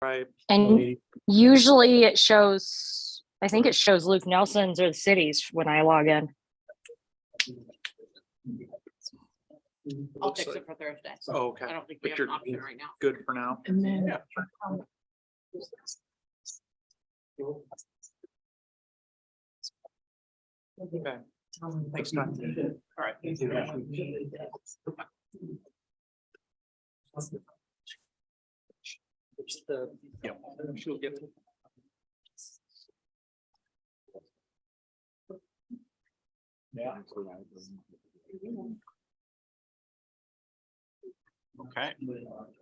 Right. And usually it shows, I think it shows Luke Nelson's or the city's when I log in. I'll fix it for Thursday. Oh, okay. I don't think we have an option right now. Good for now. And then Okay. Thanks, Tom. All right. She'll get. Okay,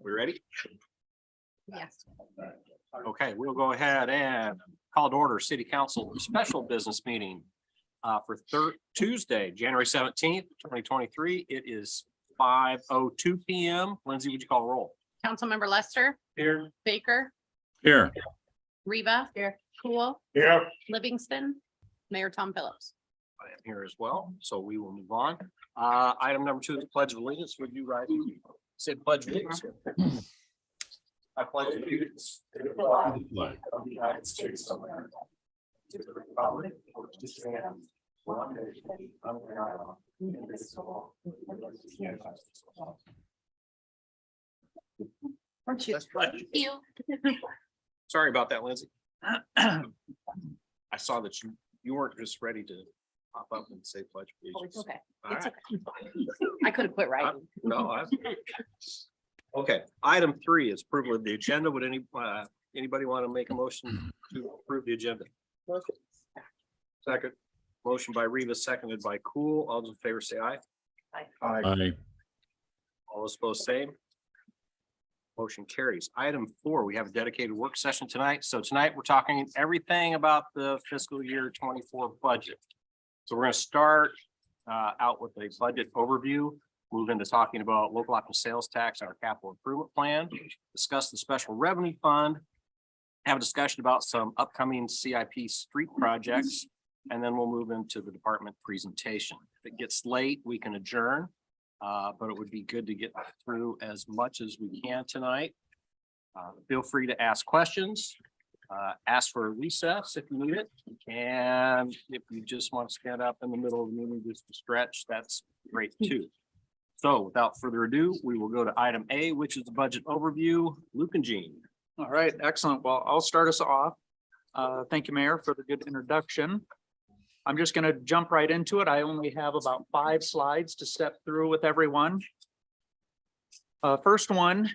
we ready? Yes. Okay, we'll go ahead and call to order city council special business meeting for Tuesday, January 17th, 2023. It is 5:02 p.m. Lindsay, would you call the roll? Councilmember Lester, Here. Baker, Here. Reba. Here. Cool, Here. Livingston, Mayor Tom Phillips. I am here as well, so we will move on. Item number 2 is the Pledge of Allegiance. Would you rise? Say Pledge of Allegiance. I pledge allegiance to the flag of the United States of America, to the republic for which it stands, one nation, under God, indivisible, with liberty and justice for all. Let's pledge. You. Sorry about that, Lindsay. I saw that you weren't just ready to pop up and say pledge. Oh, it's okay. All It's right. okay. I could have quit writing. No. Okay, item 3 is approval of the agenda. Would anybody want to make a motion to approve the agenda? Second. Motion by Reva, seconded by Cool. All those in favor say aye. Aye. All those opposed, same. Motion carries. Item 4, we have a dedicated work session tonight. So tonight we're talking everything about the fiscal year 24 budget. So we're going to start out with a budget overview, move into talking about local option sales tax and our capital improvement plan, discuss the special revenue fund, have a discussion about some upcoming CIP street projects, and then we'll move into the department presentation. If it gets late, we can adjourn. But it would be good to get through as much as we can tonight. Feel free to ask questions, ask for a recess if you need it. And if you just want to stand up in the middle of the meeting just to stretch, that's great too. So without further ado, we will go to item A, which is the budget overview. Luke and Jean. All right, excellent. Well, I'll start us off. Thank you, Mayor, for the good introduction. I'm just going to jump right into it. I only have about 5 slides to step through with everyone. First one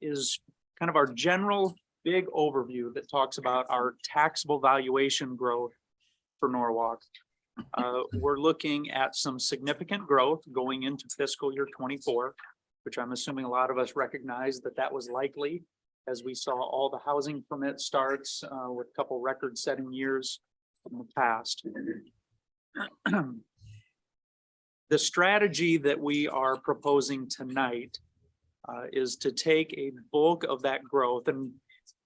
is kind of our general big overview that talks about our taxable valuation growth for Norwalk. We're looking at some significant growth going into fiscal year 24, which I'm assuming a lot of us recognize that was likely as we saw all the housing permit starts with a couple record-setting years in the past. The strategy that we are proposing tonight is to take a bulk of that growth, and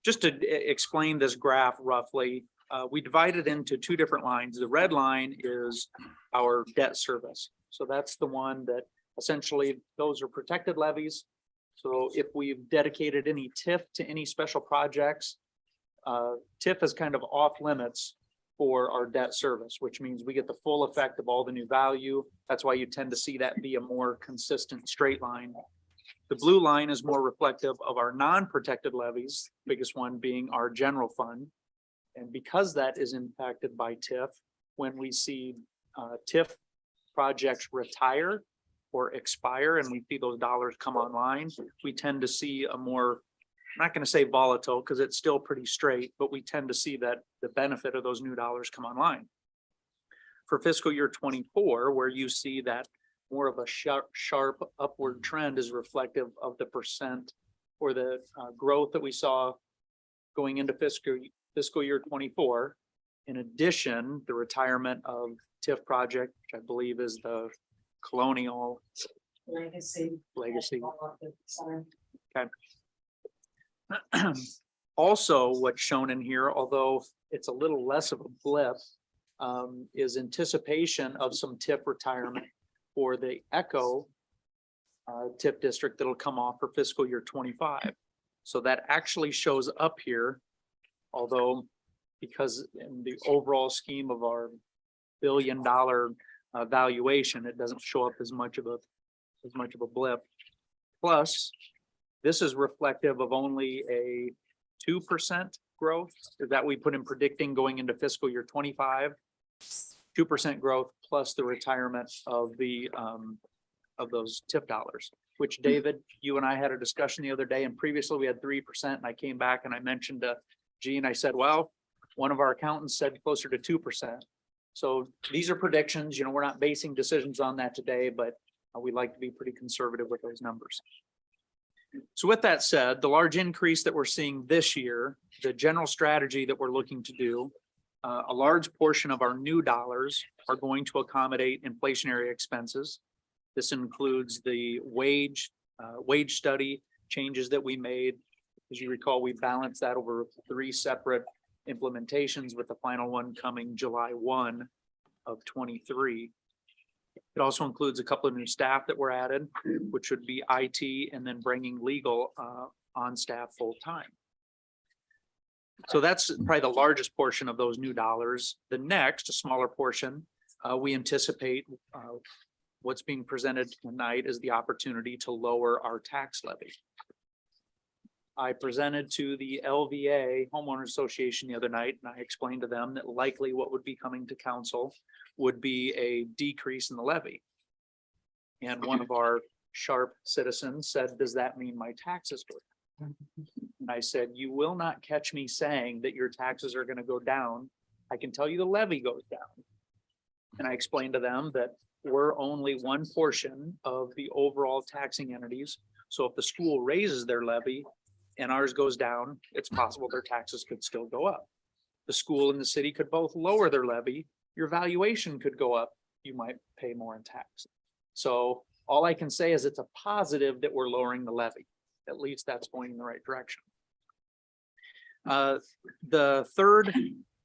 just to explain this graph roughly, we divide it into 2 different lines. The red line is our debt service. So that's the one that essentially those are protected levies. So if we've dedicated any TIF to any special projects, TIF is kind of off limits for our debt service, which means we get the full effect of all the new value. That's why you tend to see that be a more consistent straight line. The blue line is more reflective of our non-protected levies, biggest one being our general fund. And because that is impacted by TIF, when we see TIF projects retire or expire and we see those dollars come online, we tend to see a more, I'm not going to say volatile because it's still pretty straight, but we tend to see that the benefit of those new dollars come online. For fiscal year 24, where you see that more of a sharp upward trend is reflective of the percent or the growth that we saw going into fiscal year 24. In addition, the retirement of TIF project, which I believe is the Colonial Legacy. Okay. Also, what's shown in here, although it's a little less of a blip, is anticipation of some TIF retirement for the Echo TIF district that'll come off for fiscal year 25. So that actually shows up here, although because in the overall scheme of our billion-dollar valuation, it doesn't show up as much of a blip. Plus, this is reflective of only a 2% growth that we put in predicting going into fiscal year 25. 2% growth plus the retirement of those TIP dollars, which David, you and I had a discussion the other day, and previously we had 3%, and I came back and I mentioned to Gene, I said, well, one of our accountants said closer to 2%. So these are predictions, you know, we're not basing decisions on that today, but we like to be pretty conservative with those numbers. So with that said, the large increase that we're seeing this year, the general strategy that we're looking to do, a large portion of our new dollars are going to accommodate inflationary expenses. This includes the wage study changes that we made. As you recall, we balanced that over 3 separate implementations, with the final one coming July 1 of 23. It also includes a couple of new staff that were added, which would be IT and then bringing legal on staff full time. So that's probably the largest portion of those new dollars. The next, a smaller portion, we anticipate what's being presented tonight is the opportunity to lower our tax levy. I presented to the LVA Homeowner Association the other night, and I explained to them that likely what would be coming to council would be a decrease in the levy. And one of our sharp citizens said, does that mean my taxes go down? And I said, you will not catch me saying that your taxes are going to go down. I can tell you the levy goes down. And I explained to them that we're only one portion of the overall taxing entities. So if the school raises their levy and ours goes down, it's possible their taxes could still go up. The school and the city could both lower their levy. Your valuation could go up. You might pay more in tax. So all I can say is it's a positive that we're lowering the levy. At least that's going in the right direction. The third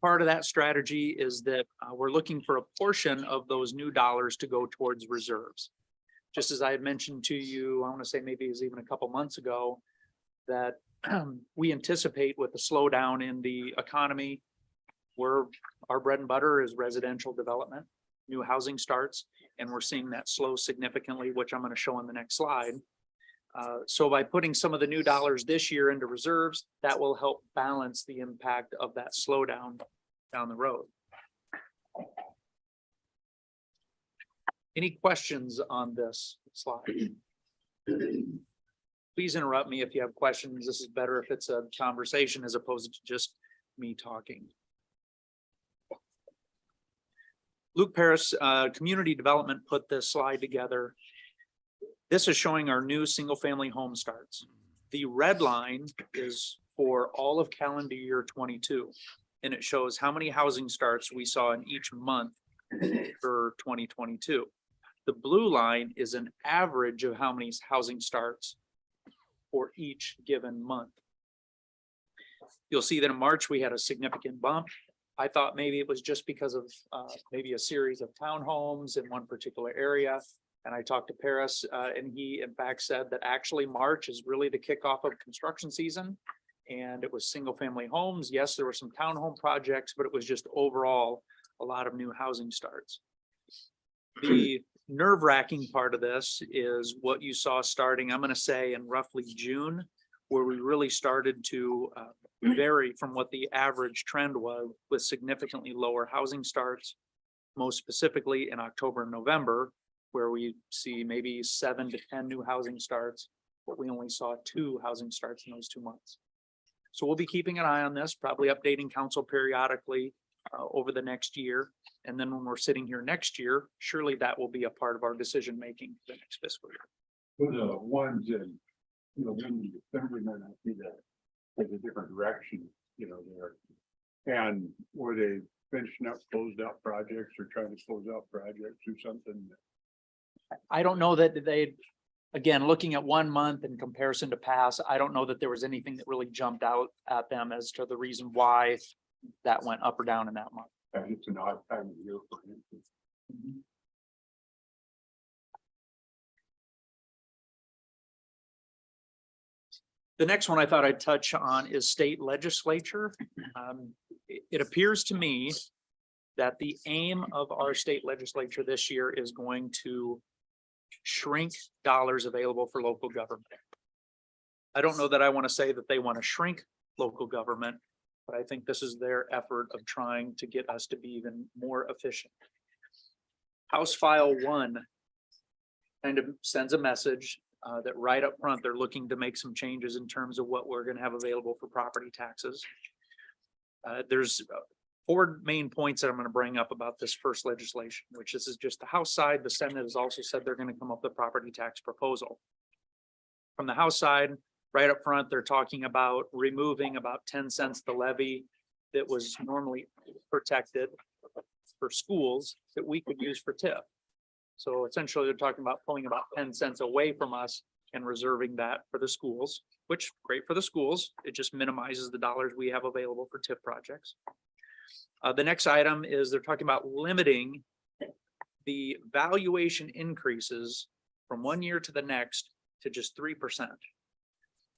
part of that strategy is that we're looking for a portion of those new dollars to go towards reserves. Just as I had mentioned to you, I want to say maybe it was even a couple months ago, that we anticipate with the slowdown in the economy, where our bread and butter is residential development, new housing starts, and we're seeing that slow significantly, which I'm going to show on the next slide. So by putting some of the new dollars this year into reserves, that will help balance the impact of that slowdown down the road. Any questions on this slide? Please interrupt me if you have questions. This is better if it's a conversation as opposed to just me talking. Luke Paris, Community Development, put this slide together. This is showing our new single-family home starts. The red line is for all of calendar year 22, and it shows how many housing starts we saw in each month for 2022. The blue line is an average of how many housing starts for each given month. You'll see that in March, we had a significant bump. I thought maybe it was just because of maybe a series of townhomes in one particular area. And I talked to Paris and he in fact said that actually March is really the kickoff of construction season. And it was single family homes. Yes, there were some townhome projects, but it was just overall a lot of new housing starts. The nerve-wracking part of this is what you saw starting, I'm going to say in roughly June, where we really started to vary from what the average trend was, with significantly lower housing starts, most specifically in October and November, where we see maybe 7 to 10 new housing starts, but we only saw 2 housing starts in those 2 months. So we'll be keeping an eye on this, probably updating council periodically over the next year. And then when we're sitting here next year, surely that will be a part of our decision-making for the next fiscal year. For the ones in, you know, in December, then I see that there's a different direction, you know, there. And were they finishing up closed out projects or trying to close out projects or something? I don't know that they, again, looking at 1 month in comparison to past, I don't know that there was anything that really jumped out at them as to the reason why that went up or down in that month. It's an odd time of year for him. The next one I thought I'd touch on is state legislature. It appears to me that the aim of our state legislature this year is going to shrink dollars available for local government. I don't know that I want to say that they want to shrink local government, but I think this is their effort of trying to get us to be even more efficient. House File 1 kind of sends a message that right up front, they're looking to make some changes in terms of what we're going to have available for property taxes. There's 4 main points that I'm going to bring up about this first legislation, which this is just the House side. The Senate has also said they're going to come up with a property tax proposal. From the House side, right up front, they're talking about removing about 10 cents the levy that was normally protected for schools that we could use for TIF. So essentially, they're talking about pulling about 10 cents away from us and reserving that for the schools, which great for the schools. It just minimizes the dollars we have available for TIF projects. The next item is they're talking about limiting the valuation increases from 1 year to the next to just 3%.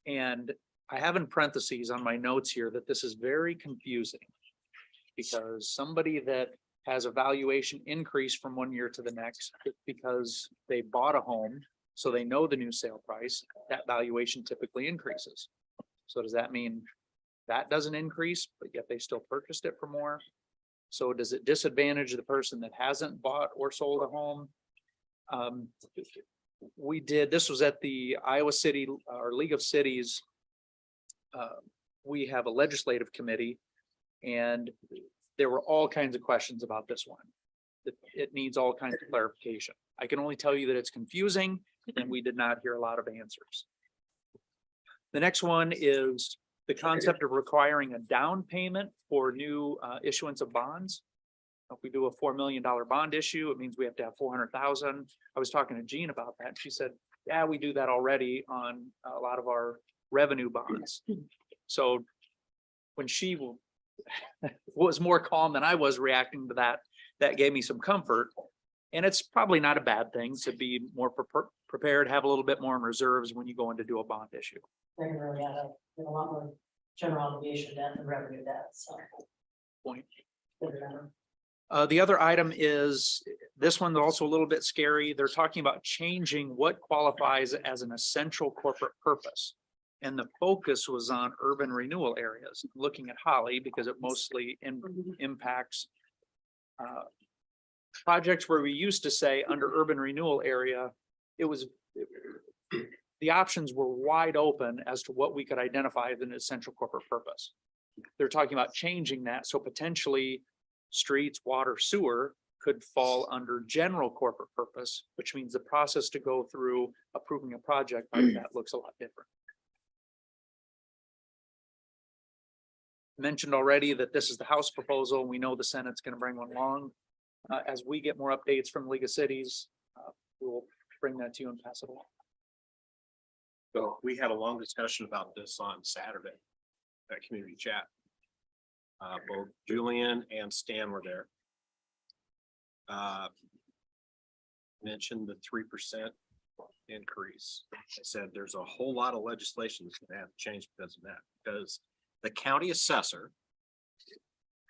And I have in parentheses on my notes here that this is very confusing because somebody that has a valuation increase from 1 year to the next because they bought a home, so they know the new sale price, that valuation typically increases. So does that mean that doesn't increase, but yet they still purchased it for more? So does it disadvantage the person that hasn't bought or sold a home? This was at the Iowa City or League of Cities. We have a legislative committee and there were all kinds of questions about this one. It needs all kinds of clarification. I can only tell you that it's confusing and we did not hear a lot of answers. The next one is the concept of requiring a down payment for new issuance of bonds. If we do a $4 million bond issue, it means we have to have 400,000. I was talking to Jean about that. She said, yeah, we do that already on a lot of our revenue bonds. So when she was more calm than I was reacting to that, that gave me some comfort. And it's probably not a bad thing to be more prepared, have a little bit more in reserves when you go in to do a bond issue. They're gonna really have a lot more general obligation debt and revenue debt, so. Point. they're gonna- The other item is, this one's also a little bit scary. They're talking about changing what qualifies as an essential corporate purpose. And the focus was on urban renewal areas, looking at Holly because it mostly impacts projects where we used to say under urban renewal area, the options were wide open as to what we could identify as an essential corporate purpose. They're talking about changing that. So potentially streets, water, sewer could fall under general corporate purpose, which means the process to go through approving a project like that looks a lot different. Mentioned already that this is the House proposal. We know the Senate's going to bring one along. As we get more updates from League of Cities, we'll bring that to you and pass it along. So we had a long discussion about this on Saturday at community chat. Both Julian and Stan were there. Mentioned the 3% increase. I said there's a whole lot of legislation that's gonna have to change because of that, because the county assessor,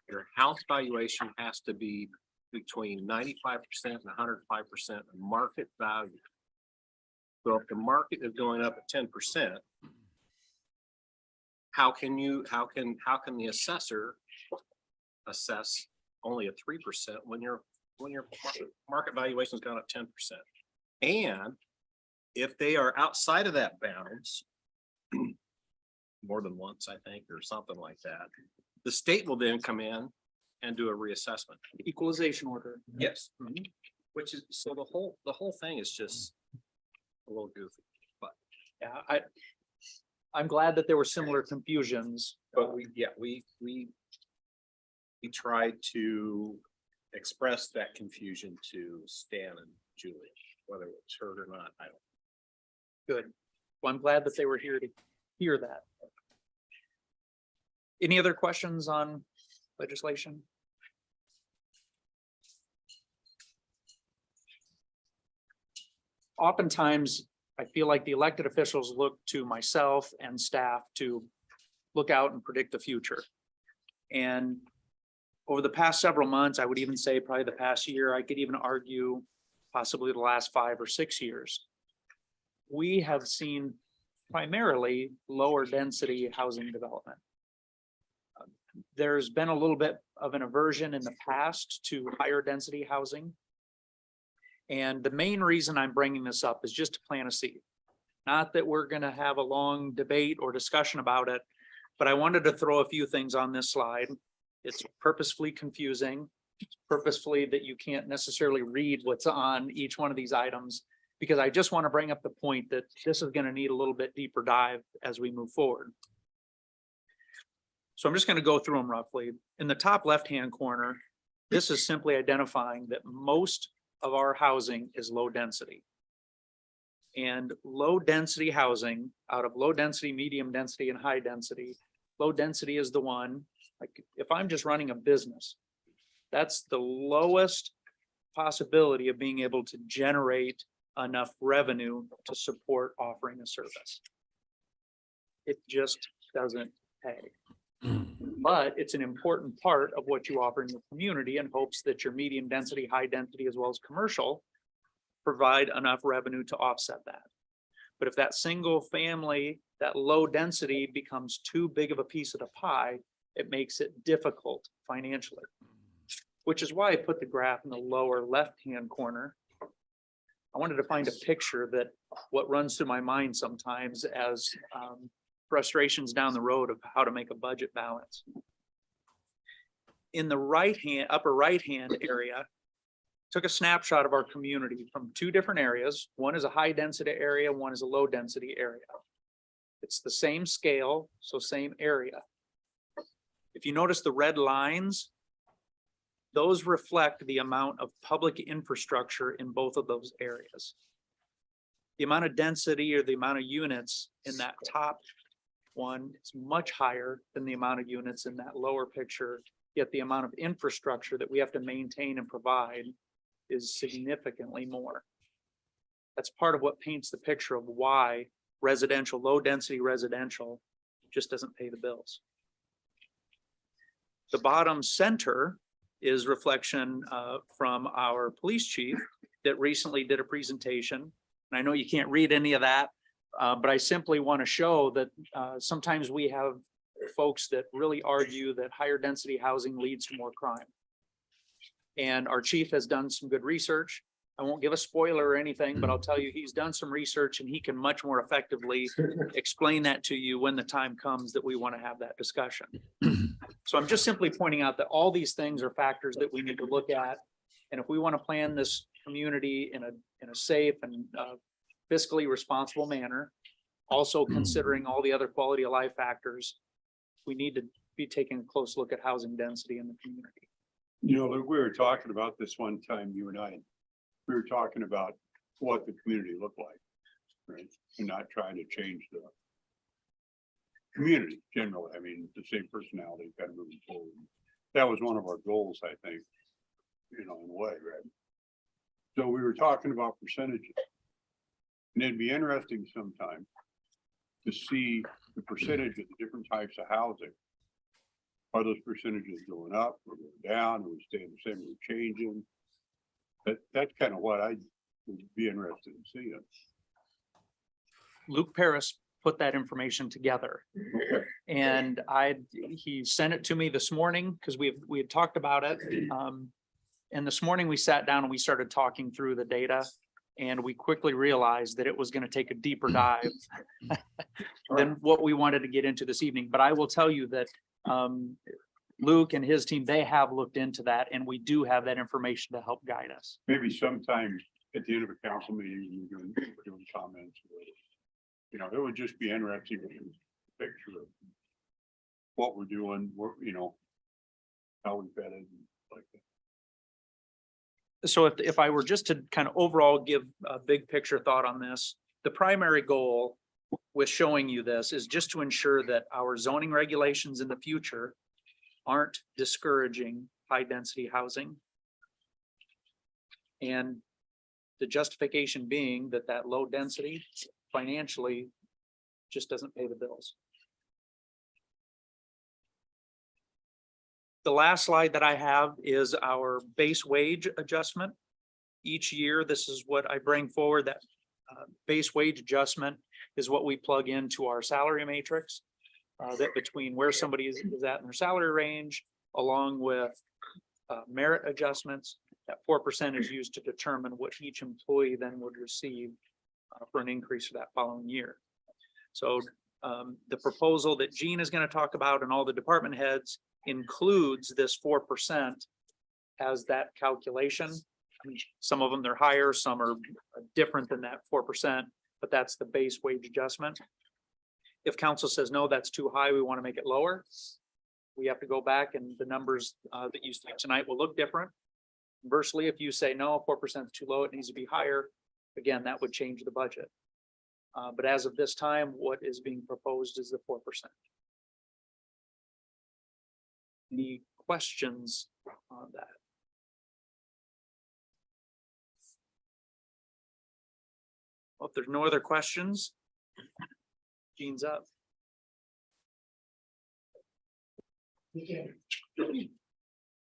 your house valuation has to be between 95% and 105% of market value. So if the market is going up at 10%, how can the assessor assess only a 3% when your market valuation has gone up 10%? And if they are outside of that bounds more than once, I think, or something like that, the state will then come in and do a reassessment. Equalization order. Yes. Which is, so the whole thing is just a little goofy, but Yeah, I'm glad that there were similar confusions. we tried to express that confusion to Stan and Julie, whether it was heard or not, I don't. Good. Well, I'm glad that they were here to hear that. Any other questions on legislation? Oftentimes, I feel like the elected officials look to myself and staff to look out and predict the future. And over the past several months, I would even say probably the past year, I could even argue possibly the last 5 or 6 years, we have seen primarily lower density housing development. There's been a little bit of an aversion in the past to higher density housing. And the main reason I'm bringing this up is just to plant a seed. Not that we're going to have a long debate or discussion about it, but I wanted to throw a few things on this slide. It's purposefully confusing, purposefully that you can't necessarily read what's on each one of these items, because I just want to bring up the point that this is going to need a little bit deeper dive as we move forward. So I'm just going to go through them roughly. In the top left-hand corner, this is simply identifying that most of our housing is low density. And low density housing, out of low density, medium density, and high density, low density is the one, like if I'm just running a business, that's the lowest possibility of being able to generate enough revenue to support offering a service. It just doesn't pay. But it's an important part of what you offer in your community in hopes that your medium density, high density, as well as commercial provide enough revenue to offset that. But if that single family, that low density becomes too big of a piece of the pie, it makes it difficult financially. Which is why I put the graph in the lower left-hand corner. I wanted to find a picture that what runs through my mind sometimes as frustrations down the road of how to make a budget balance. In the upper right-hand area, took a snapshot of our community from 2 different areas. One is a high density area, one is a low density area. It's the same scale, so same area. If you notice the red lines, those reflect the amount of public infrastructure in both of those areas. The amount of density or the amount of units in that top one is much higher than the amount of units in that lower picture, yet the amount of infrastructure that we have to maintain and provide is significantly more. That's part of what paints the picture of why residential, low density residential just doesn't pay the bills. The bottom center is reflection from our police chief that recently did a presentation. And I know you can't read any of that, but I simply want to show that sometimes we have folks that really argue that higher density housing leads to more crime. And our chief has done some good research. I won't give a spoiler or anything, but I'll tell you, he's done some research and he can much more effectively explain that to you when the time comes that we want to have that discussion. So I'm just simply pointing out that all these things are factors that we need to look at. And if we want to plan this community in a safe and fiscally responsible manner, also considering all the other quality of life factors, we need to be taking a close look at housing density in the community. You know, we were talking about this one time, you and I, we were talking about what the community looked like, right? And not trying to change the community generally. I mean, the same personality kind of moving forward. That was one of our goals, I think, you know, in a way, right? So we were talking about percentages. And it'd be interesting sometime to see the percentage of the different types of housing. Are those percentages going up or going down? Are we staying the same? Are we changing? That's kind of what I would be interested in seeing. Luke Paris put that information together. And he sent it to me this morning because we had talked about it. And this morning we sat down and we started talking through the data. And we quickly realized that it was going to take a deeper dive than what we wanted to get into this evening. But I will tell you that Luke and his team, they have looked into that, and we do have that information to help guide us. Maybe sometime at the end of a council meeting, we're doing comments. You know, it would just be interesting to get a picture of what we're doing, you know, how we vetted and like that. So if I were just to kind of overall give a big picture thought on this, the primary goal with showing you this is just to ensure that our zoning regulations in the future aren't discouraging high density housing. And The justification being that that low density financially just doesn't pay the bills. The last slide that I have is our base wage adjustment. Each year, this is what I bring forward, that base wage adjustment is what we plug into our salary matrix. That between where somebody is at in their salary range, along with merit adjustments, that 4% is used to determine what each employee then would receive for an increase for that following year. So the proposal that Gene is going to talk about and all the department heads includes this 4% as that calculation. I mean, some of them they're higher, some are different than that 4%, but that's the base wage adjustment. If council says, no, that's too high, we want to make it lower, we have to go back and the numbers that you see tonight will look different. Conversely, if you say, no, 4% is too low, it needs to be higher, again, that would change the budget. But as of this time, what is being proposed is the 4%. Any questions on that? Well, if there's no other questions, Gene's up.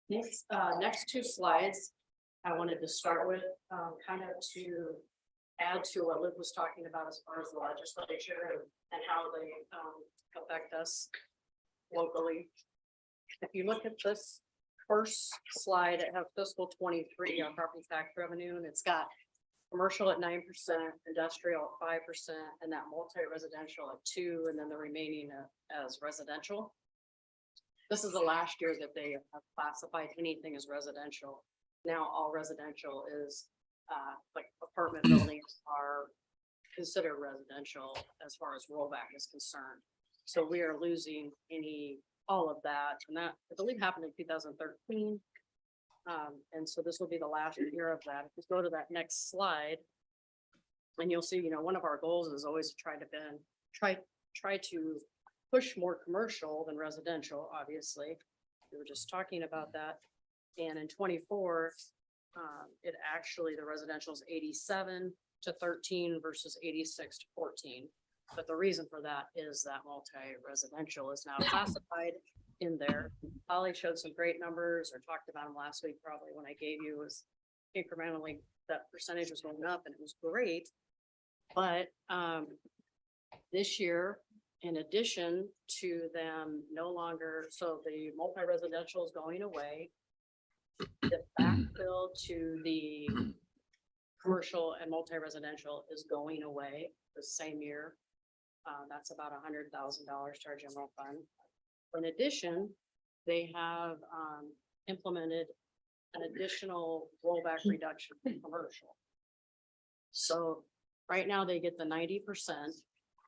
Next two slides, I wanted to start with, kind of to add to what Luke was talking about as far as the legislature and how they affect us locally. If you look at this first slide, it has fiscal 23 on property tax revenue, and it's got commercial at 9%, industrial at 5%, and that multi-residential at 2%, and then the remaining as residential. This is the last year that they have classified anything as residential. Now all residential is like apartment buildings are considered residential as far as rollback is concerned. So we are losing all of that, and that I believe happened in 2013. And so this will be the last year of that. If you go to that next slide, and you'll see, one of our goals is always to try to push more commercial than residential, obviously. We were just talking about that. And in 24, the residential is 87-13 versus 86-14. But the reason for that is that multi-residential is now classified in there. Holly showed some great numbers or talked about them last week, probably when I gave you was incrementally that percentage was going up and it was great. But this year, in addition to them no longer, so the multi-residential is going away. The backfill to the commercial and multi-residential is going away the same year. That's about $100,000 to our general fund. In addition, they have implemented an additional rollback reduction in commercial. So right now they get the 90%,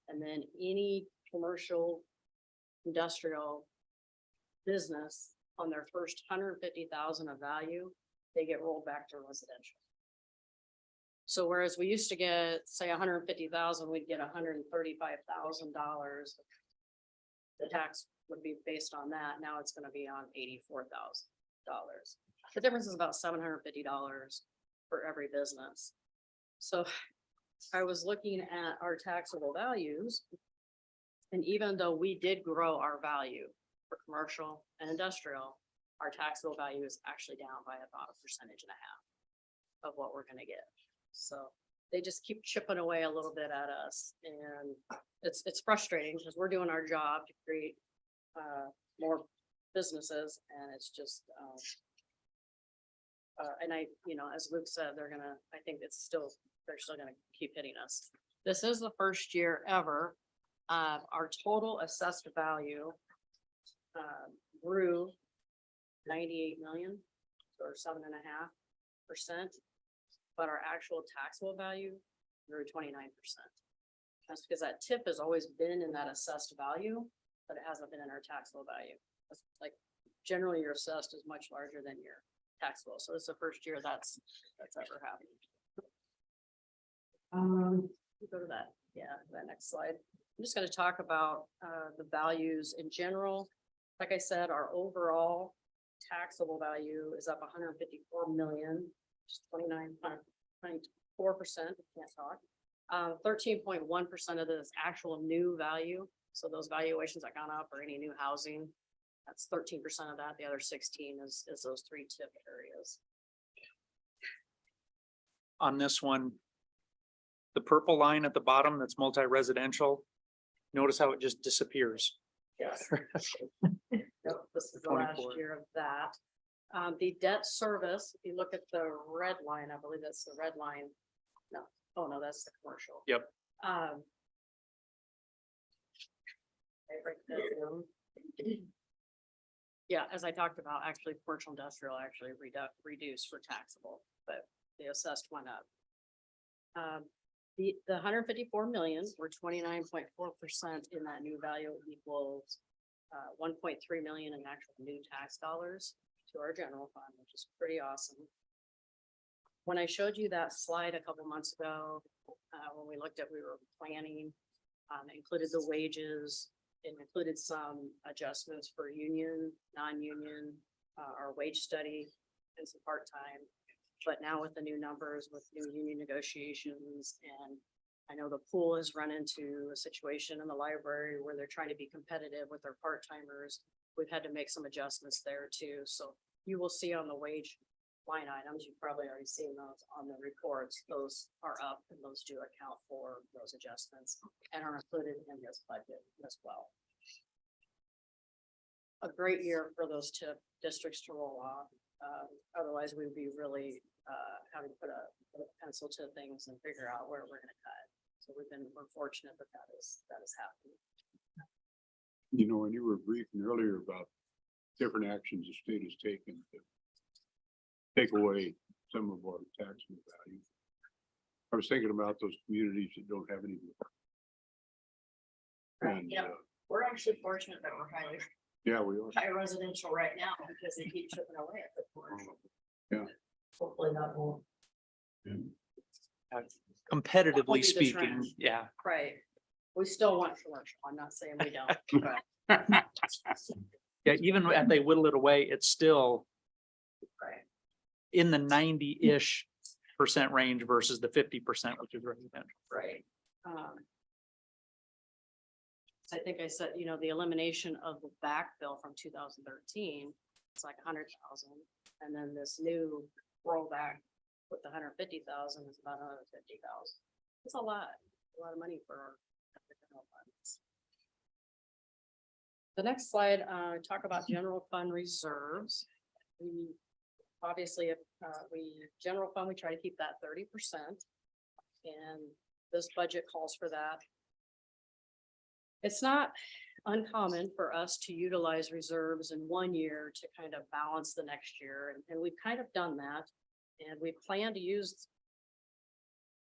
and then any commercial industrial business on their first 150,000 of value, they get rolled back to residential. So whereas we used to get, say, 150,000, we'd get $135,000. The tax would be based on that. Now it's going to be on $84,000. The difference is about $750 for every business. So I was looking at our taxable values. And even though we did grow our value for commercial and industrial, our taxable value is actually down by about 1.5% of what we're going to get. So they just keep chipping away a little bit at us, and it's frustrating because we're doing our job to create more businesses, and it's just and as Luke said, I think they're still gonna keep hitting us. This is the first year ever our total assessed value grew 98 million or 7.5%. But our actual taxable value grew 29%. That's because that tip has always been in that assessed value, but it hasn't been in our taxable value. It's like generally your assessed is much larger than your taxable. So it's the first year that's ever happened. Go to that. Yeah, that next slide. I'm just going to talk about the values in general. Like I said, our overall taxable value is up 154 million. can't talk. 13.1% of this actual new value. So those valuations that gone up or any new housing, that's 13% of that. The other 16 is those three tip areas. On this one, the purple line at the bottom that's multi-residential, notice how it just disappears. Yes. Yep, this is the last 24. year of that. The debt service, if you look at the red line, I believe that's the red line. No, oh no, that's the commercial. Yep. I break that down. Yeah, as I talked about, actually, commercial industrial actually reduced for taxable, but the assessed went up. The 154 million, or 29.4% in that new value equals 1.3 million in actual new tax dollars to our general fund, which is pretty awesome. When I showed you that slide a couple months ago, when we looked at, we were planning, it included the wages, it included some adjustments for union, non-union, our wage study and some part-time. But now with the new numbers, with new union negotiations, and I know the pool has run into a situation in the library where they're trying to be competitive with their part-timers. We've had to make some adjustments there too. So you will see on the wage line items, you've probably already seen those on the reports. Those are up and those do account for those adjustments and are included in this budget as well. A great year for those tip districts to roll off. Otherwise, we would be really having to put a pencil to things and figure out where we're gonna cut. So we're fortunate that that is happening. You know, when you were briefing earlier about different actions the state has taken to take away some of our taxable value. I was thinking about those communities that don't have any. And, Yeah. We're actually fortunate that we're yeah, we are. high residential right now because they keep chipping away at the commercial. Yeah. Hopefully that will. Competitively be the speaking, trend. yeah. Right. We still want commercial. I'm not saying we don't, but. Yeah, even if they whittle it away, it's still Right. in the 90-ish% range versus the 50%, which is residential. Right. I think I said, you know, the elimination of the back bill from 2013, it's like 100,000. And then this new rollback with the 150,000 is about another 50,000. It's a lot of money for our general funds. The next slide, talk about general fund reserves. We obviously, general fund, we try to keep that 30%. And this budget calls for that. It's not uncommon for us to utilize reserves in one year to kind of balance the next year, and we've kind of done that. And we plan to use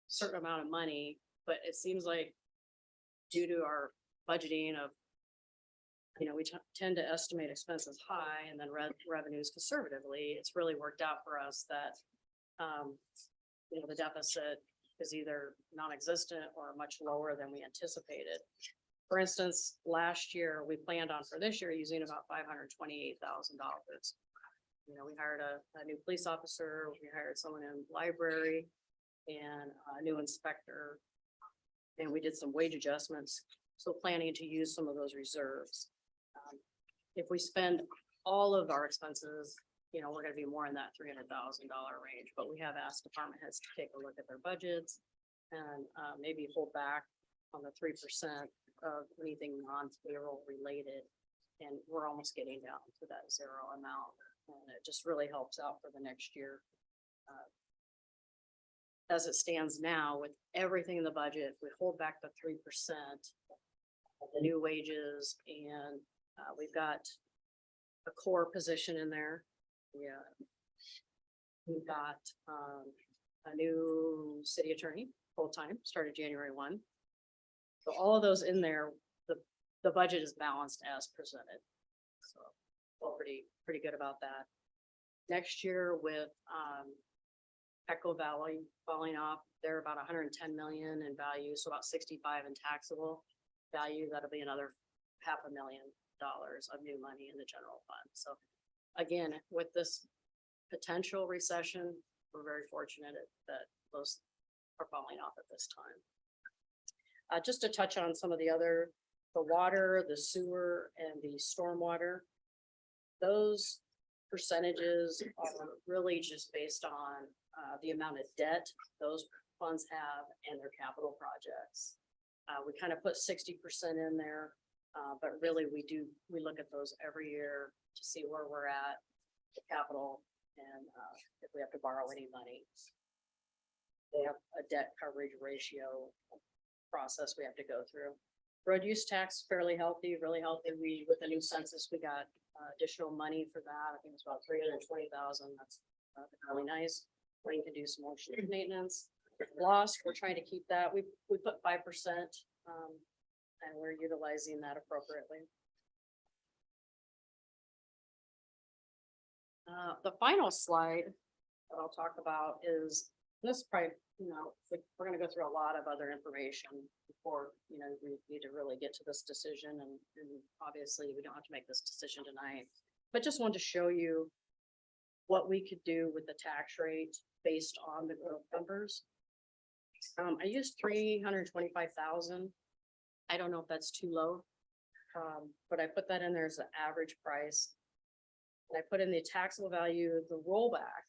a certain amount of money, but it seems like due to our budgeting of, you know, we tend to estimate expenses high and then revenues conservatively. It's really worked out for us that, you know, the deficit is either non-existent or much lower than we anticipated. For instance, last year, we planned on for this year using about $528,000. You know, we hired a new police officer, we hired someone in library and a new inspector. And we did some wage adjustments, so planning to use some of those reserves. If we spend all of our expenses, you know, we're gonna be more in that $300,000 range, but we have asked department heads to take a look at their budgets and maybe hold back on the 3% of anything non-payroll related. And we're almost getting down to that zero amount. And it just really helps out for the next year. As it stands now, with everything in the budget, we hold back the 3%, the new wages, and we've got a core position in there. Yeah. We've got a new city attorney, full-time, started January 1. So all of those in there, the budget is balanced as presented. So feel pretty good about that. Next year with Echo Valley falling off, they're about 110 million in value, so about 65 in taxable value. That'll be another $500,000 of new money in the general fund. So again, with this potential recession, we're very fortunate that those are falling off at this time. Just to touch on some of the other, the water, the sewer and the stormwater. Those percentages are really just based on the amount of debt those funds have and their capital projects. We kind of put 60% in there, but really we look at those every year to see where we're at, the capital, and if we have to borrow any money. They have a debt coverage ratio process we have to go through. Road use tax, fairly healthy, really healthy. With the new census, we got additional money for that. I think it's about 320,000. That's really nice. We can do some more street maintenance. Lost, we're trying to keep that. We put 5%, and we're utilizing that appropriately. The final slide that I'll talk about is this probably, we're gonna go through a lot of other information before, we need to really get to this decision and obviously we don't have to make this decision tonight. But just wanted to show you what we could do with the tax rate based on the growth numbers. I used 325,000. I don't know if that's too low. But I put that in there as the average price. And I put in the taxable value, the rollback.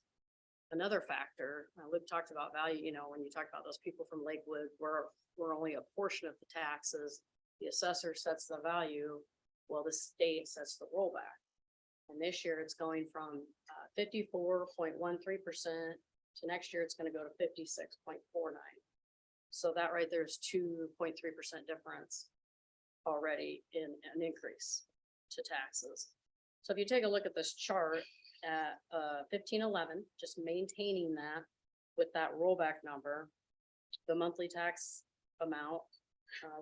Another factor, Luke talked about value, when you talk about those people from Lakewood, we're only a portion of the taxes. The assessor sets the value, while the state sets the rollback. And this year it's going from 54.13% to next year it's gonna go to 56.49. So that right there is 2.3% difference already in an increase to taxes. So if you take a look at this chart at 1511, just maintaining that with that rollback number, the monthly tax amount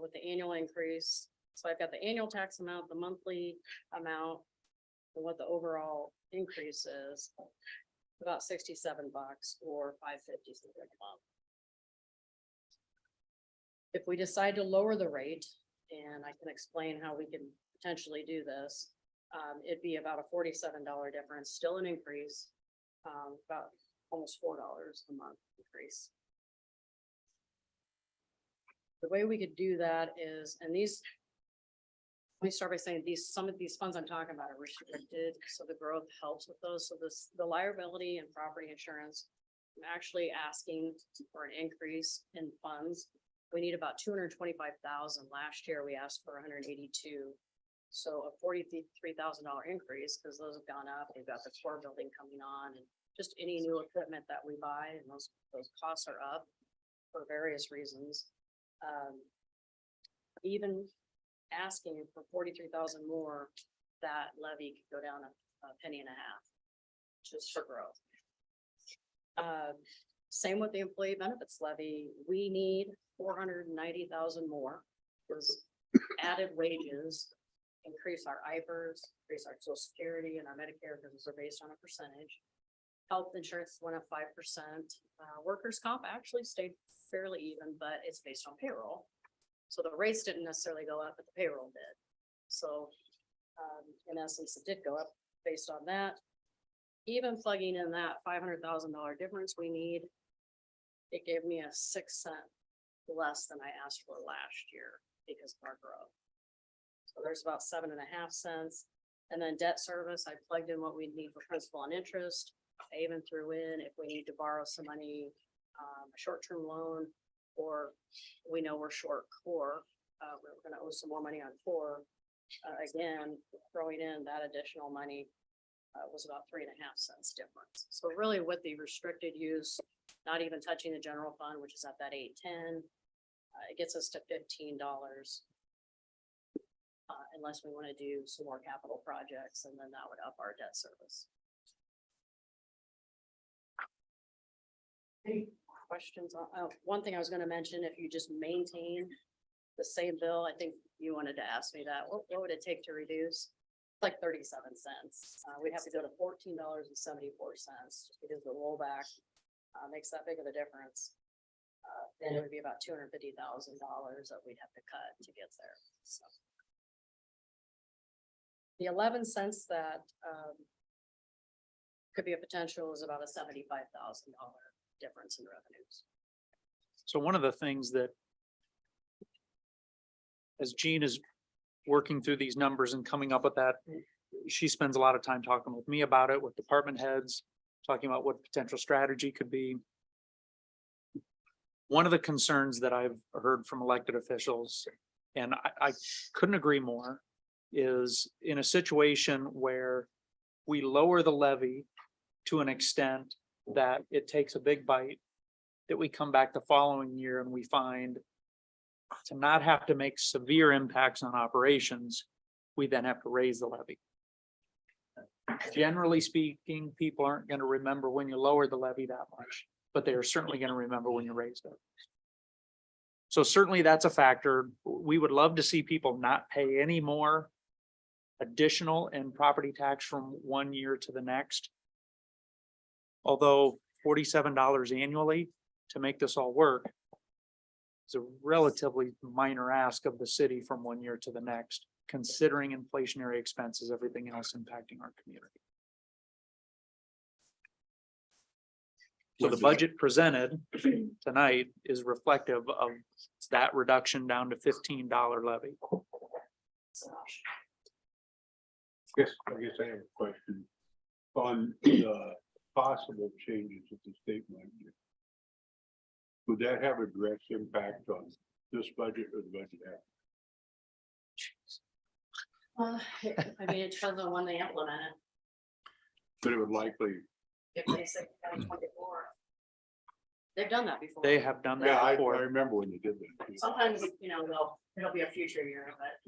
with the annual increase. So I've got the annual tax amount, the monthly amount, and what the overall increase is, about 67 bucks or $5.50 a month. If we decide to lower the rate, and I can explain how we can potentially do this, it'd be about a $47 difference, still an increase, about almost $4 a month increase. The way we could do that is, and these, let me start by saying some of these funds I'm talking about are restricted, so the growth helps with those. So the liability and property insurance, I'm actually asking for an increase in funds. We need about 225,000. Last year we asked for 182. So a $43,000 increase, because those have gone up. We've got the core building coming on and just any new equipment that we buy, and those costs are up for various reasons. Even asking for 43,000 more, that levy could go down a penny and a half, just for growth. Same with the employee benefits levy. We need 490,000 more, because added wages increase our IPERS, increase our Social Security and our Medicare, because they're based on a percentage. Health insurance went up 5%. Workers' comp actually stayed fairly even, but it's based on payroll. So the rates didn't necessarily go up, but the payroll did. So in essence, it did go up based on that. Even plugging in that $500,000 difference we need, it gave me a 6 cent less than I asked for last year because of our growth. So there's about 7.5 cents. And then debt service, I plugged in what we need for principal and interest. I even threw in if we need to borrow some money, a short-term loan, or we know we're short core, we're gonna owe some more money on core. Again, throwing in that additional money was about 3.5 cents difference. So really with the restricted use, not even touching the general fund, which is at that 810, it gets us to $15. Unless we want to do some more capital projects, and then that would up our debt service. Any questions? One thing I was going to mention, if you just maintain the same bill, I think you wanted to ask me that. What would it take to reduce? Like 37 cents. We'd have to go to $14.74 just because the rollback makes that big of a difference. Then it would be about $250,000 that we'd have to cut to get there. So. The 11 cents that could be a potential is about a $75,000 difference in revenues. So one of the things that as Jean is working through these numbers and coming up with that, she spends a lot of time talking with me about it, with department heads, talking about what potential strategy could be. One of the concerns that I've heard from elected officials, and I couldn't agree more, is in a situation where we lower the levy to an extent that it takes a big bite, that we come back the following year and we find to not have to make severe impacts on operations, we then have to raise the levy. Generally speaking, people aren't gonna remember when you lowered the levy that much, but they are certainly gonna remember when you raised it. So certainly that's a factor. We would love to see people not pay any more additional in property tax from one year to the next. Although $47 annually to make this all work is a relatively minor ask of the city from one year to the next, considering inflationary expenses, everything else impacting our community. So the budget presented tonight is reflective of that reduction down to $15 levy. I guess I have a question on the possible changes to the state budget. Would that have a direct impact on this budget or the budget after? I mean, it depends on when they implement it. But it would likely, If they say 2024. They've done that before. They have done yeah, that I before. remember when they did that. too. Sometimes, it'll be a future year, but.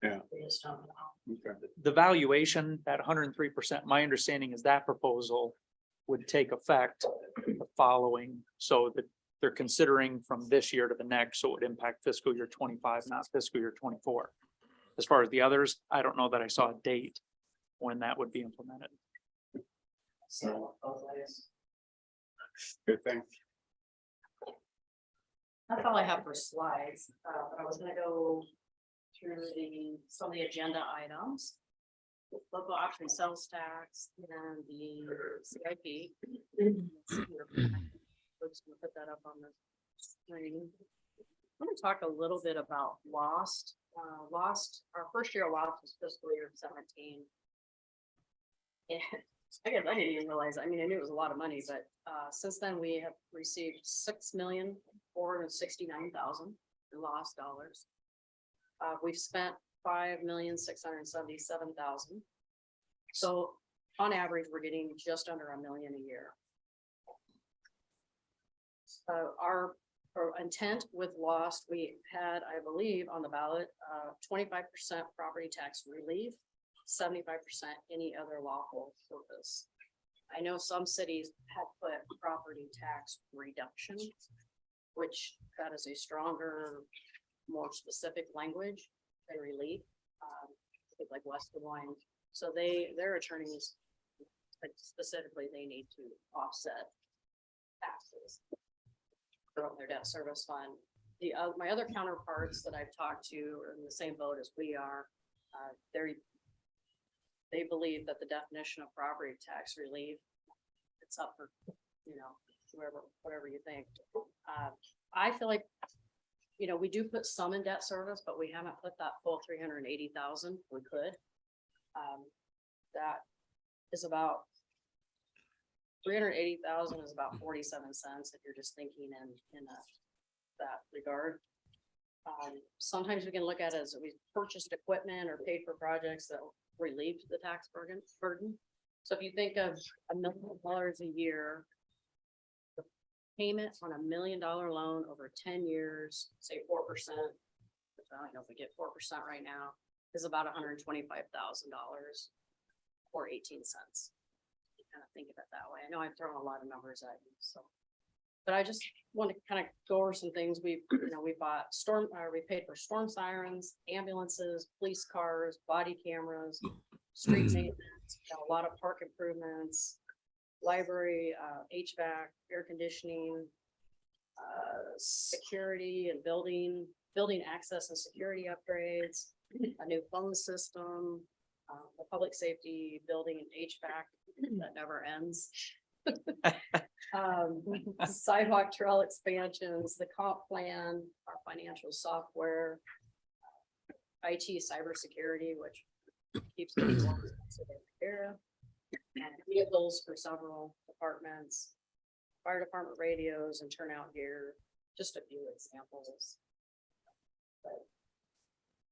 Yeah. They just don't know. Okay. The valuation, that 103%, my understanding is that proposal would take effect the following, so that they're considering from this year to the next, so it would impact fiscal year 25, not fiscal year 24. As far as the others, I don't know that I saw a date when that would be implemented. So, both ways. Good, thanks. That's all I have for slides, but I was gonna go through some of the agenda items. Local option sales tax and the CIP. We're just gonna put that up on the screen. I'm gonna talk a little bit about Lost. Our first year of Lost was fiscal year 17. And I guess I didn't even realize, I mean, I knew it was a lot of money, but since then we have received $6,469,000 in lost dollars. We've spent $5,677,000. So on average, we're getting just under $1 million a year. Our intent with Lost, we had, I believe, on the ballot, 25% property tax relief, 75% any other lawful purpose. I know some cities have put property tax reduction, which that is a stronger, more specific language than relief. I think like West Des Moines. So their attorneys, like specifically, they need to offset taxes from their debt service fund. My other counterparts that I've talked to are in the same boat as we are. They believe that the definition of property tax relief, it's up for, whatever you think. I feel like, we do put some in debt service, but we haven't put that full 380,000. We could. That is about 380,000 is about 47 cents if you're just thinking in that regard. Sometimes we can look at it as we purchased equipment or paid for projects that relieved the tax burden. So if you think of $1 million a year, the payment on $1 million loan over 10 years, say 4%, which I don't know if we get 4% right now, is about $125,000 or 18 cents. You kind of think of it that way. I know I've thrown a lot of numbers at you, so. But I just want to kind of go over some things. We bought we paid for storm sirens, ambulances, police cars, body cameras, street maintenance, a lot of park improvements, library, HVAC, air conditioning, security and building access and security upgrades, a new phone system, the public safety building and HVAC that never ends. Sidewalk trail expansions, the comp plan, our financial software. IT cybersecurity, which keeps getting more expensive every year. And vehicles for several departments, fire department radios and turnout gear, just a few examples. But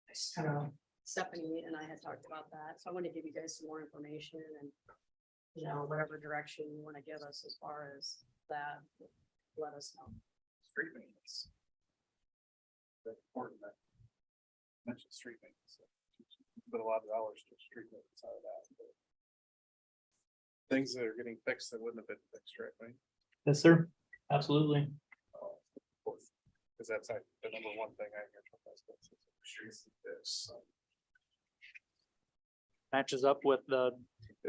I just kind of, Stephanie and I had talked about that, so I want to give you guys some more information and, you know, whatever direction you want to give us as far as that, let us know. Street maintenance. That's important. Mention street maintenance. Put a lot of dollars to street maintenance out of that. Things that are getting fixed that wouldn't have been fixed, right? Yes, sir. Absolutely. Because that's like the number one thing I hear from residents. Is streets like this. Matches up with the,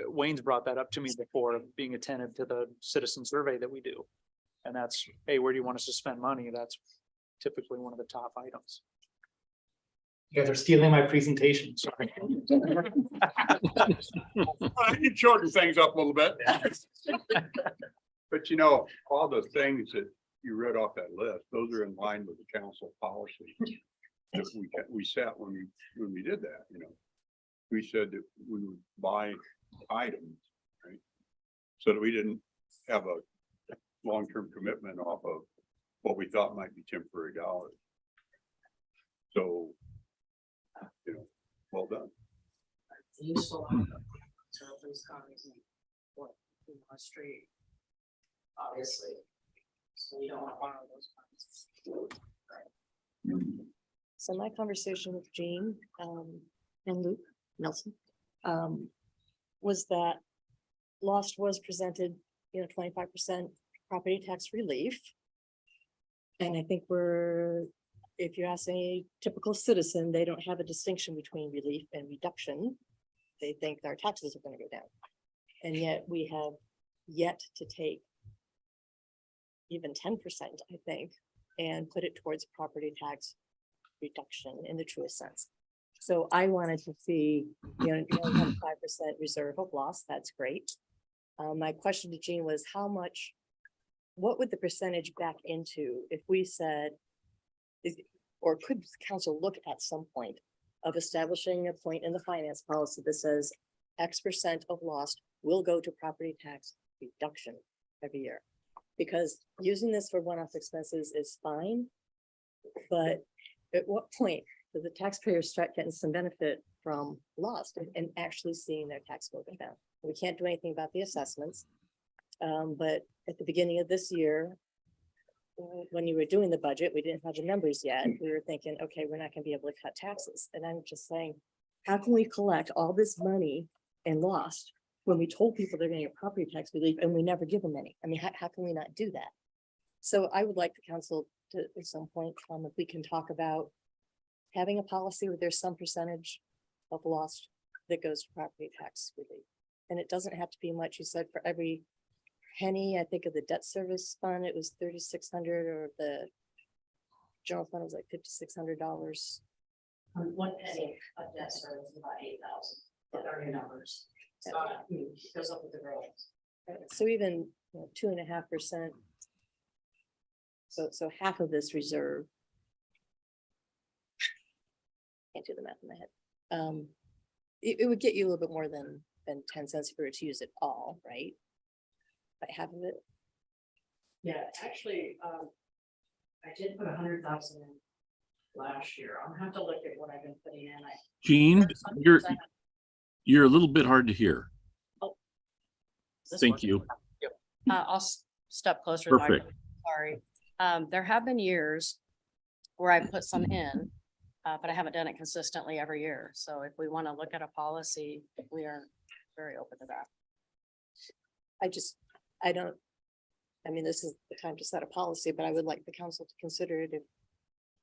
Wayne's brought that up to me before, being attentive to the citizen survey that we do. And that's, hey, where do you want us to spend money? That's typically one of the top items. You guys are stealing my presentation, sorry. I can shorten things up a little bit. But you know, all the things that you read off that list, those are in line with the council policy. That we set when we did that, you know. We said that we would buy items, right? So that we didn't have a long-term commitment off of what we thought might be temporary dollars. So, you know, well done. Useful. So please comments and what, you know, a street. Obviously. So you don't want to borrow those funds. So my conversation with Jean, and Luke Nelson, was that Lost was presented, 25% property tax relief. And I think if you ask any typical citizen, they don't have a distinction between relief and reduction. They think their taxes are gonna go down. And yet we have yet to take even 10%, I think, and put it towards property tax reduction in the truest sense. So I wanted to see, you have 5% reserve of loss, that's great. My question to Jean was what would the percentage back into if we said, or could council look at some point of establishing a point in the finance policy that says X% of lost will go to property tax reduction every year? Because using this for one-off expenses is fine, but at what point does the taxpayers start getting some benefit from lost and actually seeing their tax bill go down? We can't do anything about the assessments. But at the beginning of this year, when you were doing the budget, we didn't have the numbers yet. We were thinking, okay, we're not gonna be able to cut taxes. And I'm just saying, how can we collect all this money and lost when we told people they're gonna get property tax relief and we never give them any? I mean, how can we not do that? So I would like the council to, at some point, if we can talk about having a policy where there's some percentage of lost that goes to property tax relief. And it doesn't have to be much. You said for every penny, I think of the debt service fund, it was 3,600, or the general fund was like $5,600. One penny of debt service is about 8,000, but are your numbers. So it goes up with the growth. So even 2.5%. So half of this reserve. Can't do the math in my head. It would get you a little bit more than 10 cents if we were to use it all, right? But half of it. Yeah, actually, I did put 100,000 in last year. I'm gonna have to look at what I've been putting in. Gene, you're a little bit hard to hear. This Thank one? you. I'll step closer. to the Perfect. microphone, Sorry. There have been years where I put some in, but I haven't done it consistently every year. So if we want to look at a policy, we are very open to that. I mean, this is the time to set a policy, but I would like the council to consider it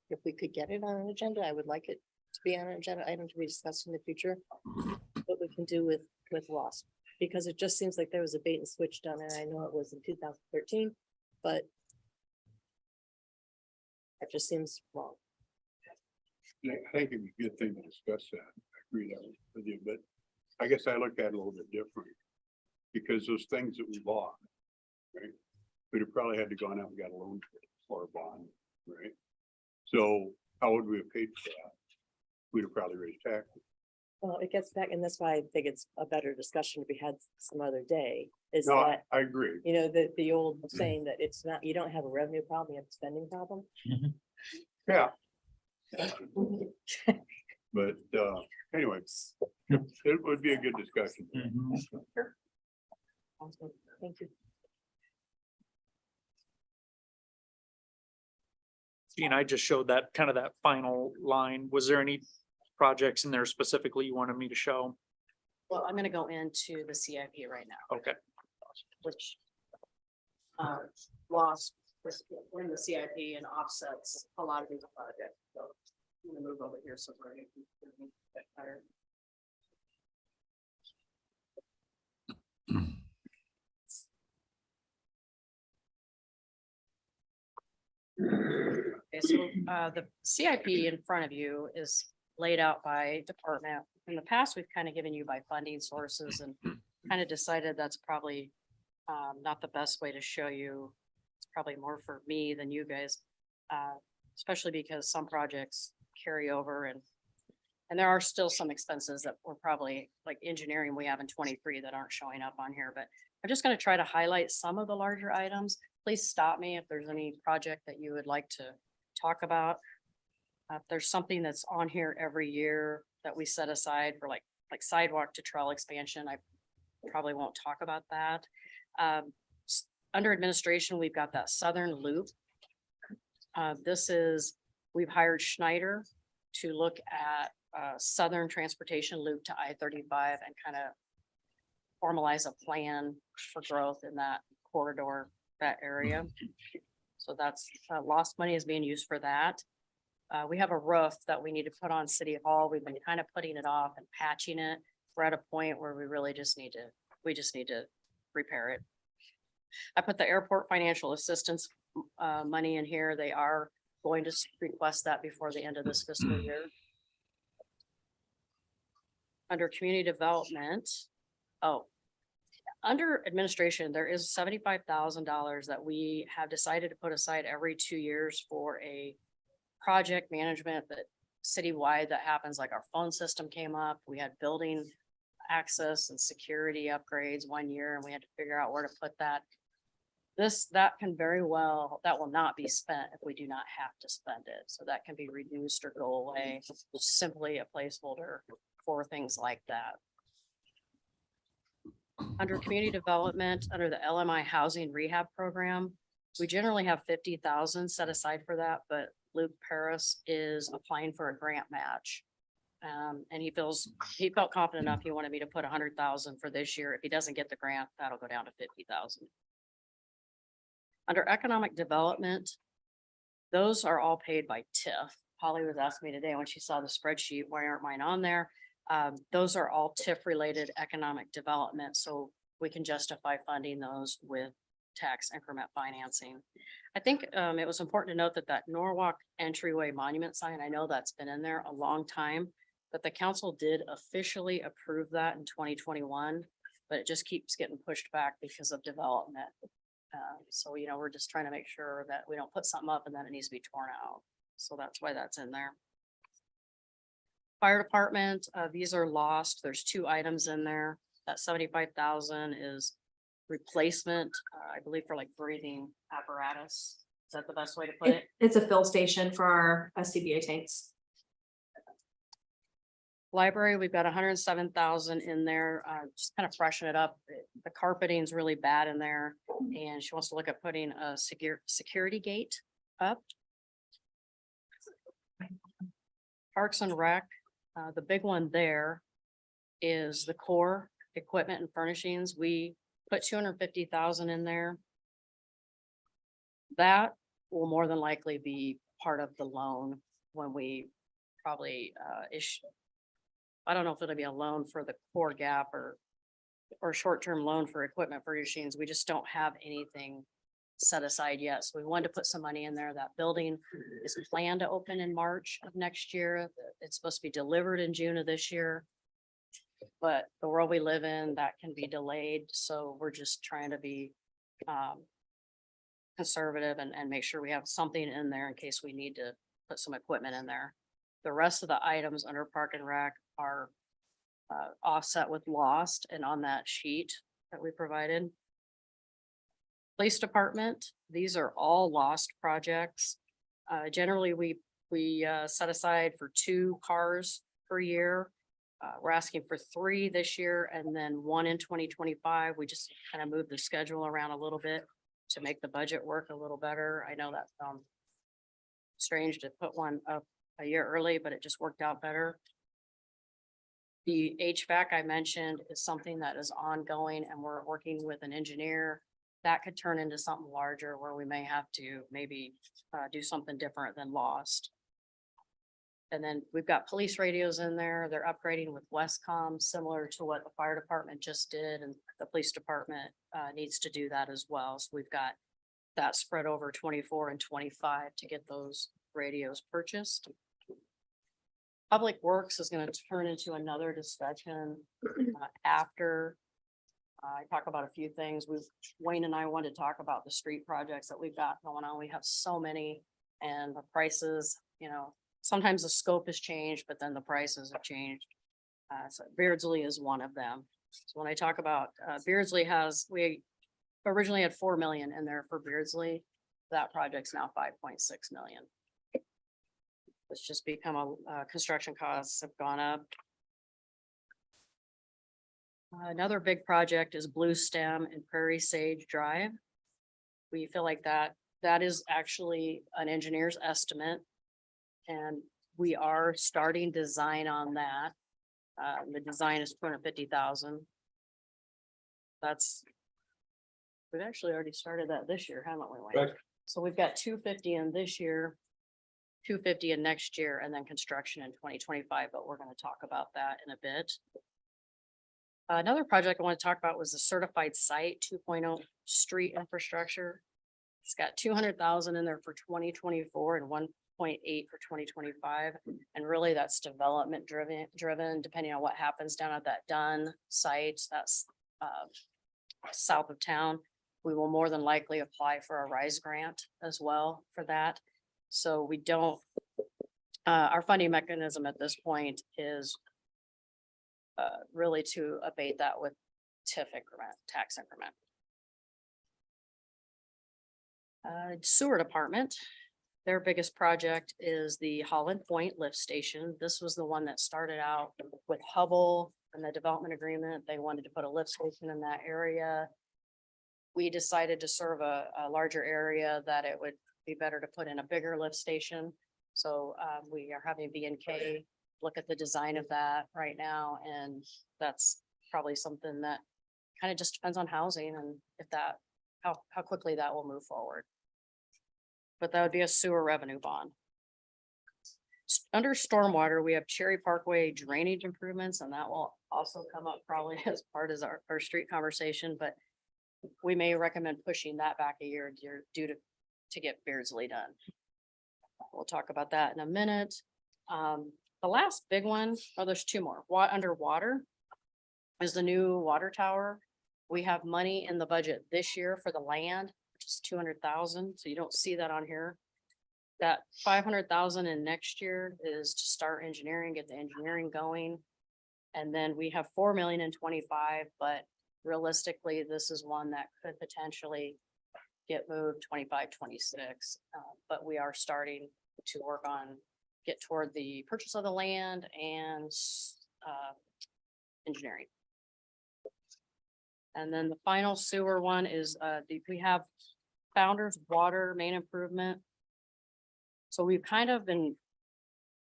if we could get it on an agenda. I would like it to be on an agenda item to be discussed in the future. What we can do with lost, because it just seems like there was a bait and switch done, and I know it was in 2013, but it just seems wrong. Yeah, I think it'd be a good thing to discuss that. I agree with you, but I guess I look at it a little bit different. Because those things that we bought, right? We'd have probably had to gone out and got a loan or a bond, right? So how would we have paid for that? We'd have probably raised taxes. Well, it gets back, and that's why I think it's a better discussion to be had some other day, is No, that, I agree. you know, the old saying that it's not, you don't have a revenue problem, you have a spending problem. Yeah. But anyway, it would be a good discussion. Sounds good. Thank you. Gene, I just showed that kind of that final line. Was there any projects in there specifically you wanted me to show? Well, I'm gonna go into the CIP right now, Okay. which lost was in the CIP and offsets a lot of these projects. So I'm gonna move over here so we're better. Okay, so the CIP in front of you is laid out by department. In the past, we've kind of given you by funding sources and kind of decided that's probably not the best way to show you. It's probably more for me than you guys, especially because some projects carry over and there are still some expenses that were probably like engineering we have in 23 that aren't showing up on here, but I'm just going to try to highlight some of the larger items. Please stop me if there's any project that you would like to talk about. If there's something that's on here every year that we set aside for like sidewalk to trail expansion, I probably won't talk about that. Under administration, we've got that southern loop. We've hired Schneider to look at southern transportation loop to I-35 and kind of formalize a plan for growth in that corridor, that area. So that's lost money is being used for that. We have a roof that we need to put on City Hall. We've been kind of putting it off and patching it. We're at a point where we really just need to repair it. I put the airport financial assistance money in here. They are going to request that before the end of this fiscal year. Under community development, under administration, there is $75,000 that we have decided to put aside every 2 years for a project management that citywide that happens, like our phone system came up. We had building access and security upgrades 1 year and we had to figure out where to put that. That will not be spent if we do not have to spend it. So that can be reduced or go away. It's simply a placeholder for things like that. Under community development, under the LMI housing rehab program, we generally have 50,000 set aside for that, but Luke Paris is applying for a grant match. And he felt confident enough. He wanted me to put 100,000 for this year. If he doesn't get the grant, that'll go down to 50,000. Under economic development, those are all paid by TIF. Holly was asking me today when she saw the spreadsheet, why aren't mine on there? Those are all TIF related economic development, so we can justify funding those with tax increment financing. I think it was important to note that Norwalk entryway monument sign, I know that's been in there a long time, but the council did officially approve that in 2021, but it just keeps getting pushed back because of development. So, we're just trying to make sure that we don't put something up and then it needs to be torn out. So that's why that's in there. Fire department, these are lost. There's 2 items in there. That 75,000 is replacement, I believe for like breathing apparatus. Is that the best way to put it? It's a fill station for our SCBA tanks. Library, we've got 107,000 in there, just kind of freshen it up. The carpeting's really bad in there. And she wants to look at putting a security gate up. Parks and Rec, the big one there is the core equipment and furnishings. We put 250,000 in there. That will more than likely be part of the loan when we probably issue. I don't know if it'll be a loan for the core gap or short-term loan for equipment furnishings. We just don't have anything set aside yet. So we wanted to put some money in there. That building is planned to open in March of next year. It's supposed to be delivered in June of this year. But the world we live in, that can be delayed. So we're just trying to be conservative and make sure we have something in there in case we need to put some equipment in there. The rest of the items under Park and Rec are offset with lost and on that sheet that we provided. Police Department, these are all lost projects. Generally, we set aside for 2 cars per year. We're asking for 3 this year and then 1 in 2025. We just kind of moved the schedule around a little bit to make the budget work a little better. I know that strange to put one up a year early, but it just worked out better. The HVAC I mentioned is something that is ongoing and we're working with an engineer. That could turn into something larger where we may have to maybe do something different than lost. And then we've got police radios in there. They're upgrading with Westcom, similar to what the fire department just did, and the police department needs to do that as well. So we've got that spread over 24 and 25 to get those radios purchased. Public Works is going to turn into another discussion after I talk about a few things. Wayne and I wanted to talk about the street projects that we've got going on. We have so many, and the prices, sometimes the scope has changed, but then the prices have changed. So Beardsley is one of them. So when I talk about Beardsley we originally had 4 million in there for Beardsley. That project's now 5.6 million. It's just become construction costs have gone up. Another big project is Blue Stem and Prairie Sage Drive. We feel like that is actually an engineer's estimate. And we are starting design on that. The design is 250,000. We've actually already started that this year, haven't we, Wayne? Right. So we've got 250 in this year, 250 in next year, and then construction in 2025, but we're going to talk about that in a bit. Another project I want to talk about was the certified site 2.0 street infrastructure. It's got 200,000 in there for 2024 and 1.8 for 2025. And really that's development driven, depending on what happens down at that Dunn site. That's south of town. We will more than likely apply for a RISE grant as well for that. So we don't, our funding mechanism at this point is really to abate that with TIF increment, tax increment. Sewer department, their biggest project is the Holland Point lift station. This was the one that started out with Hubble and the development agreement. They wanted to put a lift station in that area. We decided to serve a larger area that it would be better to put in a bigger lift station. So we are having B&K look at the design of that right now. And that's probably something that kind of just depends on housing and if that, how quickly that will move forward. But that would be a sewer revenue bond. Under stormwater, we have Cherry Parkway drainage improvements, and that will also come up probably as part of our street conversation, but we may recommend pushing that back a year due to get Beardsley done. We'll talk about that in a minute. The last big one, there's 2 more. Underwater is the new water tower. We have money in the budget this year for the land, which is 200,000. So you don't see that on here. That 500,000 in next year is to start engineering, get the engineering going. And then we have 4 million in 25, but realistically, this is one that could potentially get moved 25, 26. But we are starting to work on, get toward the purchase of the land and engineering. And then the final sewer one is we have Founders Water Main Improvement. So we've kind of been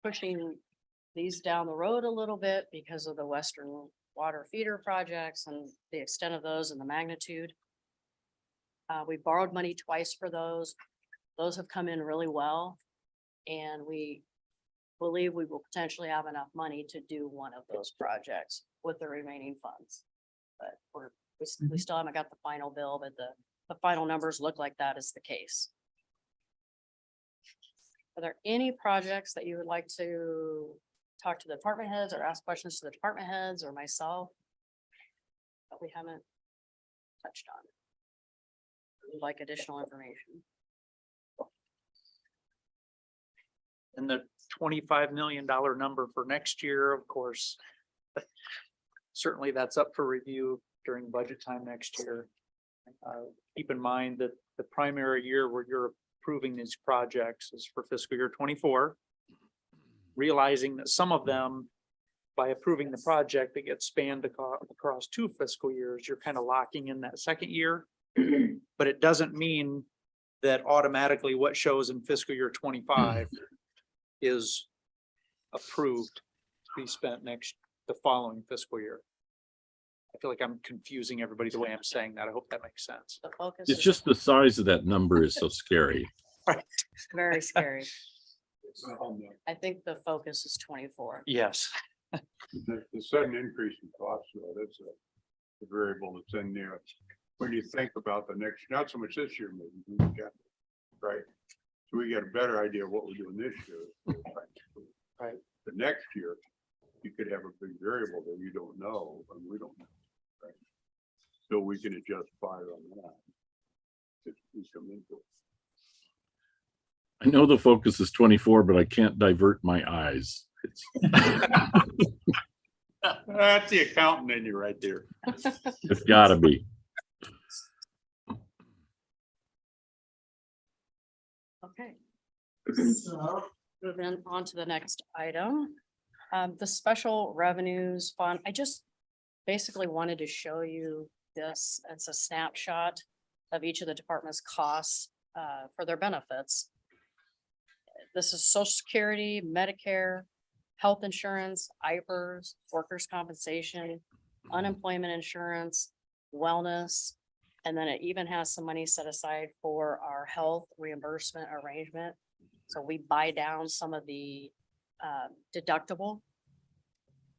pushing these down the road a little bit because of the Western Water Feeder projects and the extent of those and the magnitude. We borrowed money twice for those. Those have come in really well. And we believe we will potentially have enough money to do one of those projects with the remaining funds. But we still haven't got the final bill, but the final numbers look like that is the case. Are there any projects that you would like to talk to the department heads or ask questions to the department heads or myself that we haven't touched on? would like additional information. And the $25 million number for next year, of course. Certainly that's up for review during budget time next year. Keep in mind that the primary year where you're approving these projects is for fiscal year 24. Realizing that some of them, by approving the project that gets spanned across 2 fiscal years, you're kind of locking in that second year. But it doesn't mean that automatically what shows in fiscal year 25 is approved to be spent the following fiscal year. I feel like I'm confusing everybody the way I'm saying that. I hope that makes sense. The focus It's is just the size of that number is so scary. very scary. Um, I think the focus is 24. Yes. The sudden increase in cost, though, that's a variable that's in there. When you think about the next, not so much this year, maybe, right? So we get a better idea of what we're doing this year. Right. The next year, you could have a big variable that you don't know, and we don't know. Right? So we can adjust fire on that. If we come into it. I know the focus is 24, but I can't divert my eyes. That's the accountant in you right there. It's gotta be. Okay. So moving on to the next item. The special revenues fund, I just basically wanted to show you this. It's a snapshot of each of the department's costs for their benefits. This is Social Security, Medicare, health insurance, IPERS, workers' compensation, unemployment insurance, wellness. And then it even has some money set aside for our health reimbursement arrangement. So we buy down some of the deductible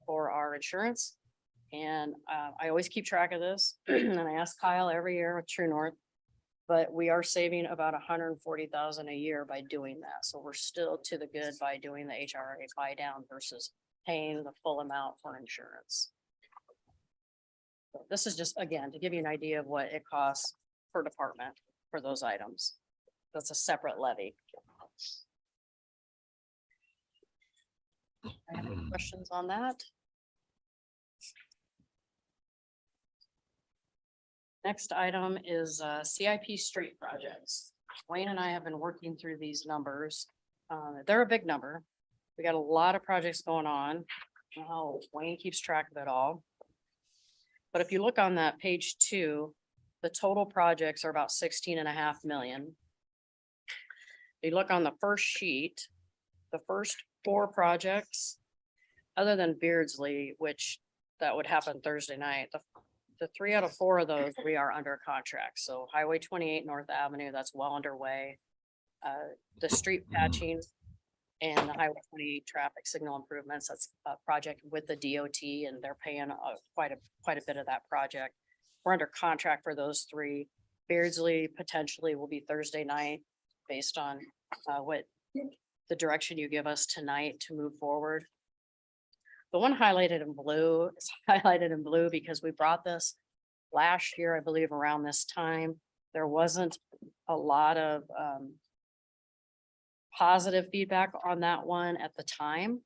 for our insurance. And I always keep track of this. And I ask Kyle every year with True North. But we are saving about $140,000 a year by doing that. So we're still to the good by doing the HRA buy down versus paying the full amount for insurance. So this is just, again, to give you an idea of what it costs per department for those items. That's a separate levy. I have any questions on that? Next item is CIP street projects. Wayne and I have been working through these numbers. They're a big number. We got a lot of projects going on. I don't know how Wayne keeps track of it all. But if you look on that page 2, the total projects are about 16.5 million. If you look on the first sheet, the first 4 projects, other than Beardsley, which that would happen Thursday night, the 3 out of 4 of those, we are under contract. So Highway 28 North Avenue, that's well underway. The street patching and the Highway 28 traffic signal improvements, that's a project with the DOT and they're paying quite a bit of that project. We're under contract for those 3. Beardsley potentially will be Thursday night based on what the direction you give us tonight to move forward. The one highlighted in blue is highlighted in blue because we brought this last year, I believe around this time. There wasn't a lot of positive feedback on that one at the time.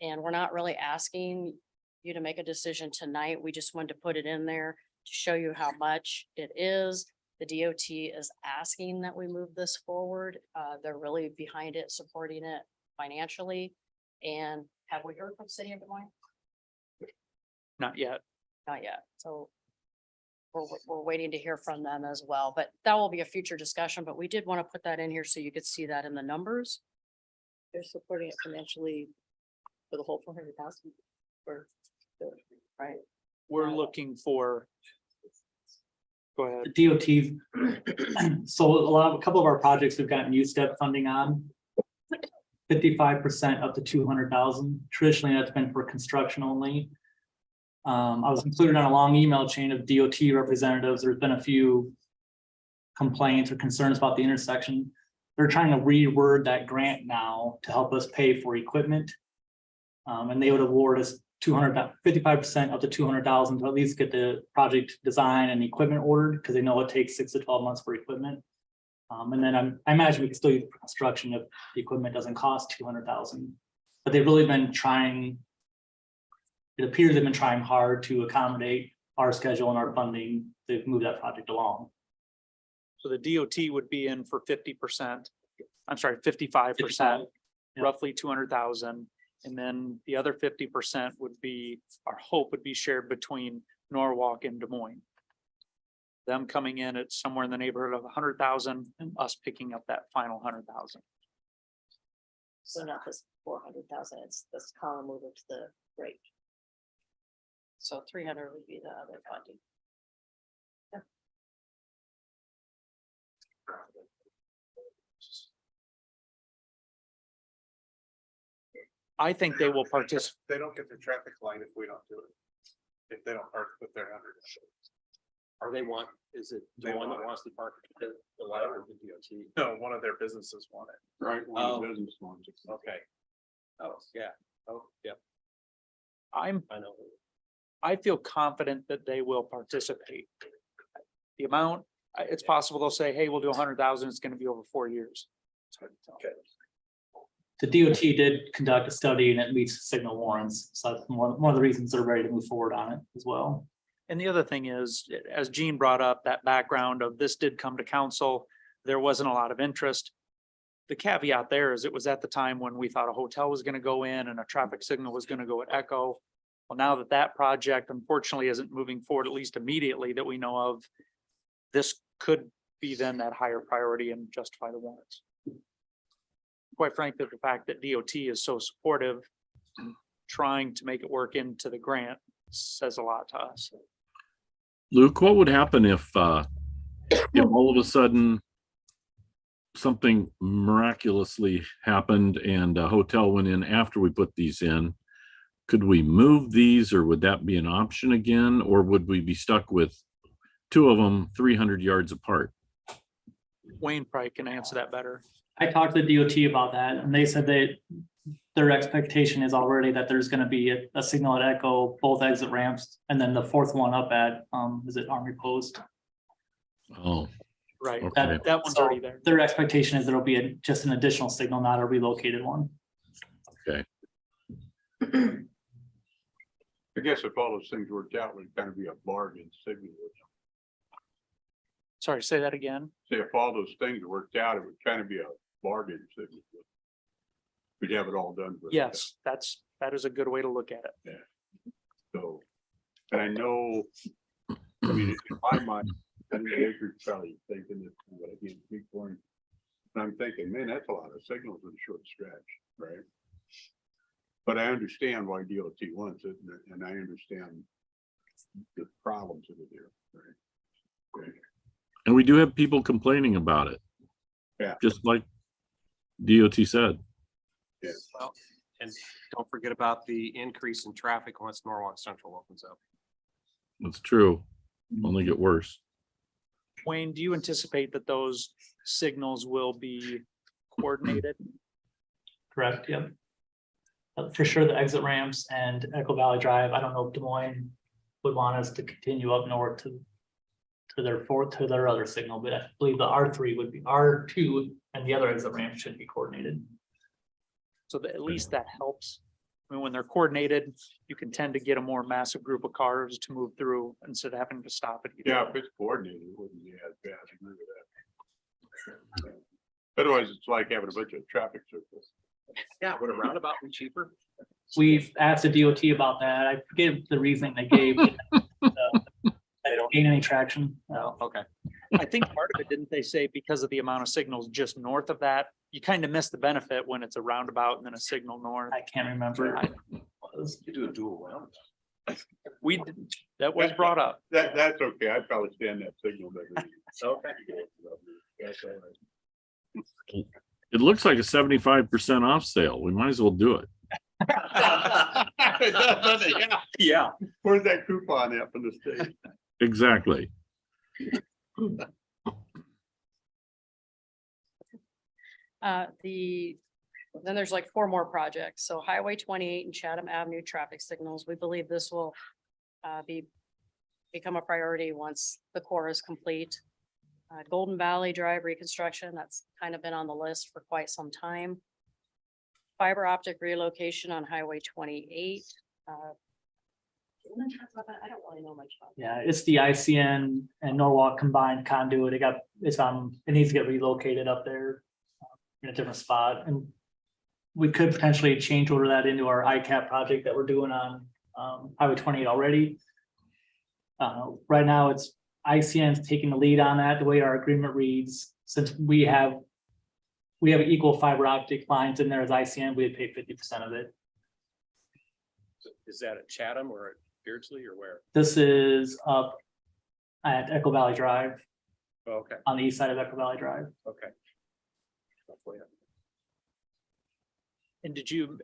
And we're not really asking you to make a decision tonight. We just wanted to put it in there to show you how much it is. The DOT is asking that we move this forward. They're really behind it, supporting it financially. And have we heard from City of Des Moines? Not yet. Not yet. So we're waiting to hear from them as well, but that will be a future discussion, but we did want to put that in here so you could see that in the numbers. They're supporting it financially for the whole 400,000 for Right. We're looking for. Go ahead. The DOT. So a couple of our projects have gotten USTEP funding on. 55% up to 200,000. Traditionally, that's been for construction only. I was included on a long email chain of DOT representatives. There's been a few complaints or concerns about the intersection. They're trying to reword that grant now to help us pay for equipment. And they would award us 55% up to 200,000 to at least get the project design and equipment ordered, because they know it takes 6 to 12 months for equipment. And then I imagine we can still use it for construction if the equipment doesn't cost 200,000. But they've really been trying. It appears they've been trying hard to accommodate our schedule and our funding to move that project along. So the DOT would be in for 50%. I'm sorry, 55%, Yeah. roughly 200,000. And then the other 50% would be, our hope would be shared between Norwalk and Des Moines. Them coming in at somewhere in the neighborhood of 100,000 and us picking up that final 100,000. So not this 400,000, it's this column moving to the right. So 300 would be the other funding. I think they will participate. They don't get the traffic light if we don't do it. If they don't park with their 100. Are they want, is it the They one that want it. wants to park the light or the DOT? No, one of their businesses want it. Right, one of the business ones. Okay. Oh, yeah. Oh, yeah, I I know. feel confident that they will participate. The amount, it's possible they'll say, hey, we'll do 100,000, it's gonna be over 4 years. It's hard to tell. The DOT did conduct a study and it meets signal warrants, so that's one of the reasons they're ready to move forward on it as well. And the other thing is, as Gene brought up, that background of this did come to council, there wasn't a lot of interest. The caveat there is it was at the time when we thought a hotel was gonna go in and a traffic signal was gonna go at Echo. Well, now that that project unfortunately isn't moving forward, at least immediately that we know of, this could be then that higher priority and justify the warrants. Quite frankly, the fact that DOT is so supportive, trying to make it work into the grant says a lot to us. Luke, what would happen if all of a sudden something miraculously happened and a hotel went in after we put these in? Could we move these, or would that be an option again? Or would we be stuck with 2 of them 300 yards apart? Wayne probably can answer that better. I talked to the DOT about that and they said that their expectation is already that there's gonna be a signal at Echo, both exit ramps, and then the 4th one up at, is it Army Post? Oh, Right, Okay. that one's So already there. their expectation is there'll be just an additional signal, not a relocated one. I guess if all those things worked out, it would kind of be a bargain signal. Sorry, say that again. Say if all those things worked out, it would kind of be a bargain signal. We'd have it all done. for- Yes, that is a good way to look at it. So, and I know, I mean, in my mind, then the acre's probably thinking that, what I can't speak for him. And I'm thinking, man, that's a lot of signals in a short stretch, right? But I understand why DOT wants it, and I understand the problems that are there, right? Okay. and we do have people complaining about it. Yeah. Just like DOT said. Yeah. Well, and don't forget about the increase in traffic once Norwalk Central opens up. That's true. Only get worse. Wayne, do you anticipate that those signals will be coordinated? Correct, yep. For sure, the exit ramps and Echo Valley Drive, I don't know if Des Moines would want us to continue up north to their other signal, but I believe the R3 would be R2 and the other exit ramp should be coordinated. So that at least that helps. I mean, when they're coordinated, you can tend to get a more massive group of cars to move through instead of having to stop at. each Yeah, one. if it's coordinated, it wouldn't be as bad. I agree with that. Otherwise, it's like having a bunch of traffic circles. Yeah, would a roundabout be cheaper? We've asked the DOT about that. I forget the reasoning they gave. They don't gain any traction. No, okay. I think part of it, didn't they say because of the amount of signals just north of that, you kind of miss the benefit when it's a roundabout and then a signal north. I can't remember. You do a dual round. That was brought up. That's okay. I'd probably stand that signal better. Okay. That's all right. It looks like a 75% off sale. We might as well do it. Yeah. Where's that coupon at from the state? Exactly. The Then there's like 4 more projects. So Highway 28 and Chatham Avenue traffic signals. We believe this will become a priority once the core is complete. Golden Valley Drive reconstruction, that's kind of been on the list for quite some time. Fiber optic relocation on Highway 28. You wanna talk about that? I don't really know much about that. Yeah, it's the ICN and Norwalk combined conduit. It needs to get relocated up there in a different spot, and we could potentially change order that into our ICAP project that we're doing on Highway 28 already. Right now, it's ICN's taking the lead on that, the way our agreement reads, since we have equal fiber optic lines in there as ICN, we would pay 50% of it. Is that at Chatham or at Beardsley or where? This is up at Echo Valley Drive, Oh, okay, on the east side of Echo Valley Drive. okay. Hopefully, And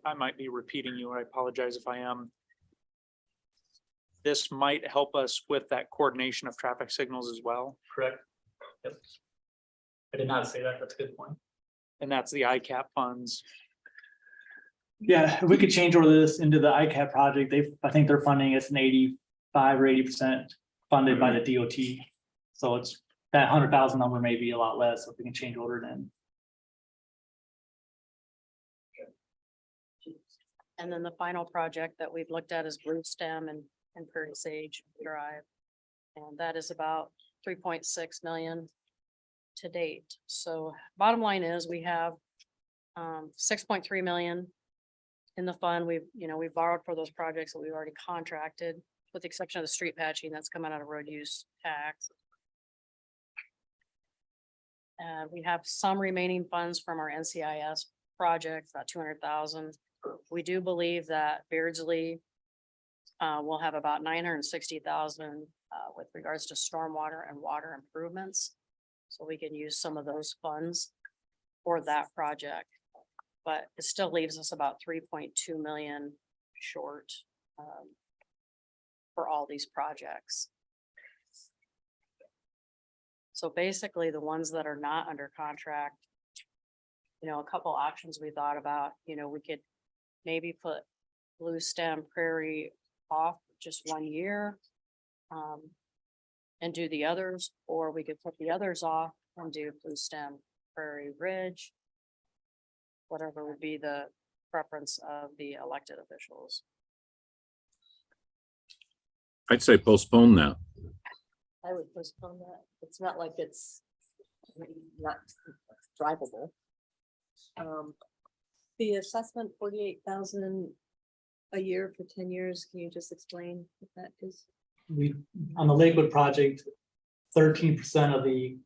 I might be repeating you, I apologize if I am. This might help us with that coordination of traffic signals as well, Correct. Yep. I did not say that. That's a good point. and that's the ICAP funds. Yeah, if we could change order this into the ICAP project, I think they're funding it's an 85 or 80% funded by the DOT. So it's that 100,000 number may be a lot less if we can change order it in. And then the final project that we've looked at is Blue Stem and Prairie Sage Drive. And that is about 3.6 million to date. So bottom line is we have 6.3 million in the fund. We've borrowed for those projects that we've already contracted, with the exception of the street patching that's coming out of road use tax. We have some remaining funds from our NCIS project, about 200,000. We do believe that Beardsley will have about 960,000 with regards to stormwater and water improvements. So we can use some of those funds for that project. But it still leaves us about 3.2 million short for all these projects. So basically, the ones that are not under contract, a couple options we thought about, we could maybe put Blue Stem Prairie off just 1 year and do the others, or we could put the others off and do Blue Stem Prairie Ridge. Whatever would be the preference of the elected officials. I'd say postpone that. I would postpone that. It's not like it's not drivable. The assessment, 48,000 a year for 10 years. Can you just explain what that is? On the Lakewood project, 13% of the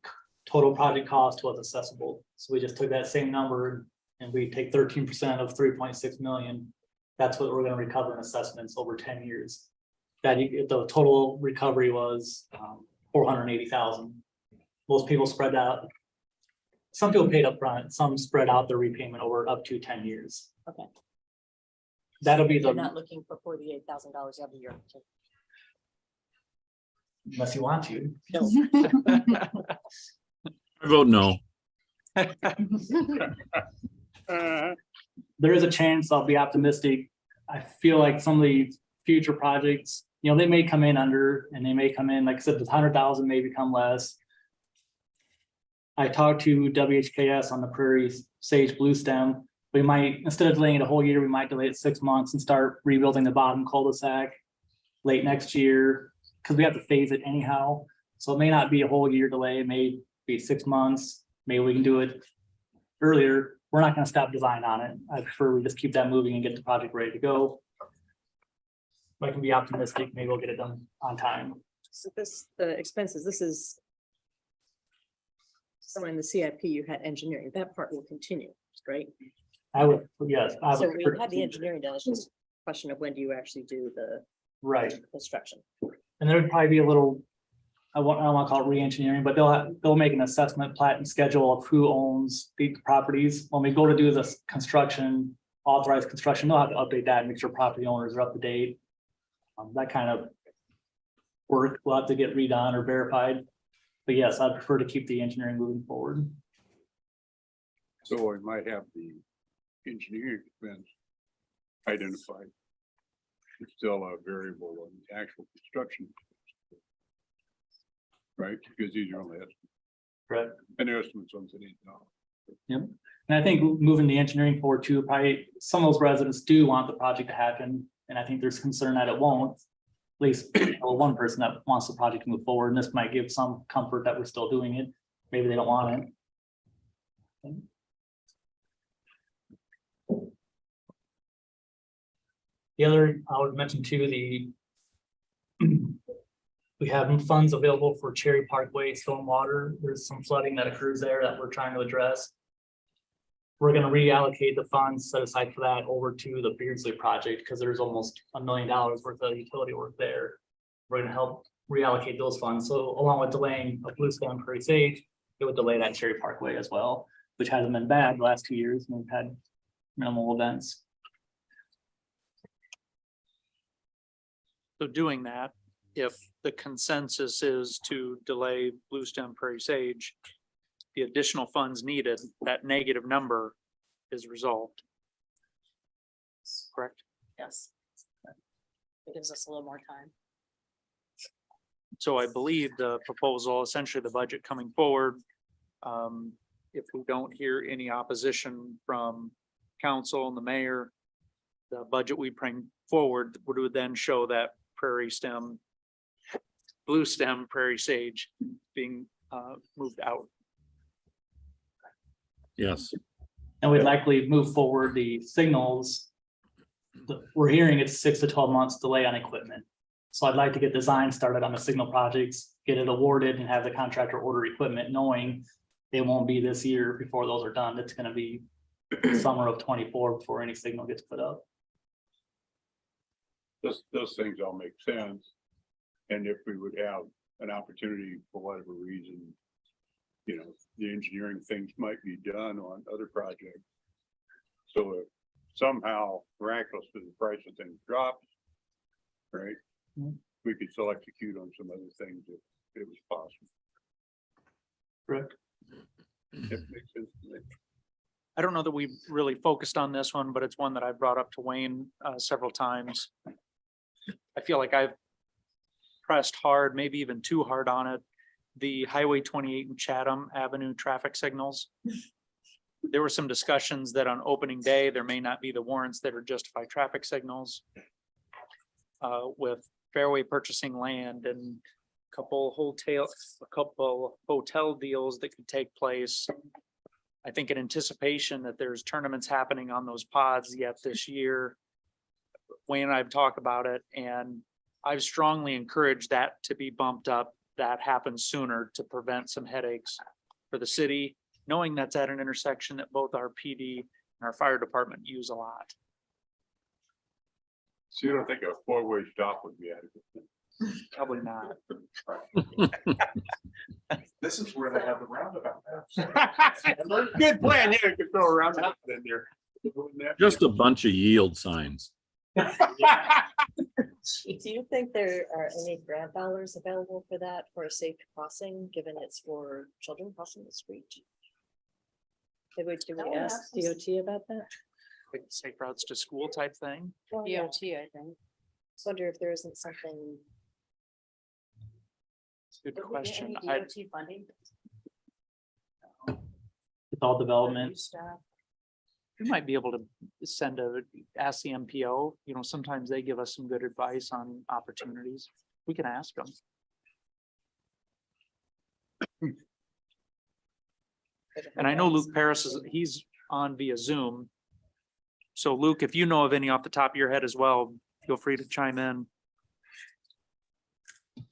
total project cost was accessible. So we just took that same number and we take 13% of 3.6 million. That's what we're going to recover in assessments over 10 years. That the total recovery was 480,000. Most people spread out. Some people paid up front, some spread out their repayment over up to 10 years. Okay. That'll be You're the, not looking for $48,000 every year. unless you want to. I vote no. There is a chance I'll be optimistic. I feel like some of the future projects, they may come in under and they may come in, like I said, the 100,000 may become less. I talked to WHKS on the Prairie Sage Blue Stem. We might, instead of delaying it a whole year, we might delay it 6 months and start rebuilding the bottom cul-de-sac late next year, because we have to phase it anyhow. So it may not be a whole year delay, it may be 6 months. Maybe we can do it earlier. We're not going to stop design on it. I prefer we just keep that moving and get the project ready to go. I can be optimistic, maybe we'll get it done on time. So the expenses, this is. So in the CIP, you had engineering, that part will continue, right? I would, yes. I So would we prefer- had the engineering done, it's just a question of when do you actually do the Right, construction? and there would probably be a little, I don't want to call it re-engineering, but they'll make an assessment plat and schedule of who owns the properties. When we go to do this construction, authorized construction, they'll have to update that and make sure property owners are up to date. That kind of work will have to get redone or verified. But yes, I'd prefer to keep the engineering moving forward. So we might have the engineering expense identified. It's still a variable on the actual construction. Right, because these are only estimates, Correct. and they're estimates on today's dollar. Yep. And I think moving the engineering forward too, probably some of those residents do want the project to happen. And I think there's concern that it won't. At least one person that wants the project to move forward, and this might give some comfort that we're still doing it. Maybe they don't want it. The other, I would mention too, we have funds available for Cherry Parkway stormwater. There's some flooding that occurs there that we're trying to address. We're gonna reallocate the funds set aside for that over to the Beardsley project, because there's almost $1 million worth of utility work there. We're gonna help reallocate those funds. So along with delaying a Blue Stem Prairie Sage, it would delay that Cherry Parkway as well, which hasn't been bad the last 2 years. We've had minimal events. So doing that, if the consensus is to delay Blue Stem Prairie Sage, the additional funds needed, that negative number is resolved. Correct? Yes. It gives us a little more time. So I believe the proposal, essentially the budget coming forward, if we don't hear any opposition from council and the mayor, the budget we bring forward would then show that Blue Stem Prairie Sage being moved out. Yes, And we'd likely move forward the signals. We're hearing it's 6 to 12 months delay on equipment. So I'd like to get design started on the signal projects, get it awarded and have the contractor order equipment, knowing it won't be this year before those are done. It's gonna be summer of 24 before any signal gets put up. Those things all make sense. And if we would have an opportunity for whatever reason, you know, the engineering things might be done on other projects. So if somehow miraculously the price of things drops, right? Mhm. We could still execute on some other things if it was possible. Correct. It makes sense to me. I don't know that we've really focused on this one, but it's one that I've brought up to Wayne several times. I feel like I've pressed hard, maybe even too hard on it. The Highway 28 and Chatham Avenue traffic signals. There were some discussions that on opening day, there may not be the warrants that are justified traffic signals. With Fairway purchasing land and a couple hotel deals that could take place. I think in anticipation that there's tournaments happening on those pods yet this year. Wayne and I have talked about it, and I've strongly encouraged that to be bumped up, that happens sooner to prevent some headaches for the city, knowing that's at an intersection that both our PD and our fire department use a lot. So you don't think a four-way stop would be adequate? Probably not. This is where they have the roundabout. Good plan, yeah, could throw around that in there. just a bunch of yield signs. Do you think there are any grant dollars available for that, for a safe crossing, given it's for children crossing the street? Did we ask DOT about that? Like safe routes to school type thing. Well, yeah. DOT, I think. Wonder if there isn't something. Good Did we get question. any DOT funding? It's all development. We might be able to ask the MPO, you know, sometimes they give us some good advice on opportunities. We can ask them. And I know Luke Paris he's on via Zoom. So Luke, if you know of any off the top of your head as well, feel free to chime in.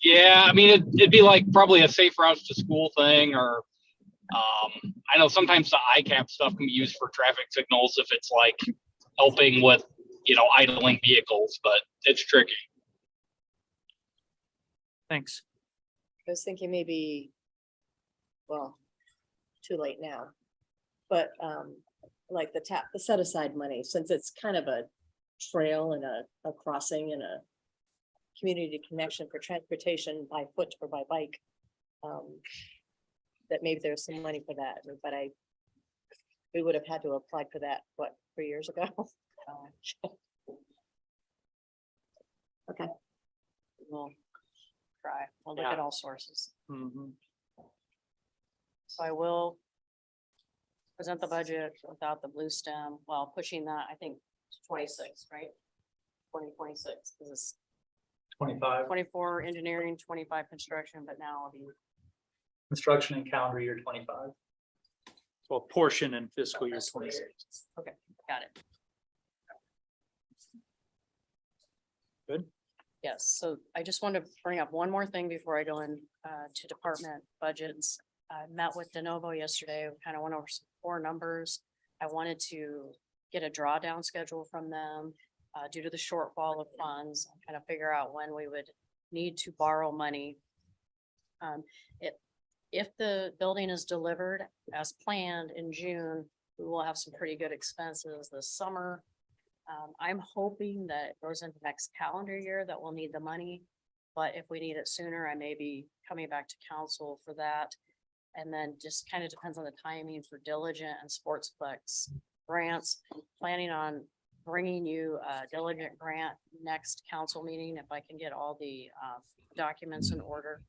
Yeah, I mean, it'd be like probably a safe routes to school thing, or I know sometimes the ICAP stuff can be used for traffic signals if it's like helping with, idling vehicles, but it's tricky. Thanks. I was thinking maybe, well, too late now, but like the set aside money, since it's kind of a trail and a crossing and a community connection for transportation by foot or by bike. That maybe there's some money for that, but we would have had to apply for that, what, 3 years ago? Okay. We'll try, we'll look Yeah. at all sources. Mhm. So I will present the budget without the blue stem, while pushing that, I think, to 26, right? 2026, because it's 25 24 engineering, 25 construction, but now I'll be, construction and calendar year 25. So a portion in fiscal year 26. okay, got it. Good. Yes, so I just want to bring up one more thing before I go in to department budgets. I met with DeNovo yesterday, we kind of went over some core numbers. I wanted to get a drawdown schedule from them due to the shortfall of funds, kind of figure out when we would need to borrow money. If the building is delivered as planned in June, we will have some pretty good expenses this summer. I'm hoping that it goes into next calendar year that we'll need the money. But if we need it sooner, I may be coming back to council for that. And then just kind of depends on the timing for Diligent and Sportsplex grants. Planning on bringing you a Diligent grant next council meeting if I can get all the documents in order.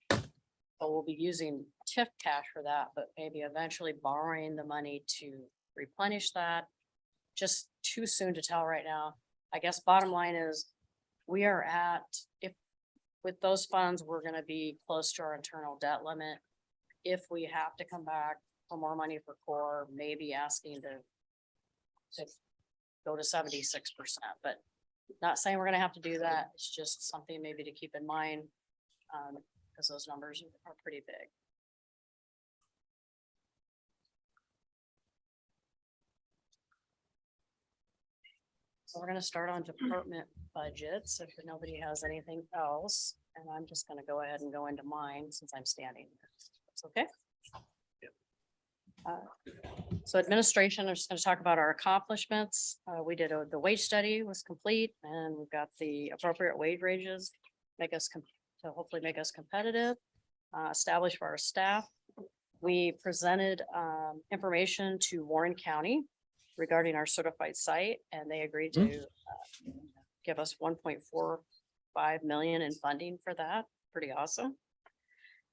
But we'll be using TIF cash for that, but maybe eventually borrowing the money to replenish that. Just too soon to tell right now. I guess bottom line is, we are at, if with those funds, we're gonna be close to our internal debt limit. If we have to come back for more money for core, maybe asking to go to 76%, but not saying we're gonna have to do that. It's just something maybe to keep in mind. Because those numbers are pretty big. So we're gonna start on department budgets, if nobody has anything else, and I'm just gonna go ahead and go into mine since I'm standing. It's okay? So administration, I'm just gonna talk about our accomplishments. We did, the wage study was complete, and we've got the appropriate wage ranges, to hopefully make us competitive, established for our staff. We presented information to Warren County regarding our certified site, and they agreed to give us 1.45 million in funding for that. Pretty awesome.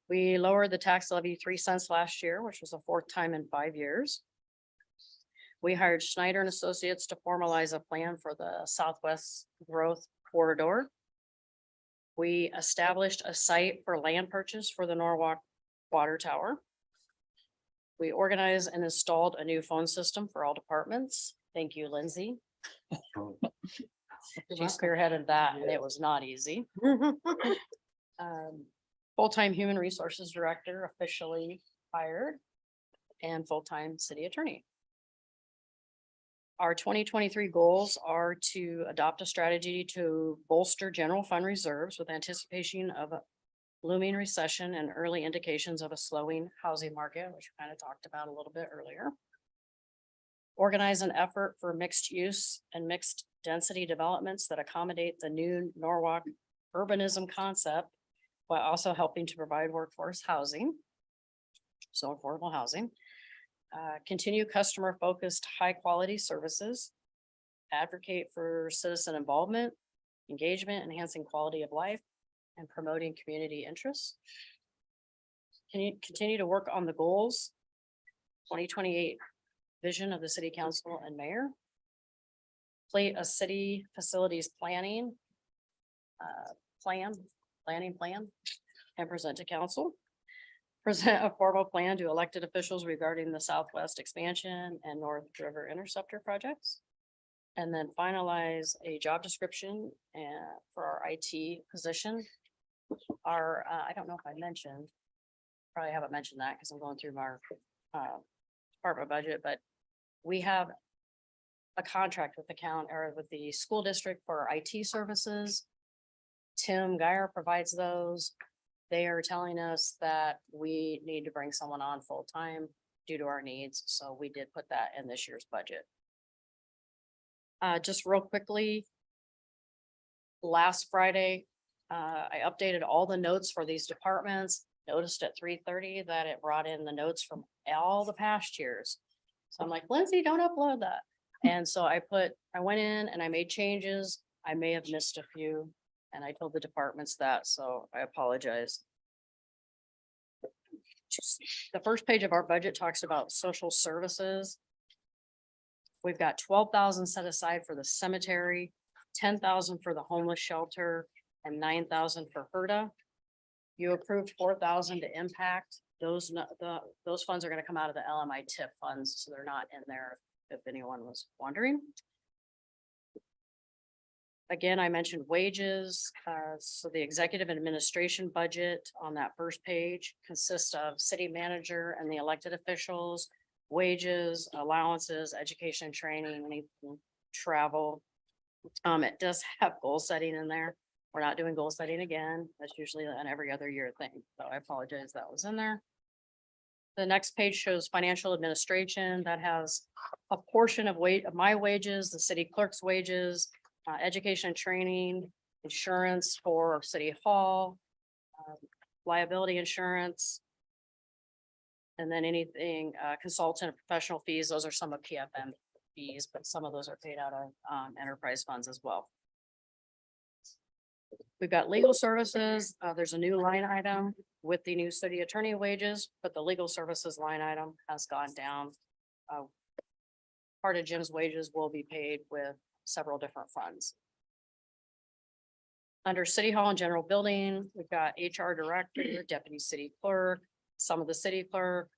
We lowered the tax levy 3 cents last year, which was the 4th time in 5 years. We hired Schneider and Associates to formalize a plan for the Southwest Growth Corridor. We established a site for land purchase for the Norwalk Water Tower. We organized and installed a new phone system for all departments. Thank you, Lindsay. She spearheaded that, and it was not easy. Full-time human resources director officially hired, and full-time city attorney. Our 2023 goals are to adopt a strategy to bolster general fund reserves with anticipation of a looming recession and early indications of a slowing housing market, which we kind of talked about a little bit earlier. Organize an effort for mixed use and mixed density developments that accommodate the new Norwalk urbanism concept, while also helping to provide workforce housing. So affordable housing. Continue customer-focused, high-quality services. Advocate for citizen involvement, engagement, enhancing quality of life, and promoting community interests. Can you continue to work on the goals? 2028 vision of the city council and mayor. Play a city facilities planning plan, and present to council. Present a formal plan to elected officials regarding the Southwest expansion and North River Interceptor projects. And then finalize a job description for our IT position. Our, I don't know if I mentioned, probably haven't mentioned that because I'm going through our department budget, but we have a contract with the school district for our IT services. Tim Geyer provides those. They are telling us that we need to bring someone on full-time due to our needs, so we did put that in this year's budget. Just real quickly. Last Friday, I updated all the notes for these departments. Noticed at 3:30 that it brought in the notes from all the past years. So I'm like, Lindsay, don't upload that. And so I went in and I made changes. I may have missed a few. And I told the departments that, so I apologize. The first page of our budget talks about social services. We've got 12,000 set aside for the cemetery, 10,000 for the homeless shelter, and 9,000 for HERDA. You approved 4,000 to impact. Those funds are gonna come out of the LMI TIP funds, so they're not in there, if anyone was wondering. Again, I mentioned wages, so the executive and administration budget on that first page consists of city manager and the elected officials, wages, allowances, education, training, anything, travel. It does have goal setting in there. We're not doing goal setting again. That's usually an every other year thing, so I apologize that was in there. The next page shows financial administration. That has a portion of my wages, the city clerk's wages, education and training, insurance for city hall, liability insurance. And then anything, consultant and professional fees, those are some of PFM fees, but some of those are paid out of enterprise funds as well. We've got legal services. There's a new line item with the new city attorney wages, but the legal services line item has gone down. Part of Jim's wages will be paid with several different funds. Under city hall and general building, we've got HR director, deputy city clerk, some of the city clerk,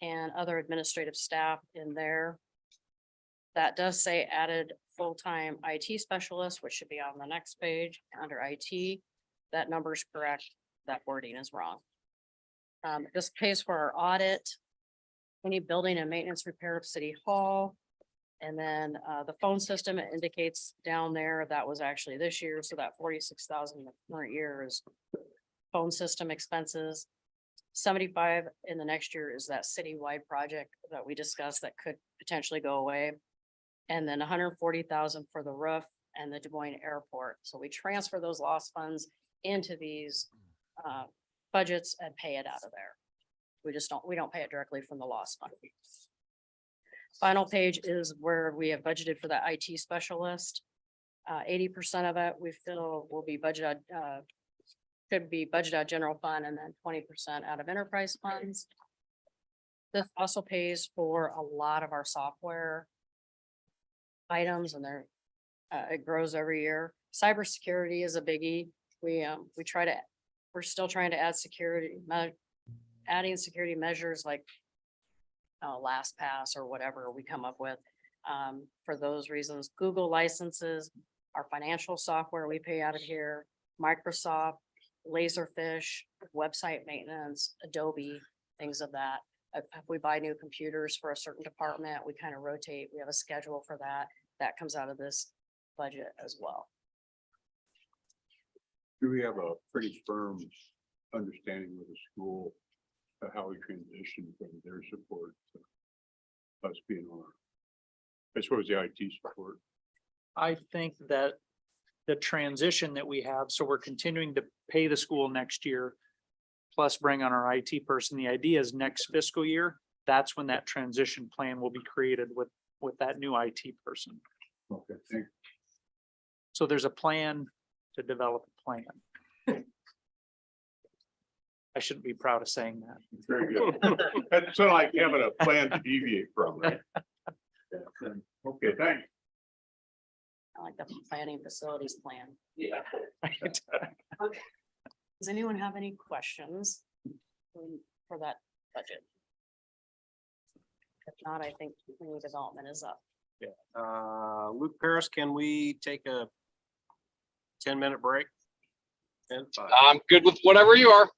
and other administrative staff in there. That does say added full-time IT specialist, which should be on the next page under IT. That number is correct. That wording is wrong. This pays for our audit, any building and maintenance repair of city hall. And then the phone system, it indicates down there, that was actually this year, so that 46,000 in the current year is phone system expenses. 75 in the next year is that citywide project that we discussed that could potentially go away. And then 140,000 for the roof and the Des Moines airport. So we transfer those lost funds into these budgets and pay it out of there. We don't pay it directly from the lost fund. Final page is where we have budgeted for that IT specialist. 80% of it we feel will be budgeted, could be budgeted out general fund, and then 20% out of enterprise funds. This also pays for a lot of our software items, and it grows every year. Cybersecurity is a biggie. We're still trying to add adding security measures like LastPass or whatever we come up with. For those reasons, Google licenses, our financial software we pay out of here, Microsoft, Laserfish, website maintenance, Adobe, things of that. If we buy new computers for a certain department, we kind of rotate. We have a schedule for that. That comes out of this budget as well. Do we have a pretty firm understanding with the school of how we transition from their support to us being on our, as far as the IT support? I think that the transition that we have, so we're continuing to pay the school next year, plus bring on our IT person. The idea is next fiscal year, that's when that transition plan will be created with that new IT person. Okay, thank So there's a plan to develop a plan. I shouldn't be proud of saying that. you. Very good. That's sort of like having a plan to deviate from, right? Yeah. Okay, thanks. I like the planning facilities plan. Yeah. Does anyone have any questions for that budget? If not, I think new development is up. Luke Paris, can we take a 10-minute break? 10, 5. I'm good with whatever you are.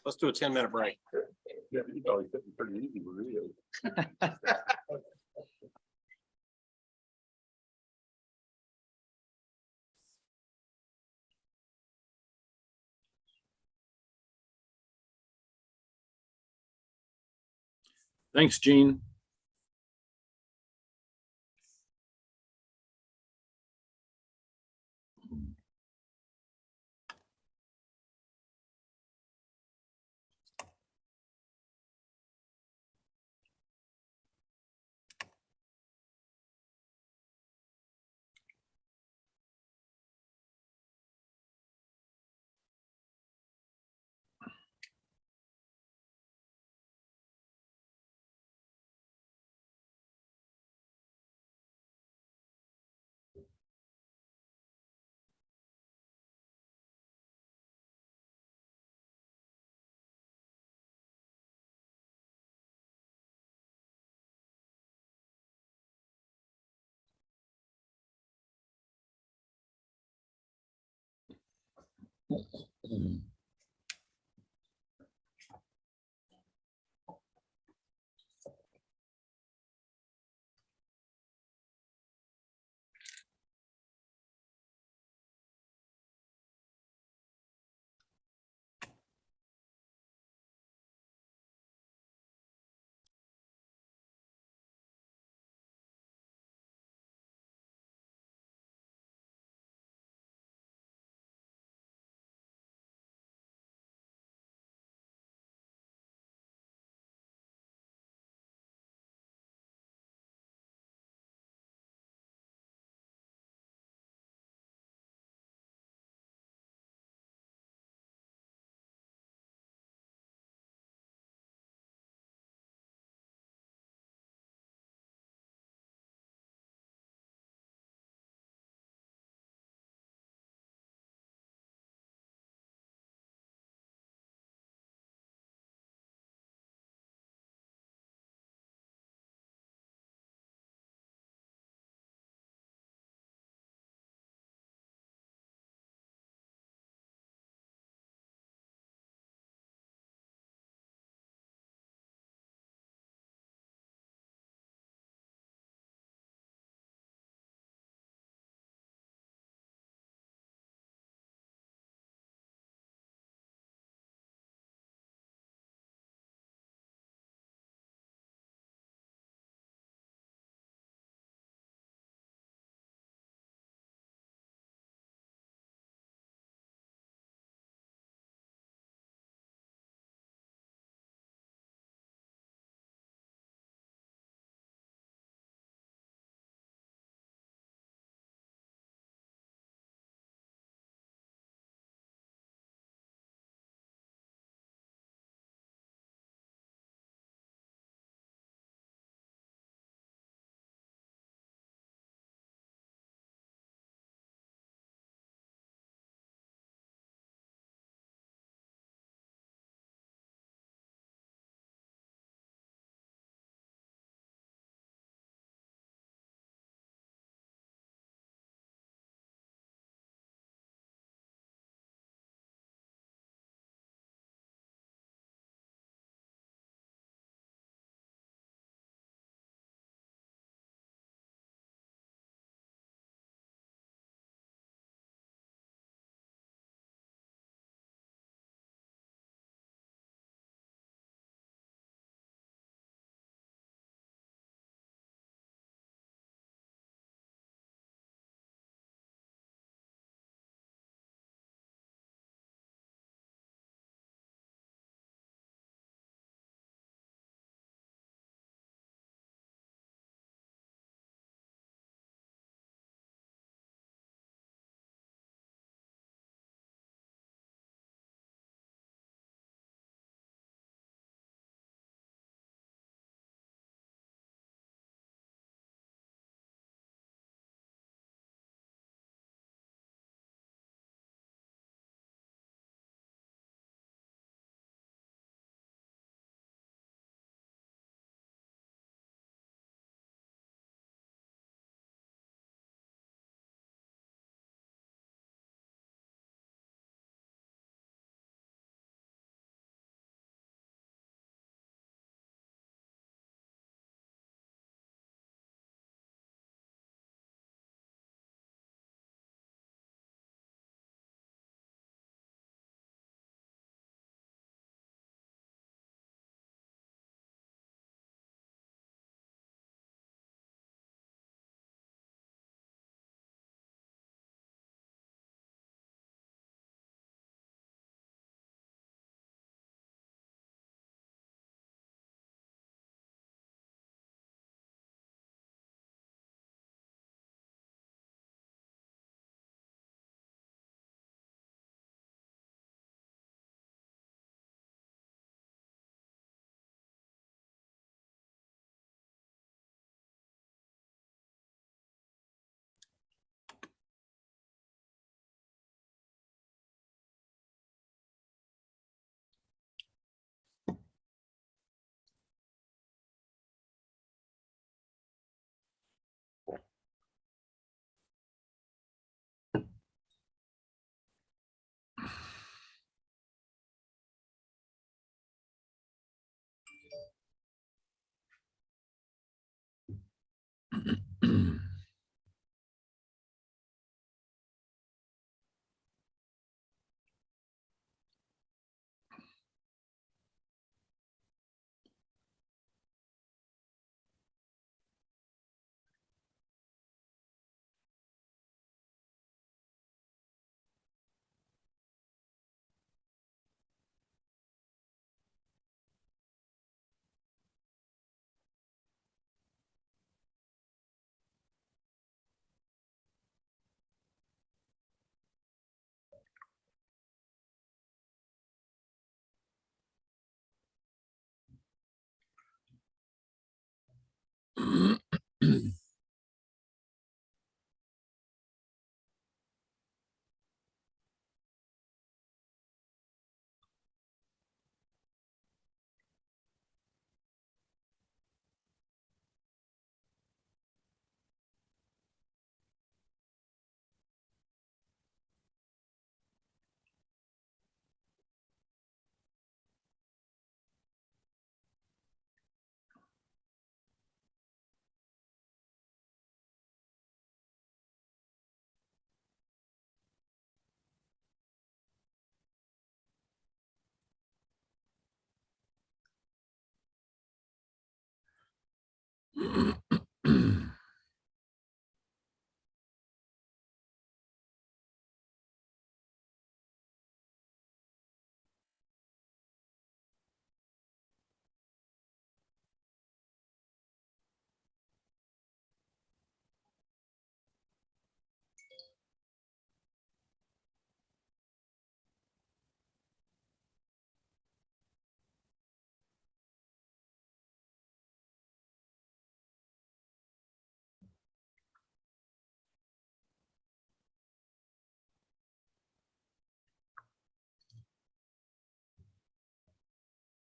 Let's do a 10-minute break. Yeah, you probably fit pretty easy, really. Thanks, Gene.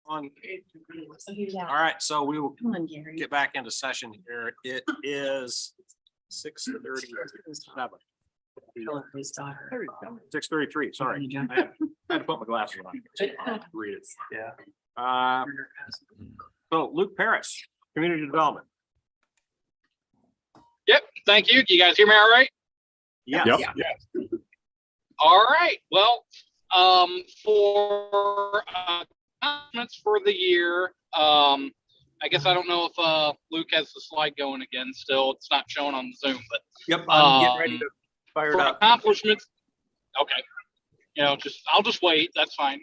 All right, so we will Come on, Gary. get back into session here. It is 6:37. His daughter. 6:33, sorry. I had to put my glasses on. Read it. Yeah. So Luke Paris, Community Development. Yep, thank you. Do you guys hear me all right? Yes. Yep. All right, well, for announcements for the year, I guess I don't know if Luke has the slide going again still. It's not showing on Zoom, but Yep, I'm getting ready to fire it for up. accomplishments, okay. I'll just wait. That's fine.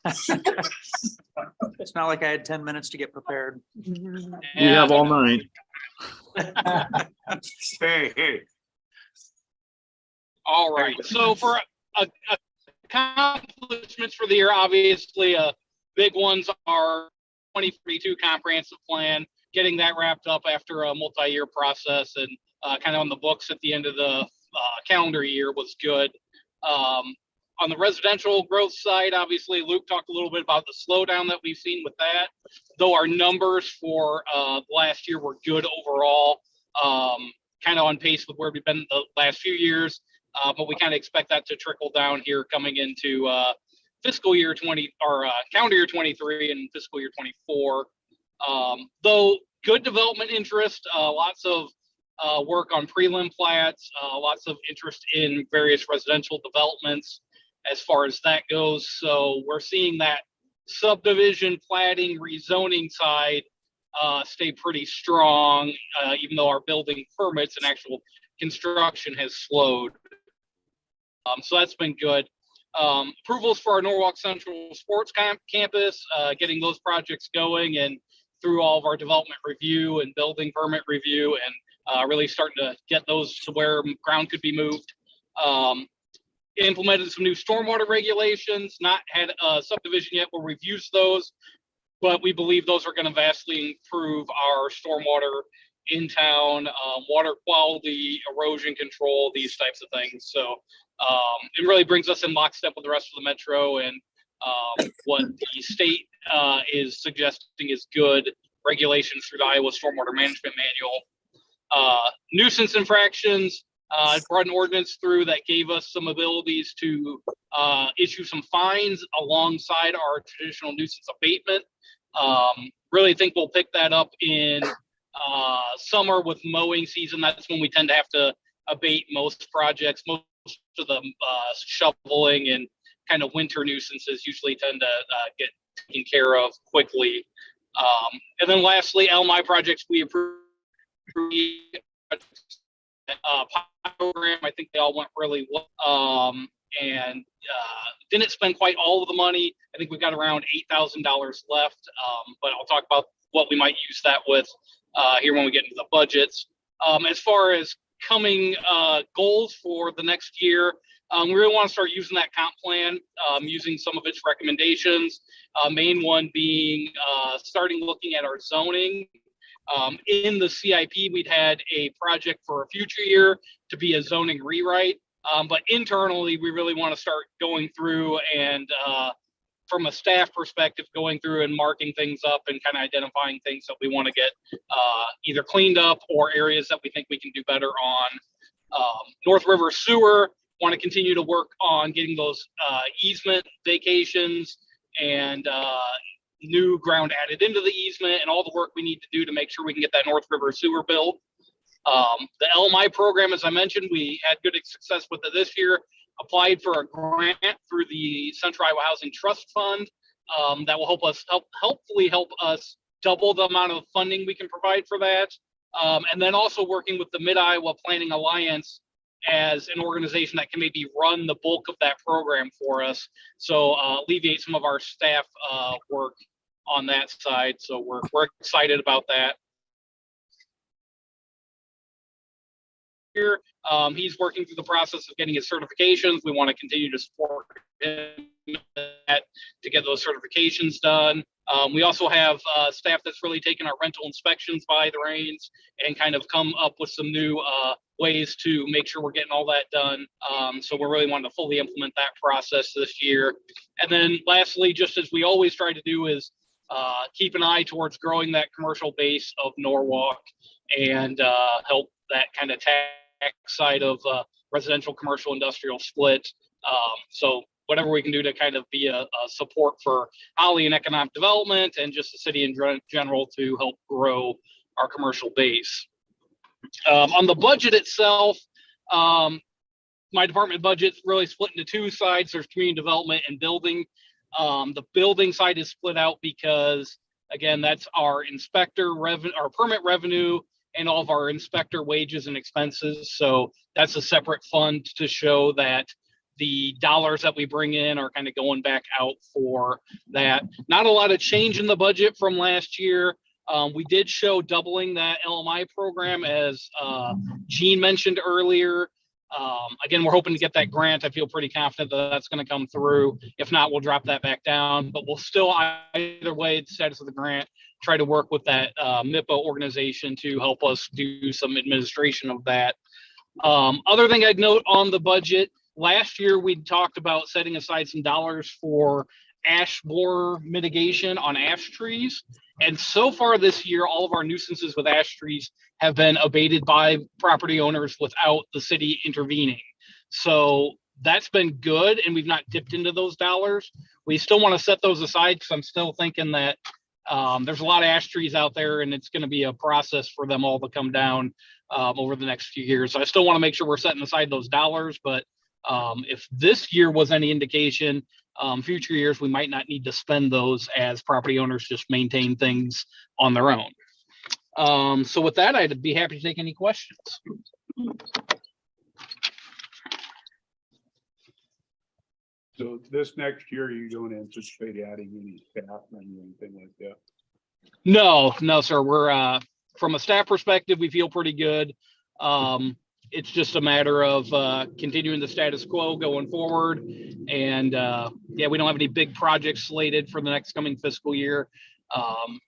It's not like I had 10 minutes to get prepared. We have all night. Hey. All right, so for accomplishments for the year, obviously, big ones are 2042 comprehensive plan, getting that wrapped up after a multi-year process and kind of on the books at the end of the calendar year was good. On the residential growth side, obviously, Luke talked a little bit about the slowdown that we've seen with that, though our numbers for last year were good overall, kind of on pace with where we've been the last few years. But we kind of expect that to trickle down here coming into fiscal year 20 or calendar year 23 and fiscal year 24. Though good development interest, lots of work on prelim plats, lots of interest in various residential developments as far as that goes. So we're seeing that subdivision platting rezoning side stay pretty strong, even though our building permits and actual construction has slowed. So that's been good. Approvals for our Norwalk Central Sports Campus, getting those projects going and through all of our development review and building permit review and really starting to get those to where ground could be moved. Implemented some new stormwater regulations, not had a subdivision yet where we've used those, but we believe those are going to vastly improve our stormwater in town, water quality, erosion control, these types of things. So it really brings us in lockstep with the rest of the metro and what the state is suggesting is good regulations through the Iowa Stormwater Management Manual. Nuisance infractions, brought an ordinance through that gave us some abilities to issue some fines alongside our traditional nuisance abatement. Really think we'll pick that up in summer with mowing season. That's when we tend to have to abate most projects. Most of the shoveling and kind of winter nuisances usually tend to get taken care of quickly. And then lastly, LMI projects we approved. Program, I think they all went really well, and didn't spend quite all of the money. I think we've got around $8,000 left, but I'll talk about what we might use that with here when we get into the budgets. As far as coming goals for the next year, we really want to start using that comp plan, using some of its recommendations. Main one being starting looking at our zoning. In the CIP, we'd had a project for a future year to be a zoning rewrite, but internally, we really want to start going through and from a staff perspective, going through and marking things up and kind of identifying things that we want to get either cleaned up or areas that we think we can do better on. North River Sewer, want to continue to work on getting those easement vacations and new ground added into the easement and all the work we need to do to make sure we can get that North River Sewer built. The LMI program, as I mentioned, we had good success with it this year. Applied for a grant through the Central Iowa Housing Trust Fund that will hopefully help us double the amount of funding we can provide for that. And then also working with the Mid-Iowa Planning Alliance as an organization that can maybe run the bulk of that program for us. So alleviate some of our staff work on that side. So we're excited about that. Here, he's working through the process of getting his certifications. We want to continue to support him to get those certifications done. We also have staff that's really taken our rental inspections by the reins and kind of come up with some new ways to make sure we're getting all that done. So we're really wanting to fully implement that process this year. And then lastly, just as we always try to do, is keep an eye towards growing that commercial base of Norwalk and help that kind of tax side of residential, commercial, industrial split. So whatever we can do to kind of be a support for Holly and economic development and just the city in general to help grow our commercial base. On the budget itself, my department budget's really split into two sides. There's community development and building. The building side is split out because, again, that's our inspector revenue, our permit revenue, and all of our inspector wages and expenses. So that's a separate fund to show that the dollars that we bring in are kind of going back out for that. Not a lot of change in the budget from last year. We did show doubling that LMI program, as Gene mentioned earlier. Again, we're hoping to get that grant. I feel pretty confident that that's going to come through. If not, we'll drop that back down, but we'll still, either way, the status of the grant, try to work with that MIPA organization to help us do some administration of that. Other thing I'd note on the budget, last year we talked about setting aside some dollars for ash borer mitigation on ash trees. And so far this year, all of our nuisances with ash trees have been abated by property owners without the city intervening. So that's been good, and we've not dipped into those dollars. We still want to set those aside because I'm still thinking that there's a lot of ash trees out there, and it's going to be a process for them all to come down over the next few years. So I still want to make sure we're setting aside those dollars, but if this year was any indication, future years, we might not need to spend those as property owners just maintain things on their own. So with that, I'd be happy to take any questions. So this next year, you don't anticipate adding any staff or anything like that? No, sir. We're from a staff perspective, we feel pretty good. It's just a matter of continuing the status quo going forward. And yeah, we don't have any big projects slated for the next coming fiscal year.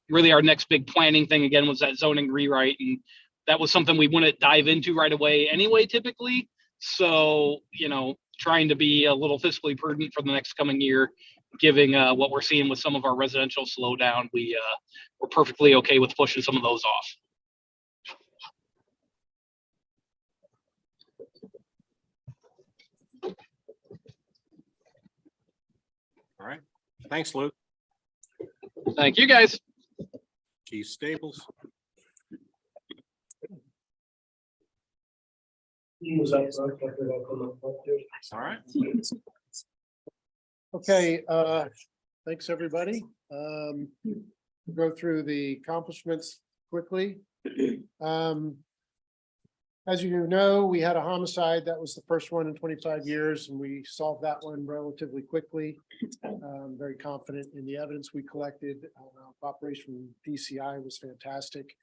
Really, our next big planning thing again was that zoning rewrite, and that was something we wouldn't dive into right away anyway, typically. So, you know, trying to be a little fiscally prudent for the next coming year, giving what we're seeing with some of our residential slowdown, we're perfectly okay with pushing some of those off. All right. Thanks, Luke. Thank you, guys. Keith Staples. All right. Okay, thanks, everybody. Go through the accomplishments quickly. As you know, we had a homicide. That was the first one in 25 years, and we solved that one relatively quickly. Very confident in the evidence we collected. Operation DCI was fantastic.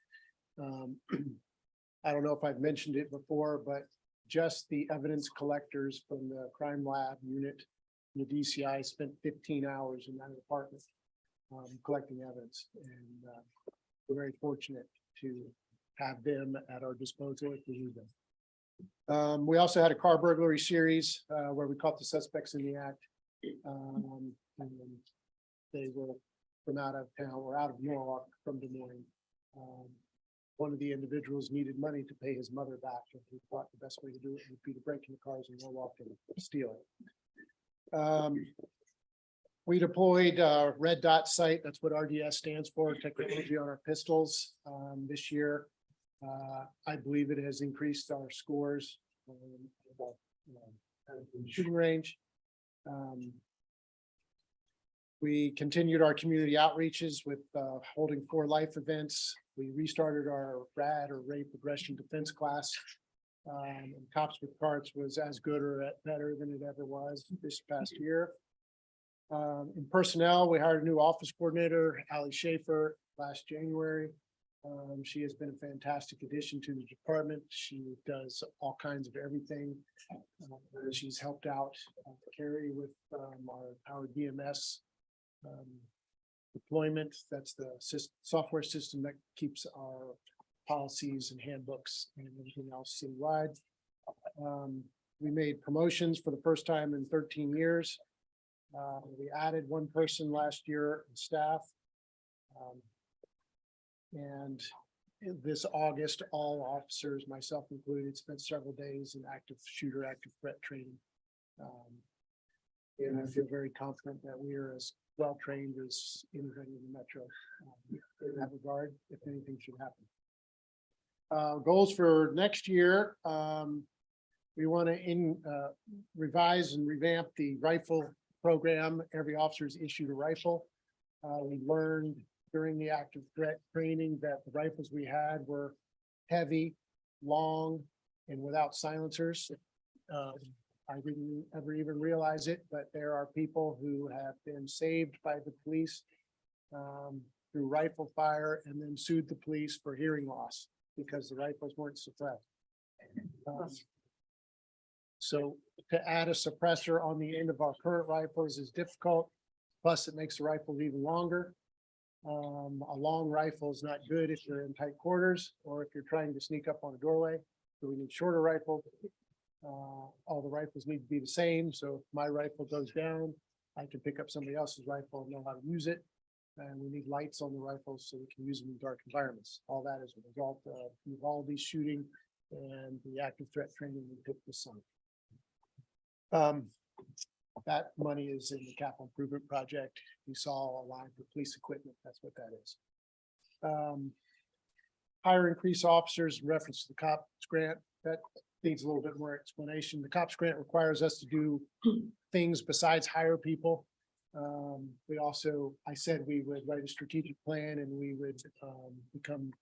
I don't know if I've mentioned it before, but just the evidence collectors from the crime lab unit, the DCI spent 15 hours in that apartment collecting evidence, and we're very fortunate to have them at our disposal if we need them. We also had a car burglary series where we caught the suspects in the act. And they were from out of town or out of Norwalk from Des Moines. One of the individuals needed money to pay his mother back, and he thought the best way to do it would be to break into cars in Norwalk and steal it. We deployed Red Dot Sight. That's what RDS stands for, technology on our pistols this year. I believe it has increased our scores shooting range. We continued our community outreaches with holding 4 life events We restarted our RAD or rape aggression defense class. And Cops with Carts was as good or better than it ever was this past year. In personnel, we hired a new office coordinator, Ali Schaefer, last January. She has been a fantastic addition to the department. She does all kinds of everything. She's helped out Carrie with our DMS deployment. That's the software system that keeps our policies and handbooks and everything else citywide. We made promotions for the first time in 13 years. We added one person last year in staff. And this August, all officers, myself included, spent several days in active shooter, active threat training. And I feel very confident that we are as well trained as anybody in the metro in that regard, if anything should happen. Goals for next year. We want to revise and revamp the rifle program. Every officer is issued a rifle. We learned during the active threat training that the rifles we had were heavy, long, and without silencers. I didn't ever even realize it, but there are people who have been saved by the police through rifle fire and then sued the police for hearing loss because the rifles weren't suppressed. So to add a suppressor on the end of our current rifles is difficult. Plus, it makes the rifle even longer. A long rifle is not good if you're in tight quarters or if you're trying to sneak up on a doorway. So we need shorter rifles. All the rifles need to be the same. So if my rifle goes down, I can pick up somebody else's rifle and know how to use it. And we need lights on the rifles so we can use them in dark environments. All that is a result of Uvalde shooting and the active threat training we took this summer. That money is in the capital improvement project. You saw a line for police equipment. That's what that is. Hire increase officers in reference to the COPS grant. That needs a little bit more explanation. The COPS grant requires us to do things besides hire people. We also, I said we would write a strategic plan and we would become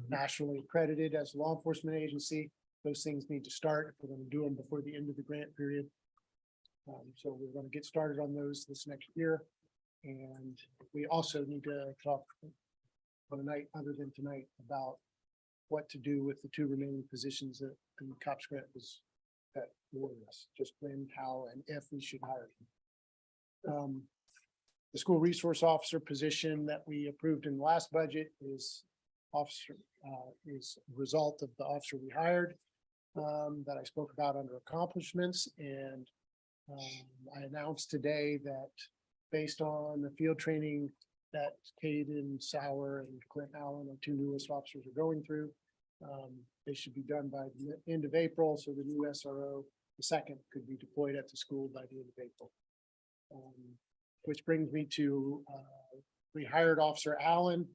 nationally accredited as a law enforcement agency. Those things need to start. We're going to do them before the end of the grant period. So we're going to get started on those this next year. And we also need to talk on a night other than tonight about what to do with the two remaining positions that the COPS grant was that awarded us, just when, how, and if we should hire them. The school resource officer position that we approved in the last budget is is a result of the officer we hired that I spoke about under accomplishments. And I announced today that based on the field training that Caden Sauer and Clint Allen, our two newest officers, are going through, they should be done by the end of April. So the new SRO, the second, could be deployed at the school by the end of April. Which brings me to we hired Officer Allen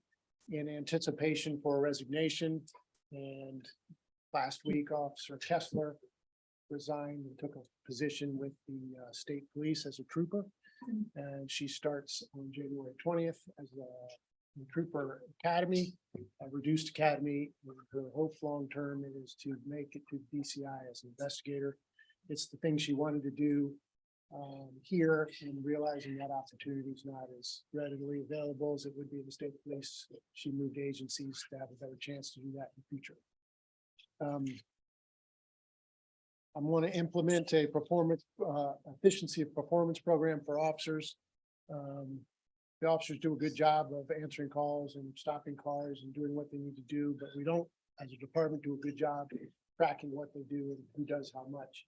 in anticipation for a resignation. And last week, Officer Kessler resigned and took a position with the state police as a trooper. And she starts on January 20th as a trooper academy, a reduced academy. Her hope long term is to make it to DCI as an investigator. It's the thing she wanted to do here, and realizing that opportunity is not as readily available as it would be in the state police. She moved agencies to have a better chance to do that in the future. I'm going to implement a performance efficiency of performance program for officers. The officers do a good job of answering calls and stopping cars and doing what they need to do, but we don't, as a department, do a good job tracking what they do and who does how much.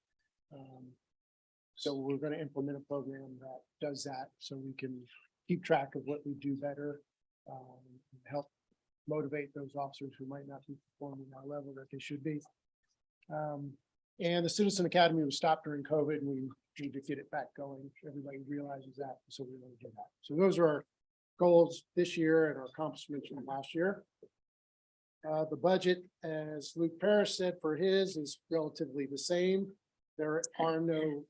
So we're going to implement a program that does that so we can keep track of what we do better, help motivate those officers who might not be performing at our level that they should be. And the Citizen Academy was stopped during COVID, and we need to get it back going. Everybody realizes that, so we want to do that. So those are our goals this year and our accomplishments from last year. The budget, as Luke Parrish said, for his is relatively the same. There are no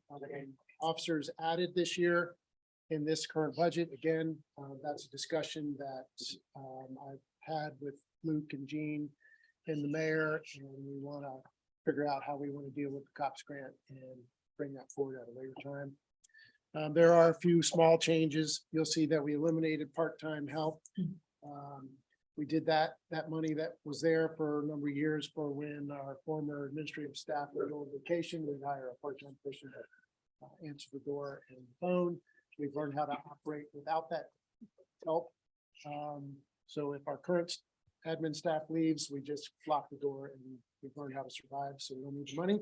officers added this year in this current budget. Again, that's a discussion that I've had with Luke and Gene and the mayor, and we want to figure out how we want to deal with the COPS grant and bring that forward at a later time. There are a few small changes. You'll see that we eliminated part-time help. We did that money that was there for a number of years for when our former administrative staff were on vacation, we'd hire a part-time person to answer the door and the phone. We've learned how to operate without that help. So if our current admin staff leaves, we just lock the door and we've learned how to survive, so we don't need the money.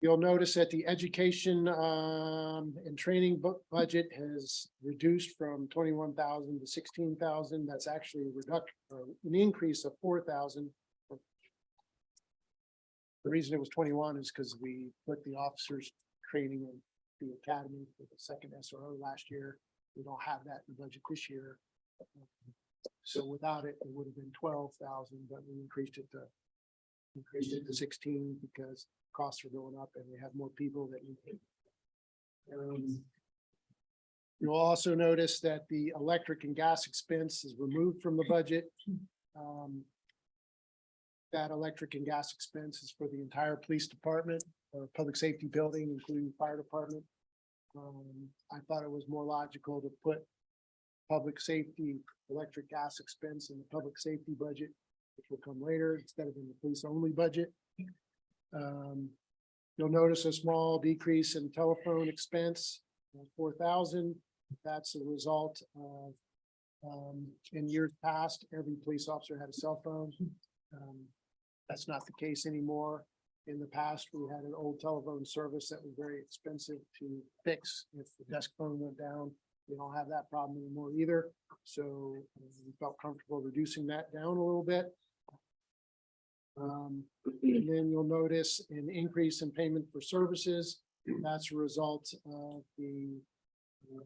You'll notice that the education and training book budget has reduced from 21,000 to 16,000. That's actually a reduction, an increase of 4,000. The reason it was 21 is because we put the officers training in the academy for the second SRO last year. We don't have that in the budget this year. So without it, it would have been 12,000, but we increased it to 16 because costs are going up and we have more people that need it. You'll also notice that the electric and gas expense is removed from the budget. That electric and gas expense is for the entire police department or public safety building, including fire department. I thought it was more logical to put public safety, electric gas expense in the public safety budget, which will come later instead of in the police only budget. You'll notice a small decrease in telephone expense, 4,000. That's a result of, in years past, every police officer had a cell phone. That's not the case anymore. In the past, we had an old telephone service that was very expensive to fix. If the desk phone went down, we don't have that problem anymore either. So we felt comfortable reducing that down a little bit. And then you'll notice an increase in payment for services. That's a result of the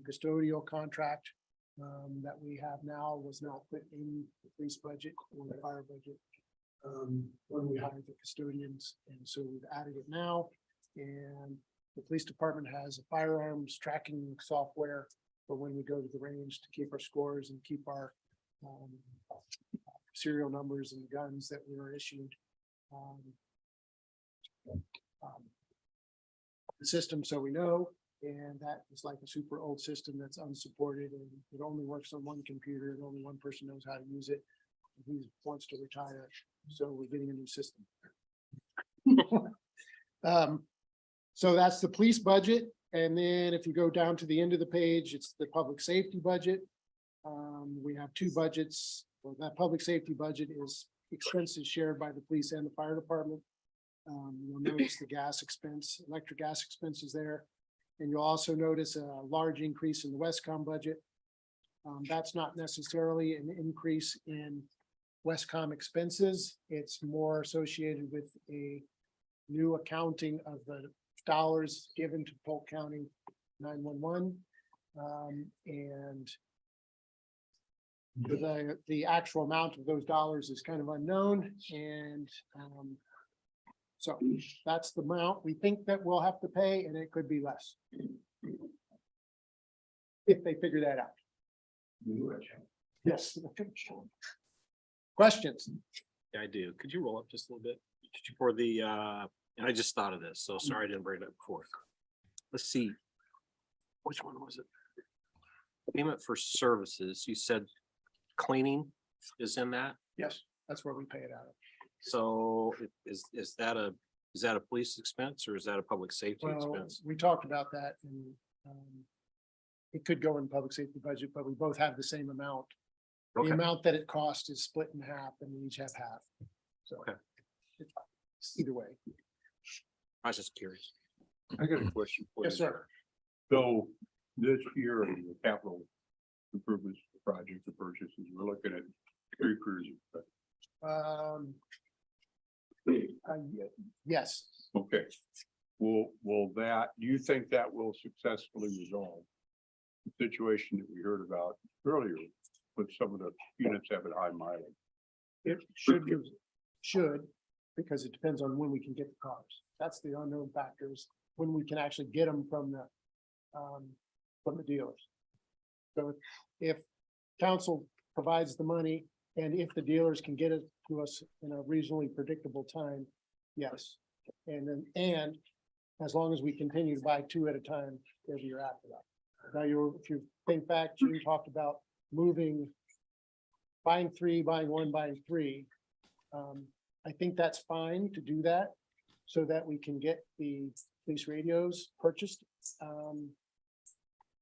custodial contract that we have now was not put in the police budget or the fire budget when we hired the custodians. And so we've added it now. And the police department has a firearms tracking software for when we go to the range to keep our scores and keep our serial numbers and guns that we were issued. The system, so we know, and that is like a super old system that's unsupported and it only works on one computer and only one person knows how to use it. He wants to retire, so we're getting a new system. So that's the police budget. And then if you go down to the end of the page, it's the public safety budget. We have two budgets. Well, that public safety budget is expenses shared by the police and the fire department. You'll notice the gas expense, electric gas expenses there. And you'll also notice a large increase in the Westcom budget. That's not necessarily an increase in Westcom expenses. It's more associated with a new accounting of the dollars given to Polk County 911. And the actual amount of those dollars is kind of unknown. And so that's the amount we think that we'll have to pay, and it could be less if they figure that out. Yes. Questions? Yeah, I do. Could you roll up just a little bit for the, and I just thought of this, so sorry I didn't bring it up before. Let's see. Which one was it? Payment for services, you said cleaning is in that? Yes, that's where we pay it out of. So is that a police expense or is that a public safety Well, expense? we talked about that and it could go in public safety budget, but we both have the same amount. The Okay. amount that it costs is split in half and we each have half. So Okay. it's either way. I was just curious. I got a question for you. Yes, sir. So this year, the capital improvements project, the purchases, we're looking at 3 cruisers. Yes, okay. Will that, do you think that will successfully resolve the situation that we heard about earlier with some of the units having high mileage? it should, because it depends on when we can get the cars. That's the unknown factors, when we can actually get them from the dealers. So if council provides the money, and if the dealers can get it to us in a reasonably predictable time, yes. And as long as we continue to buy 2 at a time every year after that. Now, if you think back, Jim talked about buying 3, buying 1, buying 3. I think that's fine to do that so that we can get the police radios purchased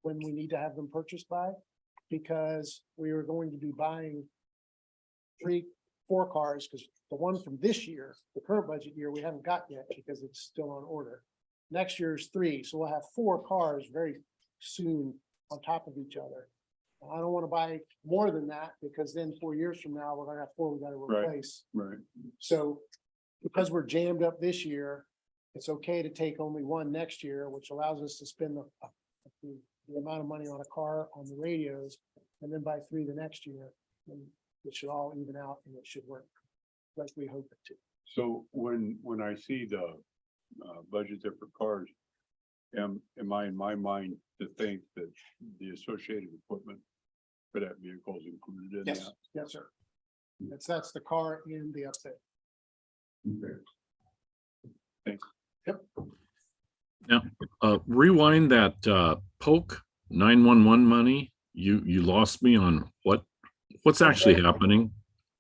when we need to have them purchased by, because we are going to be buying 4 cars, because the one from this year, the current budget year, we haven't got yet because it's still on order. Next year's 3, so we'll have 4 cars very soon on top of each other. I don't want to buy more than that, because then 4 years from now, we're gonna have 4 we gotta Right. replace. Right. So because we're jammed up this year, it's okay to take only 1 next year, which allows us to spend the amount of money on a car, on the radios, and then buy 3 the next year. And it should all even out, and it should work like we hope it to. So when I see the budget there for cars, am I in my mind to think that the associated equipment for that vehicle is included in Yes, that? yes, sir. That's the car and the upfit. Rewind that Polk 911 money. You lost me on what's actually happening.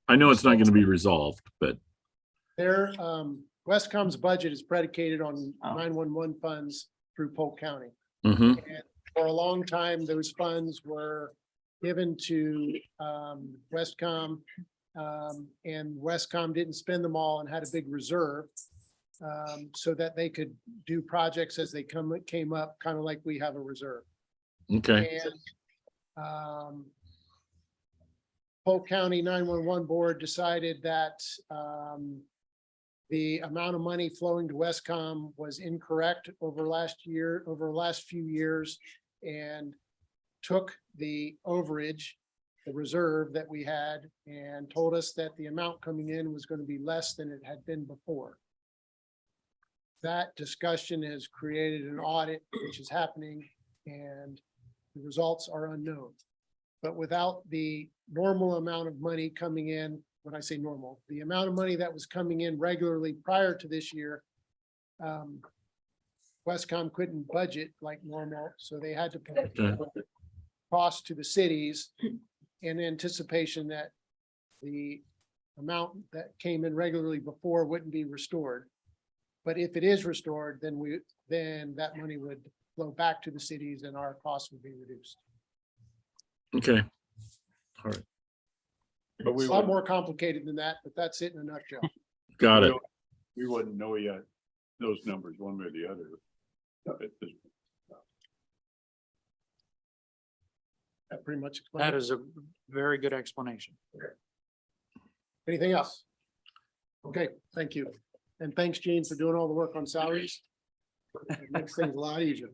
I know it's not going to be resolved, but Their Westcom's budget is predicated on Oh. 911 funds through Polk County. mhm, And for a long time, those funds were given to Westcom. And Westcom didn't spend them all and had a big reserve. So that they could do projects as they came up, kind of like we have a reserve. okay, And Polk County 911 Board decided that the amount of money flowing to Westcom was incorrect over the last few years, and took the overage, the reserve that we had, and told us that the amount coming in was going to be less than it had been before. That discussion has created an audit, which is happening, and the results are unknown. But without the normal amount of money coming in, when I say normal, the amount of money that was coming in regularly prior to this year, Westcom couldn't budget like normal, so they had to pay costs to the cities in anticipation that the amount that came in regularly before wouldn't be restored. But if it is restored, then that money would flow back to the cities and our costs would be reduced. okay. But It's a lot more complicated than that, but that's it in a nutshell. Got it. We wouldn't know yet those numbers one way or the other. At this That pretty much That explains. is a very good explanation. Anything else? Okay, thank you. And thanks, Gene, for doing all the work on salaries. It makes things a lot easier.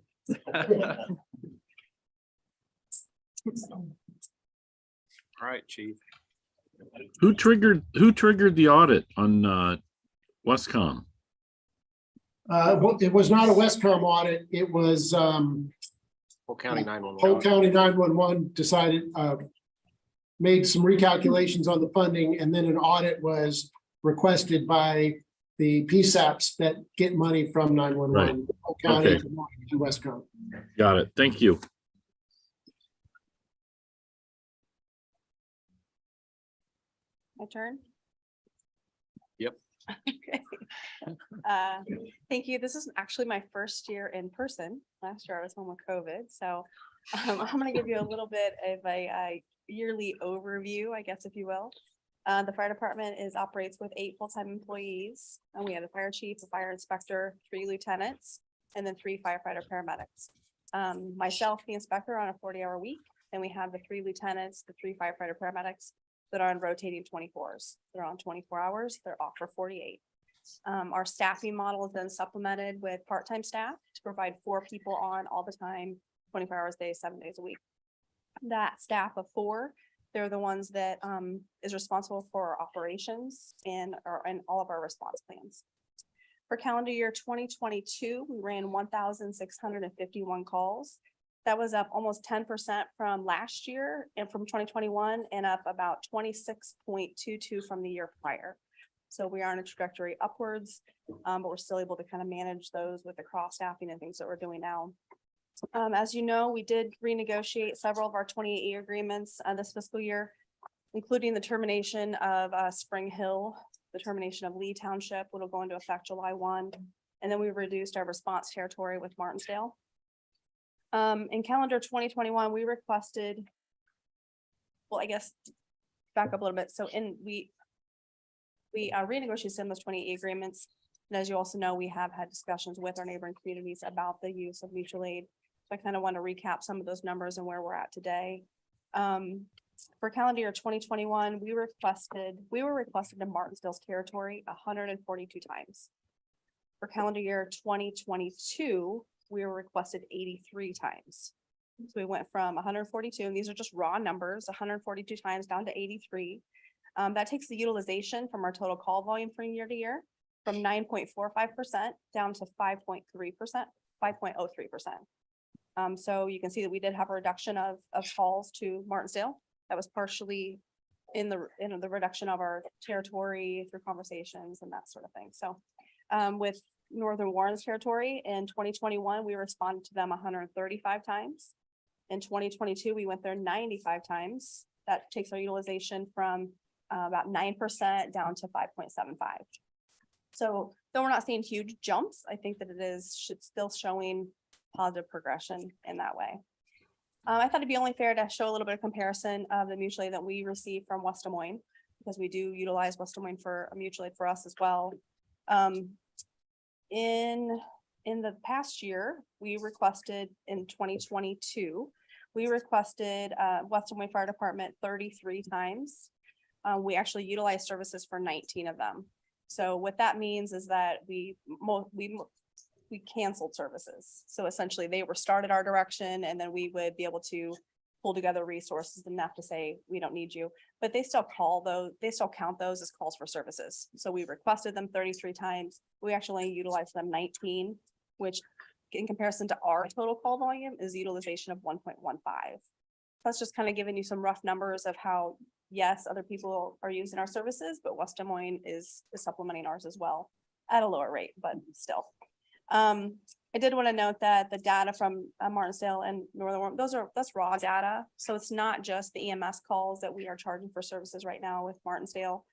All right, chief. Who triggered the audit on Westcom? It was not a Westcom audit. It was Polk County 911. Polk County 911 decided, made some recalculations on the funding, and then an audit was requested by the PSAPs that get money from 911. Polk County Okay. to Westcom. Got it. Thank you. My turn? Yep. Okay. Thank you. This is actually my first year in person. Last year I was home with COVID, so I'm gonna give you a little bit of a yearly overview, I guess, if you will. The fire department operates with 8 full-time employees, and we have the fire chief, the fire inspector, 3 lieutenants, and then 3 firefighter paramedics. Myself, the inspector, on a 40-hour week, and we have the 3 lieutenants, the 3 firefighter paramedics that are on rotating 24s. They're on 24 hours, they're off for 48. Our staffing model is then supplemented with part-time staff to provide 4 people on all the time, 24 hours a day, 7 days a week. That staff of 4, they're the ones that is responsible for operations and all of our response plans. For calendar year 2022, we ran 1,651 calls. That was up almost 10% from last year and from 2021 and up about 26.22 from the year prior. So we are on a trajectory upwards, but we're still able to kind of manage those with the cross staffing and things that we're doing now. As you know, we did renegotiate several of our 28-year agreements this fiscal year, including the termination of Spring Hill, the termination of Lee Township, which will go into effect July 1. And then we reduced our response territory with Martinsdale. In calendar 2021, we requested, well, I guess, back up a little bit. So we renegotiated some of those 28 agreements. And as you also know, we have had discussions with our neighboring communities about the use of mutual aid. So I kind of want to recap some of those numbers and where we're at today. For calendar year 2021, we were requested in Martinsdale's territory 142 times. For calendar year 2022, we were requested 83 times. So we went from 142, and these are just raw numbers, 142 times down to 83. That takes the utilization from our total call volume from year to year from 9.45% down to 5.3%, 5.03%. So you can see that we did have a reduction of calls to Martinsdale. That was partially in the reduction of our territory through conversations and that sort of thing. So with Northern Warren's territory in 2021, we responded to them 135 times. In 2022, we went there 95 times. That takes our utilization from about 9% down to 5.75. So though we're not seeing huge jumps, I think that should still showing positive progression in that way. I thought it'd be only fair to show a little bit of comparison of the mutual aid that we receive from West Des Moines, because we do utilize West Des Moines for a mutual aid for us as well. In the past year, we requested in 2022, we requested West Des Moines Fire Department 33 times. We actually utilized services for 19 of them. So what that means is that we canceled services. So essentially they were started our direction, and then we would be able to pull together resources enough to say, we don't need you, but they still count those as calls for services. So we requested them 33 times. We actually utilized them 19, which in comparison to our total call volume is utilization of 1.15. That's just kind of giving you some rough numbers of how, yes, other people are using our services, but West Des Moines is supplementing ours as well at a lower rate, but still. I did want to note that the data from Martinsdale and Northern Warren, that's raw data. So it's not just the EMS calls that we are charging for services right now with Martinsdale.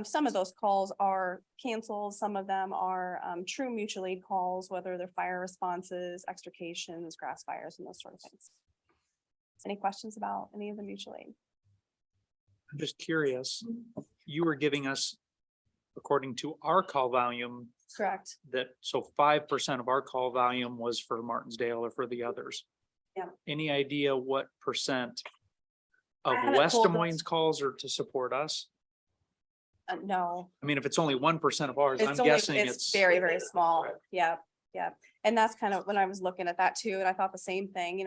Some of those calls are canceled. Some of them are true mutual aid calls, whether they're fire responses, extrications, grass fires, and those sort of things. Any questions about any of the mutual aid? I'm just curious, you were giving us, according to our call volume, Correct. that so 5% of our call volume was for Martinsdale or for the others. Yeah. Any idea what percent of I haven't West Des pulled those. Moines calls are to support us? No. I mean, if it's only 1% of ours, I'm It's only, guessing it's very, very small. Yeah, yeah. And that's kind of when I was looking at that too, and I thought the same thing,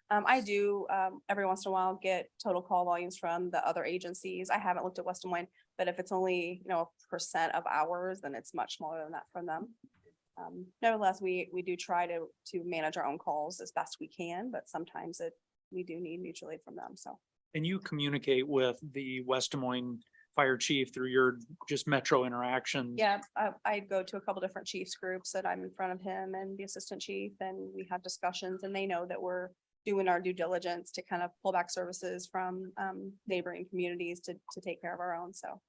I do every once in a while get total call volumes from the other agencies. I haven't looked at West Des Moines, but if it's only, a percent of ours, then it's much smaller than that from them. Nevertheless, we do try to manage our own calls as best we can, but sometimes we do need mutual aid from them, so. And you communicate with the West Des Moines Fire Chief through your just Metro interactions. Yeah, I go to a couple different chiefs groups that I'm in front of him and the assistant chief, and we have discussions, and they know that we're doing our due diligence to kind of pull back services from neighboring communities to take care of our own, so.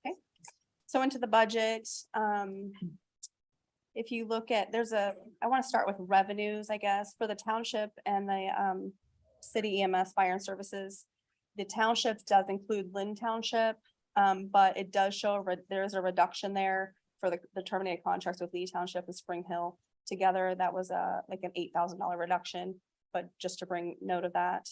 Okay, so into the budget. If you look at, I want to start with revenues, I guess, for the township and the city EMS fire and services. The township does include Lynn Township, but it does show there is a reduction there for the terminated contracts with Lee Township and Spring Hill. Together, that was like an $8,000 reduction, but just to bring note of that.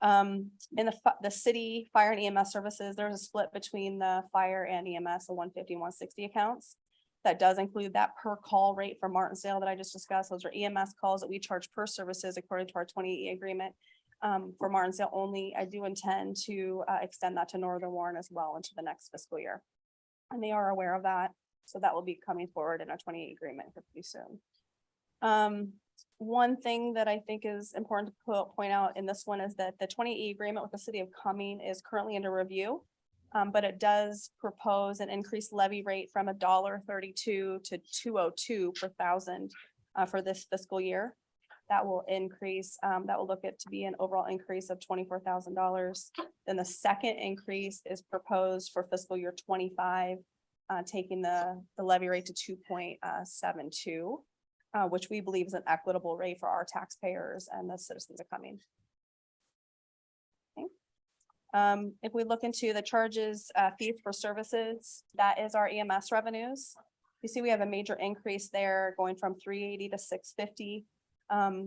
In the city fire and EMS services, there's a split between the fire and EMS, the 150 and 160 accounts. That does include that per call rate for Martinsdale that I just discussed. Those are EMS calls that we charge per services according to our 28 agreement. For Martinsdale only, I do intend to extend that to Northern Warren as well into the next fiscal year. And they are aware of that. So that will be coming forward in our 28 agreement pretty soon. One thing that I think is important to point out in this one is that the 20E agreement with the city of Cumming is currently under review. But it does propose an increased levy rate from $1.32 to $2.02 per thousand for this fiscal year. That will increase, that will look at to be an overall increase of $24,000. Then the second increase is proposed for fiscal year 25, taking the levy rate to 2.72, which we believe is an equitable rate for our taxpayers and the citizens of Cumming. If we look into the charges, fees for services, that is our EMS revenues. You see, we have a major increase there going from 380 to 650.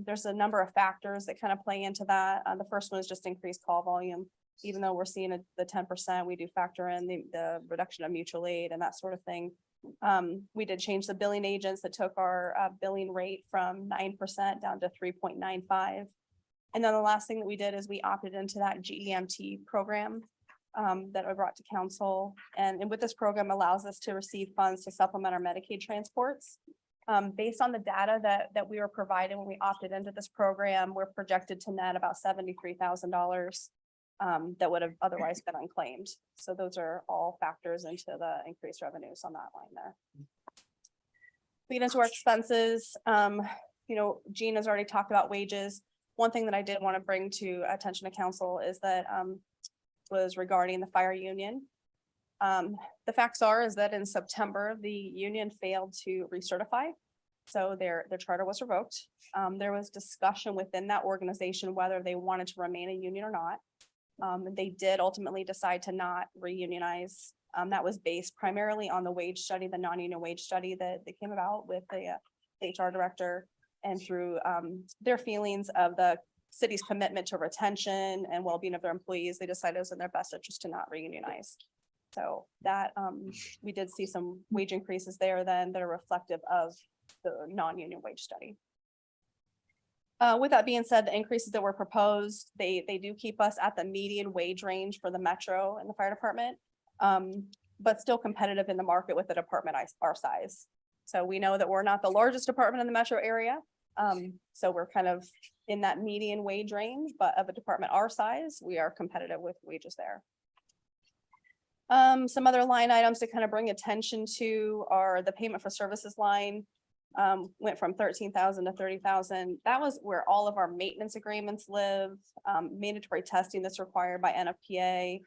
There's a number of factors that kind of play into that. The first one is just increased call volume. Even though we're seeing the 10%, we do factor in the reduction of mutual aid and that sort of thing. We did change the billing agents that took our billing rate from 9% down to 3.95. And then the last thing that we did is we opted into that GEMT program that I brought to council. And with this program allows us to receive funds to supplement our Medicaid transports. Based on the data that we were provided when we opted into this program, we're projected to net about $73,000 that would have otherwise been unclaimed. So those are all factors into the increased revenues on that line there. We get into our expenses. Jean has already talked about wages. One thing that I did want to bring to attention to council is that was regarding the fire union. The facts is that in September, the union failed to recertify. So their charter was revoked. There was discussion within that organization whether they wanted to remain a union or not. They did ultimately decide to not reunionize. That was based primarily on the wage study, the non-union wage study that came about with the HR director and through their feelings of the city's commitment to retention and well-being of their employees. They decided it was in their best interest to not reunionize. So that we did see some wage increases there then that are reflective of the non-union wage study. With that being said, the increases that were proposed, they do keep us at the median wage range for the metro and the fire department, but still competitive in the market with the department our size. So we know that we're not the largest department in the metro area. So we're kind of in that median wage range, but of a department our size, we are competitive with wages there. Some other line items to kind of bring attention to are the payment for services line. Went from 13,000 to 30,000. That was where all of our maintenance agreements live. Mandatory testing that's required by NFPA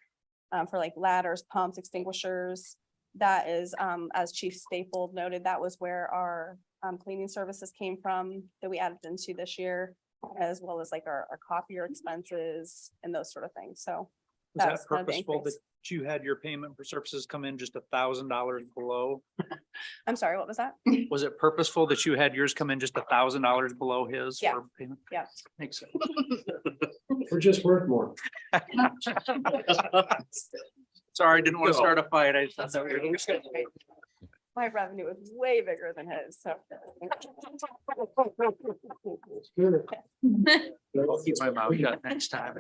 for like ladders, pumps, extinguishers. That is, as Chief Staple noted, that was where our cleaning services came from that we added into this year, as well as like our copier expenses and those sort of things. So Was that that's kind of the purposeful that increase. you had your payment for services come in just $1,000 below? I'm sorry, what was that? Was it purposeful that you had yours come in just $1,000 below his? Yeah. for payment? Yeah. Makes sense. We're just worth more. Sorry, didn't want to No. start a fight. I thought that we were just gonna- My revenue is way bigger than his, so. I'll keep my mouth shut next time.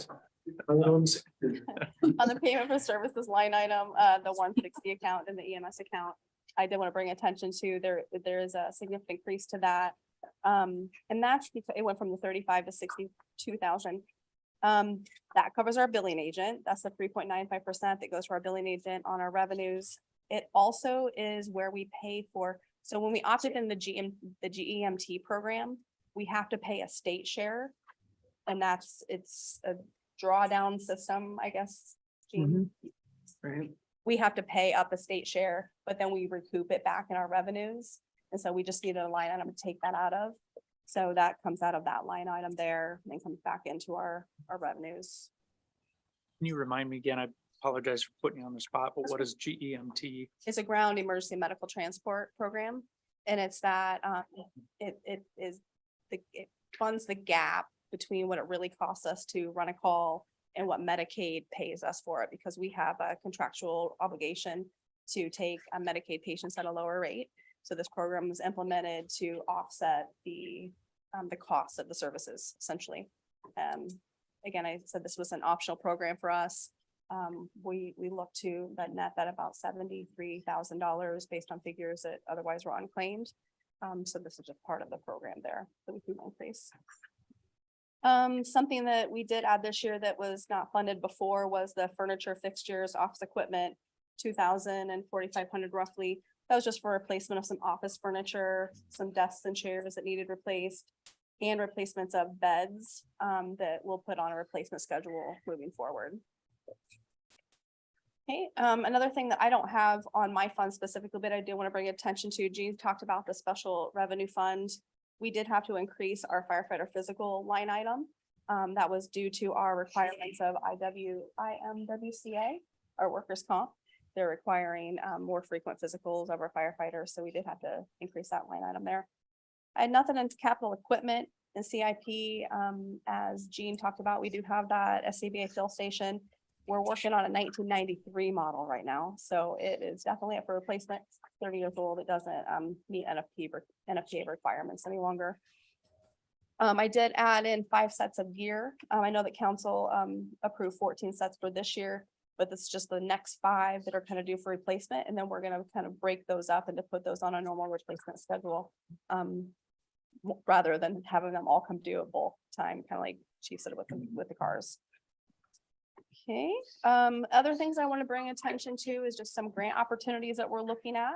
On the payment for services line item, the 160 account and the EMS account, I did want to bring attention to there is a significant increase to that. And that's because it went from the 35 to 62,000. That covers our billing agent. That's the 3.95% that goes to our billing agent on our revenues. It also is where we pay for, so when we opted in the GEMT program, we have to pay a state share. And it's a drawdown system, I guess. Jean. Right. We have to pay up a state share, but then we recoup it back in our revenues. And so we just needed a line item to take that out of. So that comes out of that line item there and then comes back into our revenues. Can you remind me again? I apologize for putting you on the spot, but what is GEMT? It's a ground emergency medical transport program. And it's that it funds the gap between what it really costs us to run a call and what Medicaid pays us for it, because we have a contractual obligation to take Medicaid patients at a lower rate. So this program was implemented to offset the costs of the services, essentially. Again, I said this was an optional program for us. We look to that net that about $73,000 based on figures that otherwise were unclaimed. So this is just part of the program there that we can increase. Something that we did add this year that was not funded before was the furniture, fixtures, office equipment, 2,000 and 4,500 roughly. That was just for replacement of some office furniture, some desks and chairs that needed replaced, and replacements of beds that we'll put on a replacement schedule moving forward. Okay, another thing that I don't have on my fund specifically, but I do want to bring attention to, Gene talked about the special revenue fund. We did have to increase our firefighter physical line item. That was due to our requirements of IMWCA, our workers' comp. They're requiring more frequent physicals of our firefighters, so we did have to increase that line item there. I had nothing into capital equipment and CIP. As Gene talked about, we do have that SCBA fill station. We're working on a 1993 model right now, so it is definitely up for replacement. 30 years old, it doesn't meet NFPA requirements any longer. I did add in 5 sets of gear. I know that council approved 14 sets for this year, but it's just the next 5 that are kind of due for replacement, and then we're gonna kind of break those up and to put those on a normal replacement schedule. Rather than having them all come due at both time, kind of like Chief said with the cars. Okay, other things I want to bring attention to is just some grant opportunities that we're looking at.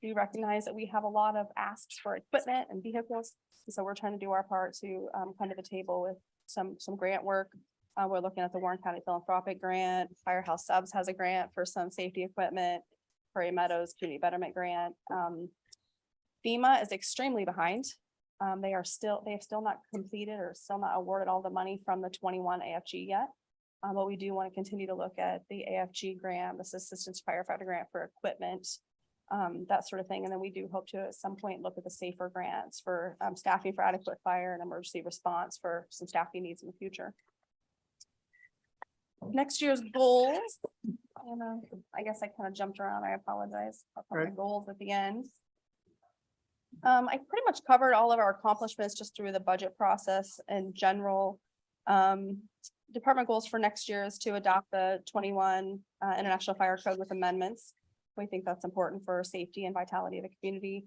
We recognize that we have a lot of asks for equipment and vehicles, and so we're trying to do our part to come to the table with some grant work. We're looking at the Warren County Philanthropic Grant. Firehouse Subs has a grant for some safety equipment. Prairie Meadows Community Betterment Grant. FEMA is extremely behind. They have still not completed or still not awarded all the money from the 21 AFG yet. But we do want to continue to look at the AFG grant, this Assistance Firefighter Grant for equipment, that sort of thing. And then we do hope to at some point look at the SAFER grants for staffing for adequate fire and emergency response for some staffing needs in the future. Next year's goals, I guess I kind of jumped around. I apologize. I'll put my goals at the end. I pretty much covered all of our accomplishments just through the budget process in general. Department goals for next year is to adopt the 21 International Fire Code with amendments. We think that's important for safety and vitality of the community.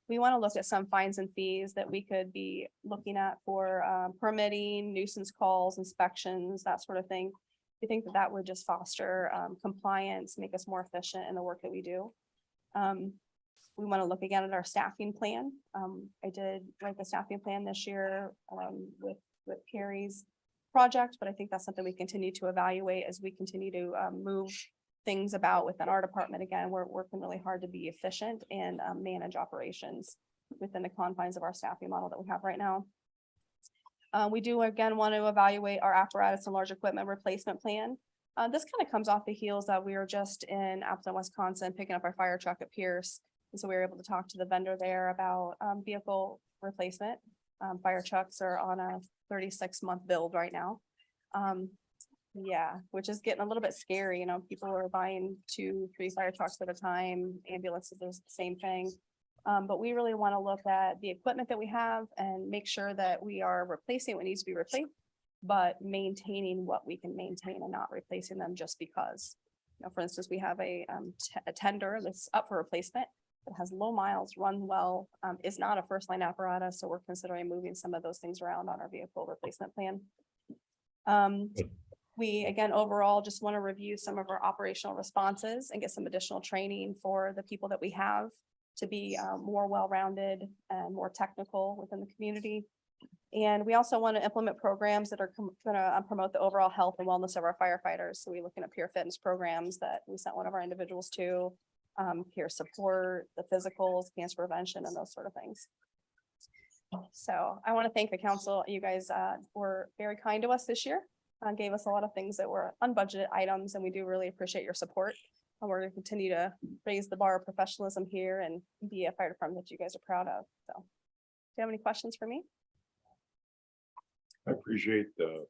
We want to look at some fines and fees that we could be looking at for permitting, nuisance calls, inspections, that sort of thing. We think that that would just foster compliance, make us more efficient in the work that we do. We want to look again at our staffing plan. I did write the staffing plan this year with Carrie's project, but I think that's something we continue to evaluate as we continue to move things about within our department. Again, we're working really hard to be efficient and manage operations within the confines of our staffing model that we have right now. We do again want to evaluate our apparatus and large equipment replacement plan. This kind of comes off the heels that we were just in Appleton, Wisconsin, picking up our fire truck at Pierce. And so we were able to talk to the vendor there about vehicle replacement. Fire trucks are on a 36-month build right now. Yeah, which is getting a little bit scary. People are buying 2-3 fire trucks at a time. Ambulances, there's the same thing. But we really want to look at the equipment that we have and make sure that we are replacing what needs to be replaced, but maintaining what we can maintain and not replacing them just because. For instance, we have a tender that's up for replacement. It has low miles, run well, is not a first line apparatus. So we're considering moving some of those things around on our vehicle replacement plan. We, again, overall just want to review some of our operational responses and get some additional training for the people that we have to be more well-rounded and more technical within the community. And we also want to implement programs that are going to promote the overall health and wellness of our firefighters. So we're looking at peer fitness programs that we sent one of our individuals to. Peer support, the physicals, cancer prevention, and those sort of things. So I want to thank the council. You guys were very kind to us this year, gave us a lot of things that were unbudgeted items, and we do really appreciate your support. And we're going to continue to raise the bar of professionalism here and be a fire department that you guys are proud of. So do you have any questions for me? I appreciate the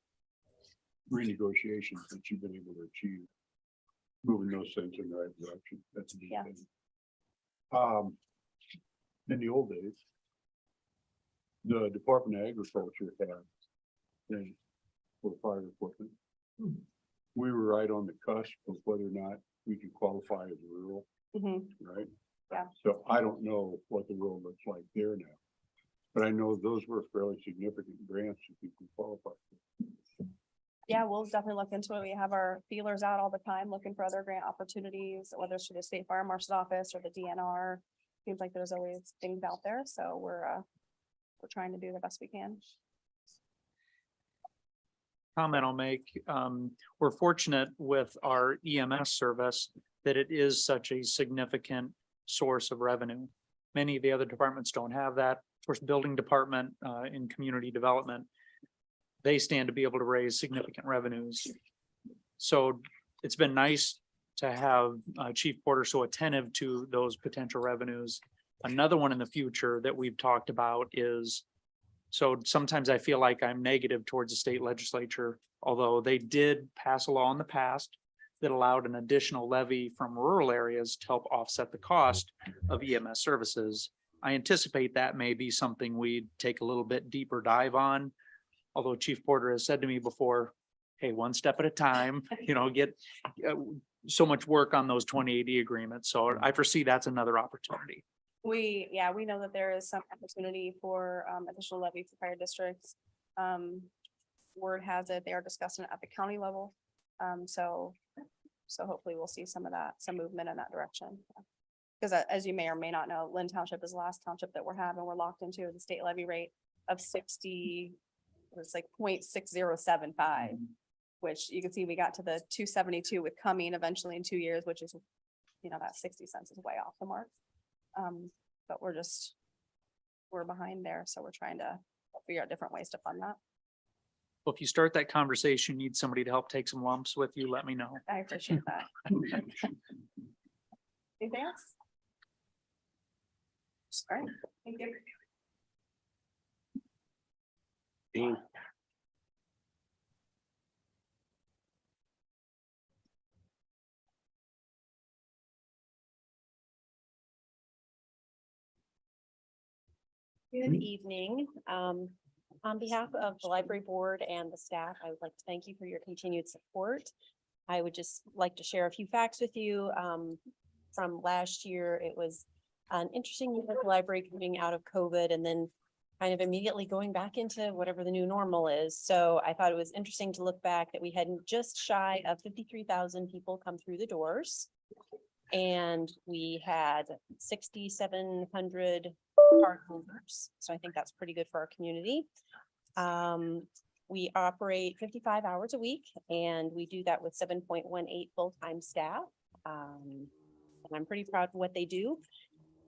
renegotiations that you've been able to achieve. Moving those things in the right direction. That's a neat thing. In the old days, the Department of Agriculture had things for fire equipment. We were right on the cusp of whether or not we could qualify as rural, right? Yeah. So I don't know what the world looks like there now. But I know those were fairly significant grants that people qualify for. Yeah, we'll definitely look into it. We have our feelers out all the time, looking for other grant opportunities, whether it's through the State Fire Marshal's Office or the DNR. Seems like there's always things out there, so we're trying to do the best we can. Comment I'll make, we're fortunate with our EMS service that it is such a significant source of revenue. Many of the other departments don't have that. Of course, building department, in community development, they stand to be able to raise significant revenues. So it's been nice to have Chief Porter so attentive to those potential revenues. Another one in the future that we've talked about is, so sometimes I feel like I'm negative towards the state legislature, although they did pass a law in the past that allowed an additional levy from rural areas to help offset the cost of EMS services. I anticipate that may be something we'd take a little bit deeper dive on. Although Chief Porter has said to me before, hey, one step at a time, get so much work on those 2080 agreements. So I foresee that's another opportunity. We know that there is some opportunity for additional levy for fire districts. Word has it, they are discussing it at the county level. So hopefully we'll see some of that, some movement in that direction. Because as you may or may not know, Lynn Township is the last township that we're locked into the state levy rate of 60, it's like 0.6075, which you can see we got to the 272 with Cumming eventually in 2 years, which is, that 60 cents is way off the mark. But we're behind there. So we're trying to figure out different ways to fund that. Well, if you start that conversation, need somebody to help take some lumps with you, let me know. I appreciate that. Anything else? All right, thank you. Dean? Good evening. On behalf of the library board and the staff, I would like to thank you for your continued support. I would just like to share a few facts with you. From last year, it was an interesting year with the library coming out of COVID and then kind of immediately going back into whatever the new normal is. So I thought it was interesting to look back that we had just shy of 53,000 people come through the doors. And we had 6,700 card holders. So I think that's pretty good for our community. We operate 55 hours a week and we do that with 7.18 full-time staff. And I'm pretty proud of what they do.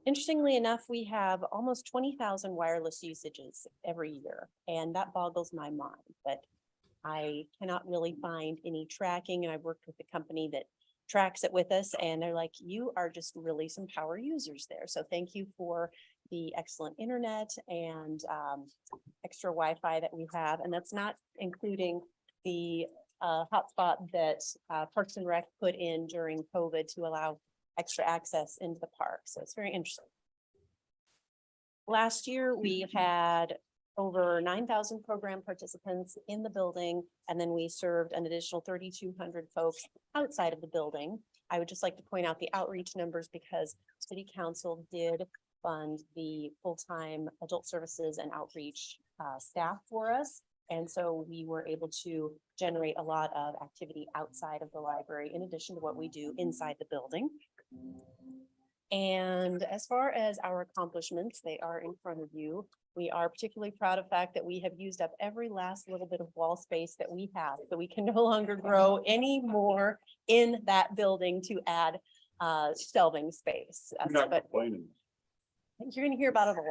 Interestingly enough, we have almost 20,000 wireless usages every year, and that boggles my mind, but I cannot really find any tracking. And I've worked with a company that tracks it with us and they're like, you are just really some power users there. So thank you for the excellent internet and extra Wi-Fi that we have. And that's not including the hotspot that Parks and Rec put in during COVID to allow extra access into the park. So it's very interesting. Last year, we had over 9,000 program participants in the building, and then we served an additional 3,200 folks outside of the building. I would just like to point out the outreach numbers because City Council did fund the full-time adult services and outreach staff for us. And so we were able to generate a lot of activity outside of the library in addition to what we do inside the building. And as far as our accomplishments, they are in front of you. We are particularly proud of the fact that we have used up every last little bit of wall space that we have, so we can no longer grow any more in that building to add shelving space. You're not But complaining. you're gonna hear about it a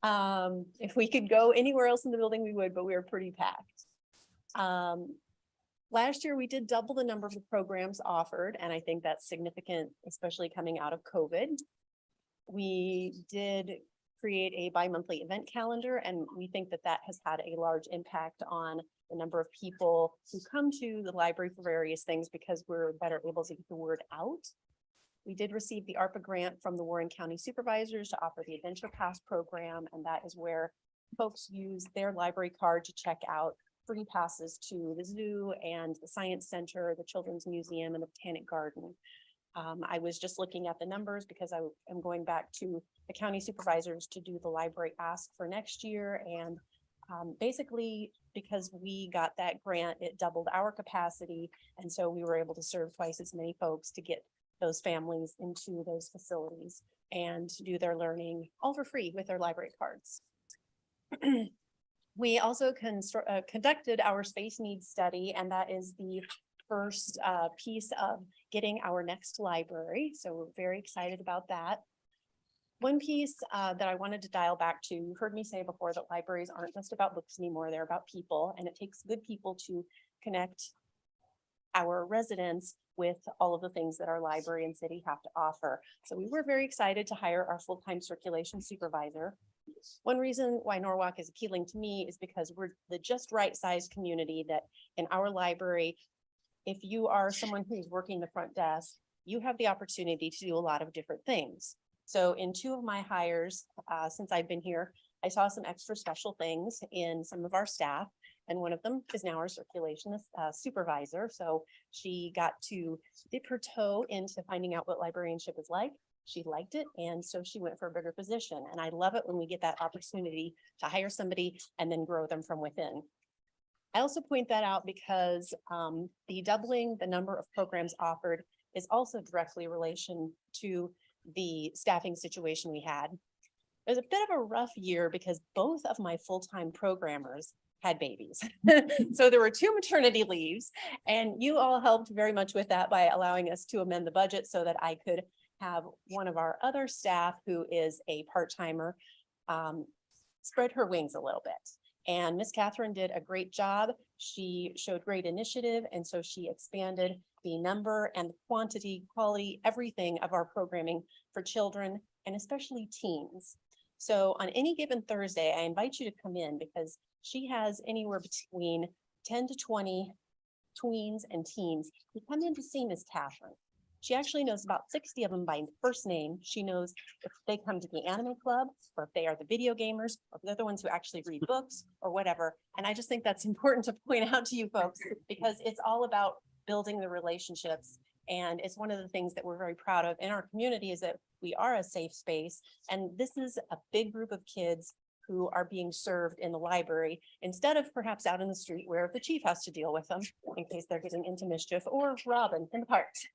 lot. If we could go anywhere else in the building, we would, but we are pretty packed. Last year, we did double the number of the programs offered, and I think that's significant, especially coming out of COVID. We did create a bi-monthly event calendar, and we think that that has had a large impact on the number of people who come to the library for various things because we're better able to get the word out. We did receive the ARPA grant from the Warren County Supervisors to offer the Adventure Pass program, and that is where folks use their library card to check out free passes to the zoo and the Science Center, the Children's Museum, and the Botanic Garden. I was just looking at the numbers because I am going back to the county supervisors to do the library ask for next year. And basically, because we got that grant, it doubled our capacity. And so we were able to serve twice as many folks to get those families into those facilities and to do their learning all for free with their library cards. We also conducted our space needs study, and that is the first piece of getting our next library. So we're very excited about that. One piece that I wanted to dial back to, you heard me say before that libraries aren't just about books anymore, they're about people, and it takes good people to connect our residents with all of the things that our library and city have to offer. So we were very excited to hire our full-time circulation supervisor. One reason why Norwalk is appealing to me is because we're the just right sized community that in our library, if you are someone who's working the front desk, you have the opportunity to do a lot of different things. So in two of my hires, since I've been here, I saw some extra special things in some of our staff. And one of them is now our circulation supervisor. So she got to dip her toe into finding out what librarianship is like. She liked it, and so she went for a bigger position. And I love it when we get that opportunity to hire somebody and then grow them from within. I also point that out because the doubling the number of programs offered is also directly in relation to the staffing situation we had. It was a bit of a rough year because both of my full-time programmers had babies. So there were 2 maternity leaves, and you all helped very much with that by allowing us to amend the budget so that I could have one of our other staff who is a part-timer spread her wings a little bit. And Miss Catherine did a great job. She showed great initiative, and so she expanded the number and the quantity, quality, everything of our programming for children and especially teens. So on any given Thursday, I invite you to come in because she has anywhere between 10 to 20 tweens and teens who come in to see Miss Catherine. She actually knows about 60 of them by first name. She knows if they come to the anime club or if they are the video gamers or if they're the ones who actually read books or whatever. And I just think that's important to point out to you folks because it's all about building the relationships. And it's one of the things that we're very proud of in our community is that we are a safe space. And this is a big group of kids who are being served in the library instead of perhaps out in the street where the chief has to deal with them in case they're getting into mischief or Robin in the parks.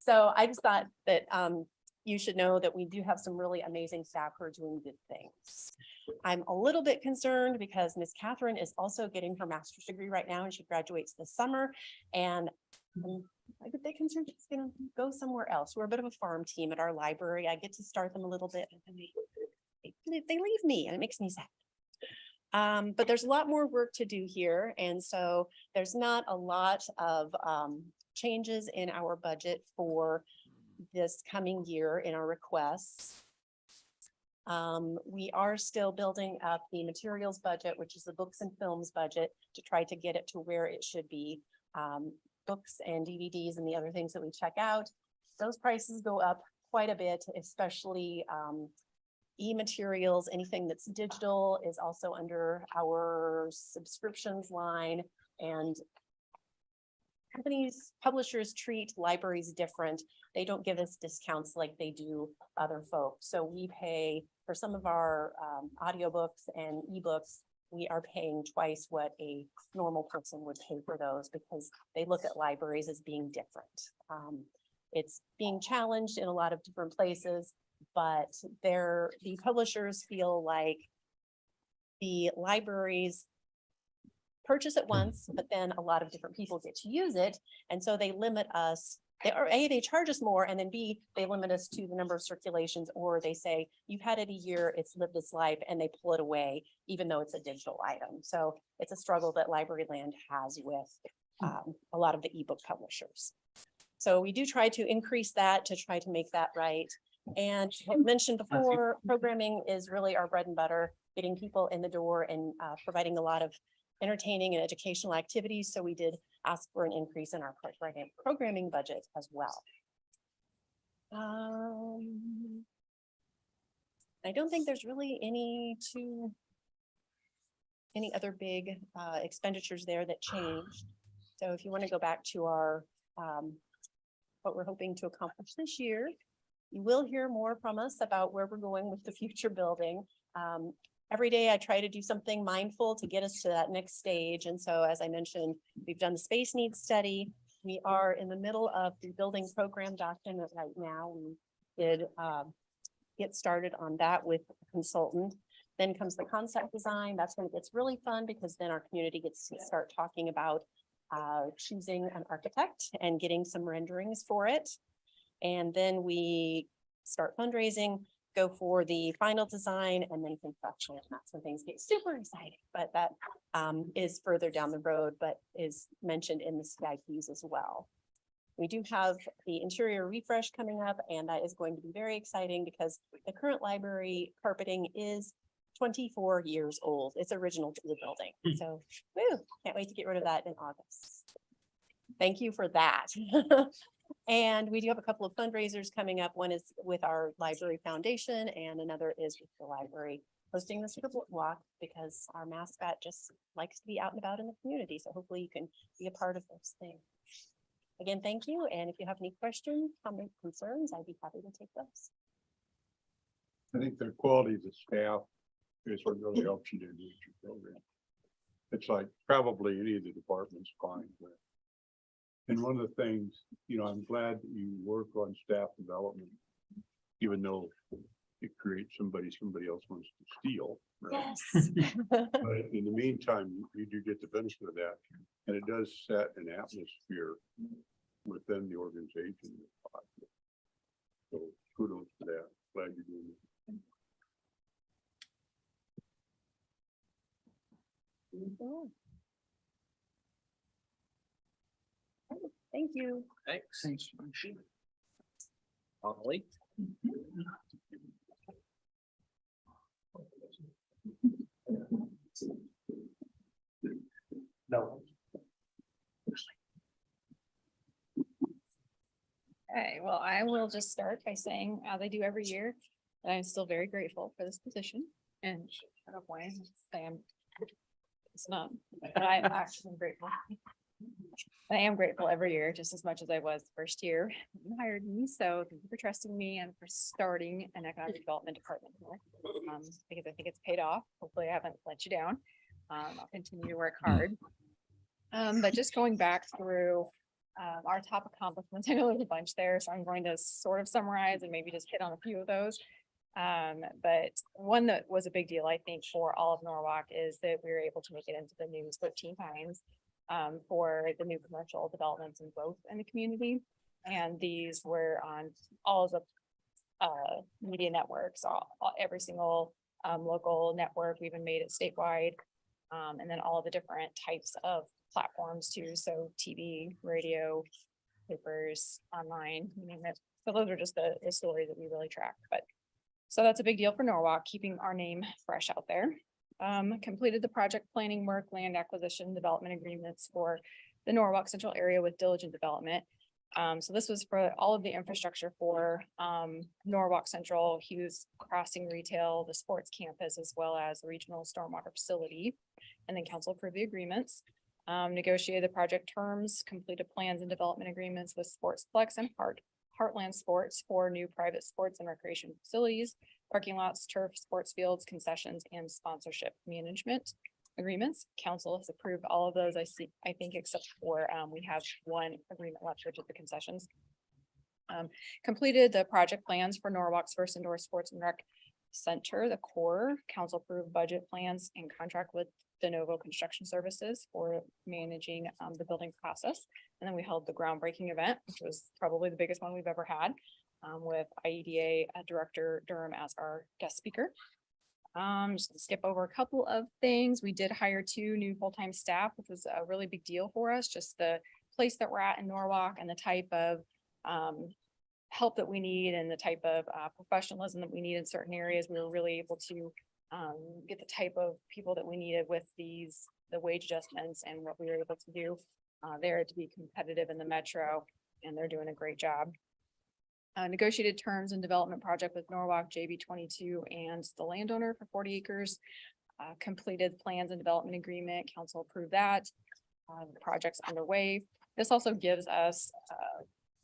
So I just thought that you should know that we do have some really amazing staff who are doing good things. I'm a little bit concerned because Miss Catherine is also getting her master's degree right now and she graduates this summer. And I'm a bit concerned she's gonna go somewhere else. We're a bit of a farm team at our library. I get to start them a little bit and then they leave me and it makes me sad. But there's a lot more work to do here. And so there's not a lot of changes in our budget for this coming year in our requests. We are still building up the materials budget, which is the books and films budget, to try to get it to where it should be. Books and DVDs and the other things that we check out, those prices go up quite a bit, especially e-materials. Anything that's digital is also under our subscriptions line, and companies, publishers treat libraries different. They don't give us discounts like they do other folks. So we pay for some of our audiobooks and ebooks, we are paying twice what a normal person would pay for those because they look at libraries as being different. It's being challenged in a lot of different places, but the publishers feel like the libraries purchase it once, but then a lot of different people get to use it. And so they limit us. They charge us more, and then B, they limit us to the number of circulations, or they say, you've had it a year, it's lived its life, and they pull it away, even though it's a digital item. So it's a struggle that Library Land has with a lot of the ebook publishers. So we do try to increase that to try to make that right. And I mentioned before, programming is really our bread and butter, getting people in the door and providing a lot of entertaining and educational activities. So we did ask for an increase in our programming budget as well. I don't think there's really any other big expenditures there that changed. So if you want to go back to our what we're hoping to accomplish this year. You will hear more from us about where we're going with the future building. Every day I try to do something mindful to get us to that next stage. And so, as I mentioned, we've done the space needs study. We are in the middle of the building program document right now. We did get started on that with a consultant. Then comes the concept design. That's when it gets really fun because then our community gets to start talking about choosing an architect and getting some renderings for it. And then we start fundraising, go for the final design and then construction. And that's when things get super exciting, but that is further down the road, but is mentioned in the CIPs as well. We do have the interior refresh coming up, and that is going to be very exciting because the current library carpeting is 24 years old. It's original to the building. So, woo, can't wait to get rid of that in August. Thank you for that. And we do have a couple of fundraisers coming up. One is with our library foundation and another is with the library hosting the scribble walk because our mascot just likes to be out and about in the community. So hopefully you can be a part of those things. Again, thank you. And if you have any questions, comments, concerns, I'd be happy to take those. I think the quality of the staff is what really helps you to do your program. It's like probably any of the departments fine with. And one of the things, you know, I'm glad that you work on staff development, even though it creates somebody else wants to steal. Right? Yes. But in the meantime, you do get the benefit of that. And it does set an atmosphere within the organization. So kudos to that. Glad you're doing it. Thank you. Thanks. Holly? No. Okay, well, I will just start by saying, as I do every year, that I'm still very grateful for this position. And I don't want to say it's not, but I actually am grateful. I am grateful every year, just as much as I was the first year you hired me. So thank you for trusting me and for starting an economic development department here. Because I think it's paid off. Hopefully I haven't let you down. I'll continue to work hard. But just going back through our top accomplishments, I know there's a bunch there, so I'm going to sort of summarize and maybe just hit on a few of those. But one that was a big deal, I think, for all of Norwalk is that we were able to make it into the news 13 times for the new commercial developments and growth in the community. And these were on all of the media networks, every single local network. We even made it statewide. And then all of the different types of platforms too. So TV, radio, papers, online, you name it. So those are just the stories that we really tracked. But so that's a big deal for Norwalk, keeping our name fresh out there. Completed the project planning work, land acquisition, development agreements for the Norwalk Central area with Diligent Development. So this was for all of the infrastructure for Norwalk Central, Hughes Crossing Retail, the sports campus, as well as the regional stormwater facility. And then council approved the agreements, negotiated the project terms, completed plans and development agreements with Sportsplex and Heartland Sports for new private sports and recreation facilities, parking lots, turf, sports fields, concessions, and sponsorship management agreements. Council has approved all of those, I think, except for we have one agreement left, which is the concessions. Completed the project plans for Norwalk's first indoor sports and rec center, the core. Council approved budget plans and contract with De Novo Construction Services for managing the building process. And then we held the groundbreaking event, which was probably the biggest one we've ever had, with IEDA Director Durham as our guest speaker. Just gonna skip over a couple of things. We did hire 2 new full-time staff, which was a really big deal for us. Just the place that we're at in Norwalk and the type of help that we need and the type of professionalism that we need in certain areas. We were really able to get the type of people that we needed with the wage adjustments and what we were able to do there to be competitive in the metro, and they're doing a great job. Negotiated terms and development project with Norwalk JB22 and the landowner for 40 acres. Completed plans and development agreement. Council approved that. The project's underway. This also gives us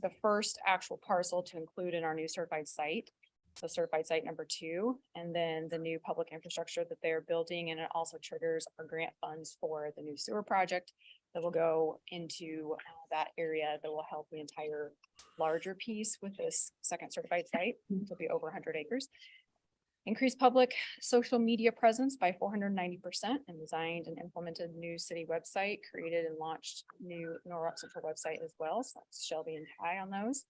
the first actual parcel to include in our new certified site. So certified site number 2, and then the new public infrastructure that they're building, and it also triggers our grant funds for the new sewer project that will go into that area that will help the entire larger piece with this second certified site. It'll be over 100 acres. Increase public social media presence by 490% and designed and implemented new city website, created and launched new Norwalk Central website as well. So that's Shelby and Ty on those.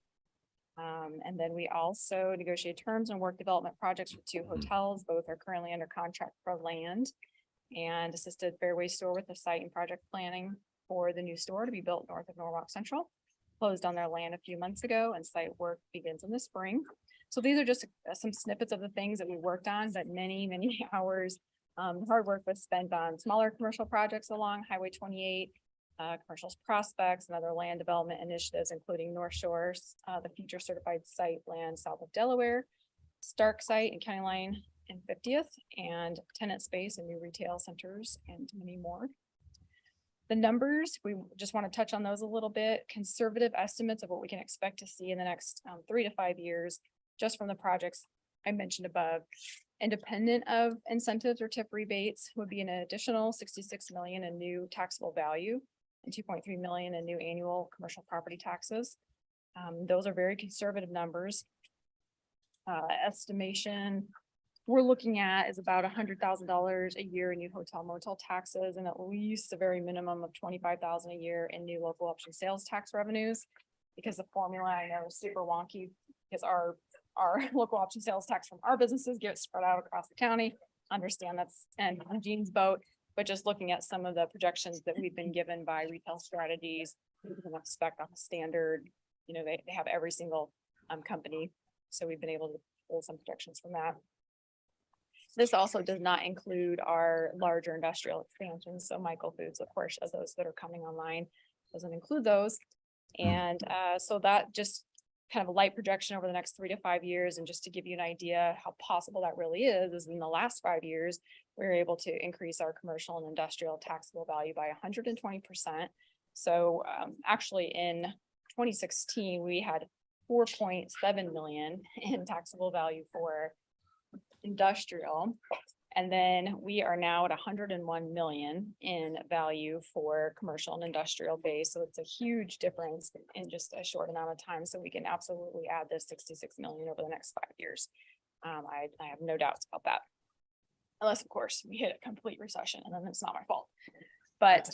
And then we also negotiate terms and work development projects for 2 hotels. Both are currently under contract for land, and assisted Fairway Store with the site and project planning for the new store to be built north of Norwalk Central. Closed on their land a few months ago, and site work begins in the spring. So these are just some snippets of the things that we worked on, but many, many hours. Hard work was spent on smaller commercial projects along Highway 28, commercials prospects and other land development initiatives, including North Shores, the future certified site land south of Delaware, Stark site and County Line and 50th, and tenant space and new retail centers, and many more. The numbers, we just want to touch on those a little bit. Conservative estimates of what we can expect to see in the next 3 to 5 years, just from the projects I mentioned above. Independent of incentives or tip rebates, would be an additional 66 million in new taxable value and 2.3 million in new annual commercial property taxes. Those are very conservative numbers. Estimation we're looking at is about $100,000 a year in new hotel motel taxes, and at least a very minimum of 25,000 a year in new local option sales tax revenues. Because the formula I know is super wonky, because our local option sales tax from our businesses get spread out across the county. Understand that's and on Gene's boat, but just looking at some of the projections that we've been given by Retail Strategies, we can expect off a standard, they have every single company. So we've been able to pull some projections from that. This also does not include our larger industrial expansions. So Michael Foods, of course, as those that are coming online, doesn't include those. And so that just kind of a light projection over the next 3 to 5 years. And just to give you an idea how possible that really is in the last 5 years, we were able to increase our commercial and industrial taxable value by 120%. So actually in 2016, we had 4.7 million in taxable value for industrial. And then we are now at 101 million in value for commercial and industrial base. So it's a huge difference in just a short amount of time. So we can absolutely add this 66 million over the next 5 years. I have no doubts about that. Unless, of course, we hit a complete recession and then it's not my fault. But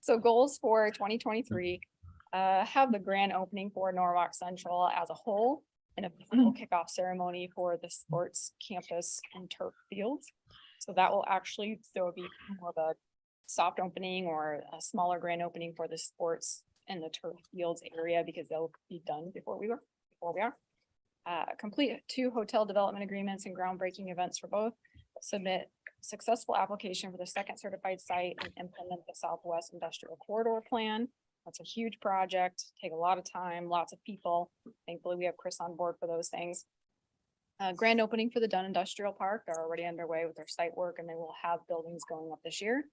so goals for 2023, have the grand opening for Norwalk Central as a whole, and a full kickoff ceremony for the sports campus and turf fields. So that will actually, there will be more of a soft opening or a smaller grand opening for the sports and the turf fields area, because they'll be done before we are. Complete 2 hotel development agreements and groundbreaking events for both. Submit successful application for the second certified site and implement the Southwest Industrial Corridor Plan. That's a huge project, take a lot of time, lots of people. Thankfully, we have Chris on board for those things. Grand opening for the Dunn Industrial Park. They're already underway with their site work, and they will have buildings going up this year.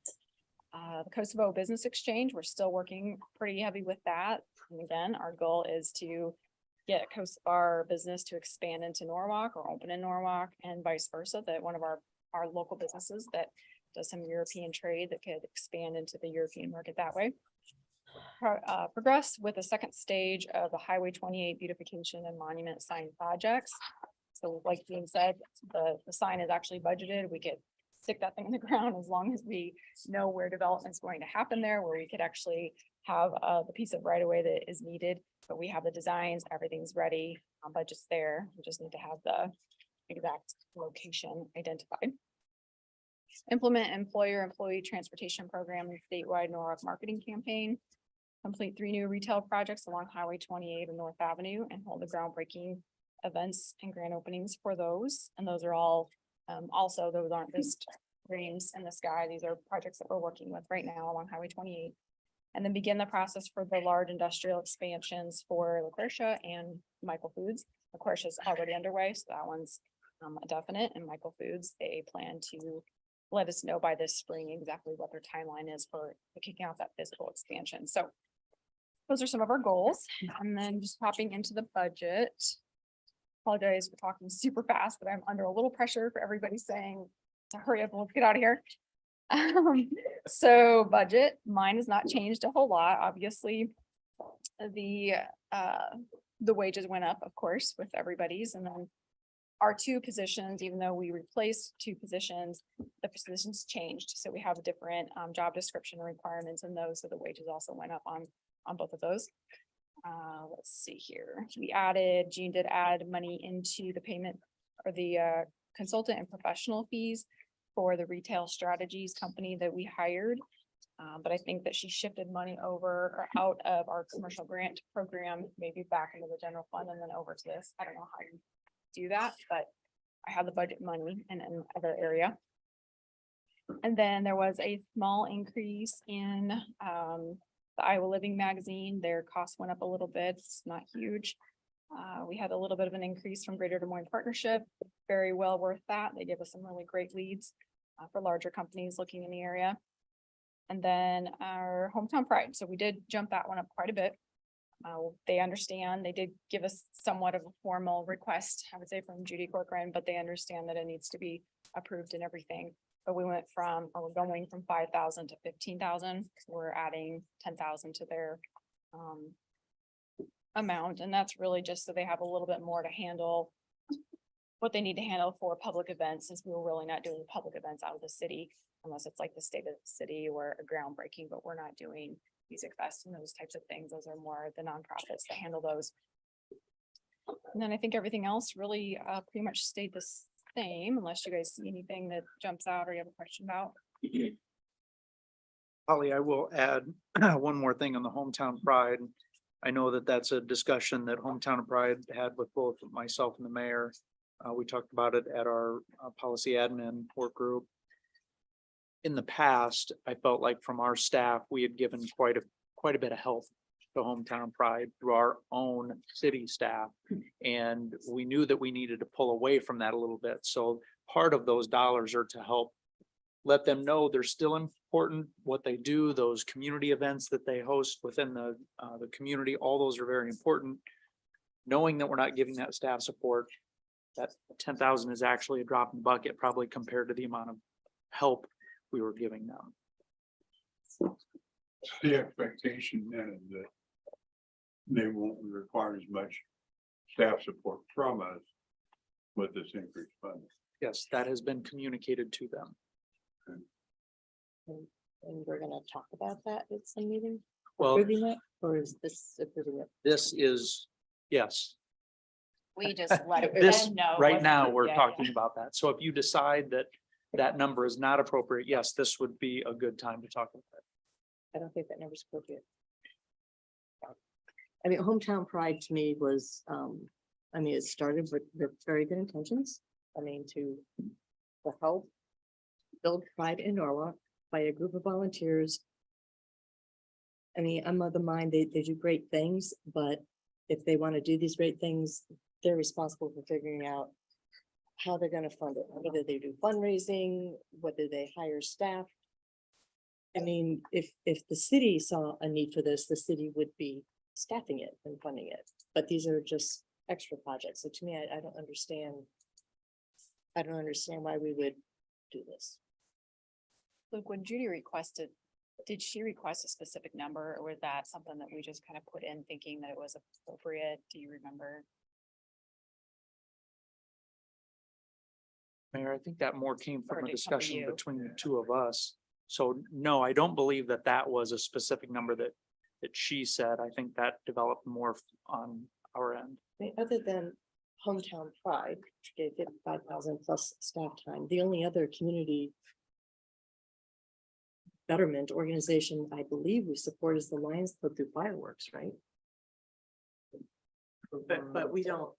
The Kosovo Business Exchange, we're still working pretty heavy with that. And again, our goal is to get our business to expand into Norwalk or open in Norwalk, and vice versa, that one of our local businesses that does some European trade that could expand into the European market that way. Progress with the second stage of the Highway 28 beautification and monument sign projects. So like Dean said, the sign is actually budgeted. We could stick that thing in the ground as long as we know where development is going to happen there, where we could actually have the piece of right of way that is needed. But we have the designs, everything's ready, budget's there. We just need to have the exact location identified. Implement employee transportation program and statewide Norwalk marketing campaign. Complete 3 new retail projects along Highway 28 and North Avenue, and hold the groundbreaking events and grand openings for those. And those are all, also, those aren't just dreams in the sky. These are projects that we're working with right now along Highway 28. And then begin the process for the large industrial expansions for LaQuercia and Michael Foods. LaQuercia is already underway, so that one's a definite. And Michael Foods, they plan to let us know by this spring exactly what their timeline is for kicking out that physical expansion. So those are some of our goals. And then just hopping into the budget. Apologize for talking super fast, but I'm under a little pressure for everybody saying to hurry up and let's get out of here. So budget, mine has not changed a whole lot. Obviously, the wages went up, of course, with everybody's, and then our two positions, even though we replaced two positions, the positions changed. So we have a different job description requirements in those, so the wages also went up on both of those. Let's see here. Jean did add money into the payment or the consultant and professional fees for the retail strategies company that we hired. But I think that she shifted money over or out of our commercial grant program, maybe back into the general fund and then over to this. I don't know how you do that, but I have the budget money in another area. And then there was a small increase in the Iowa Living magazine. Their cost went up a little bit. It's not huge. We had a little bit of an increase from Greater Des Moines Partnership. Very well worth that. They give us some really great leads for larger companies looking in the area. And then our Hometown Pride. So we did jump that one up quite a bit. They understand, they did give us somewhat of a formal request, I would say, from Judy Corcoran, but they understand that it needs to be approved and everything. But we went from, or we're going from 5,000 to 15,000. We're adding 10,000 to their amount. And that's really just so they have a little bit more to handle what they need to handle for public events, since we were really not doing public events out of the city, unless it's like the state of the city or a groundbreaking, but we're not doing Music Fest and those types of things. Those are more the nonprofits that handle those. And then I think everything else really pretty much stayed the same, unless you guys see anything that jumps out or you have a question about. Holly, I will add one more thing on the Hometown Pride. I know that that's a discussion that Hometown Pride had with both myself and the mayor. We talked about it at our policy admin work group. In the past, I felt like from our staff, we had given quite a bit of help to Hometown Pride through our own city staff. And we knew that we needed to pull away from that a little bit. So part of those dollars are to help let them know they're still important, what they do, those community events that they host within the community, all those are very important. Knowing that we're not giving that staff support, that 10,000 is actually a drop in the bucket, probably compared to the amount of help we were giving them. The expectation then is that they won't require as much staff support from us with this increased funding. Yes, that has been communicated to them. And we're gonna talk about that at some meeting? Well, Approving it, or is this approving it? this is, yes, We just let this, them know. right what- now, we're yeah, talking about that. So if you decide that that number is not appropriate, yes, this would be a good time to talk about it. I don't think that number's appropriate. I mean, Hometown Pride to me was, I mean, it started with very good intentions. I mean, to help build pride in Norwalk by a group of volunteers. I mean, I'm of the mind they do great things, but if they want to do these great things, they're responsible for figuring out how they're gonna fund it, whether they do fundraising, whether they hire staff. I mean, if the city saw a need for this, the city would be staffing it and funding it, but these are just extra projects. So to me, I don't understand. I don't understand why we would do this. Look, when Judy requested, did she request a specific number, or was that something that we just kind of put in thinking that it was appropriate? Do you remember? Mayor, I think that more came Or from a did it come from discussion you? between the two of us. So no, I don't believe that that was a specific number that she said. I think that developed more on our end. I mean, other than Hometown Pride, which gave 55,000 plus staff time, the only other community betterment organization I believe we support is the Lions Club through fireworks, right? But we don't.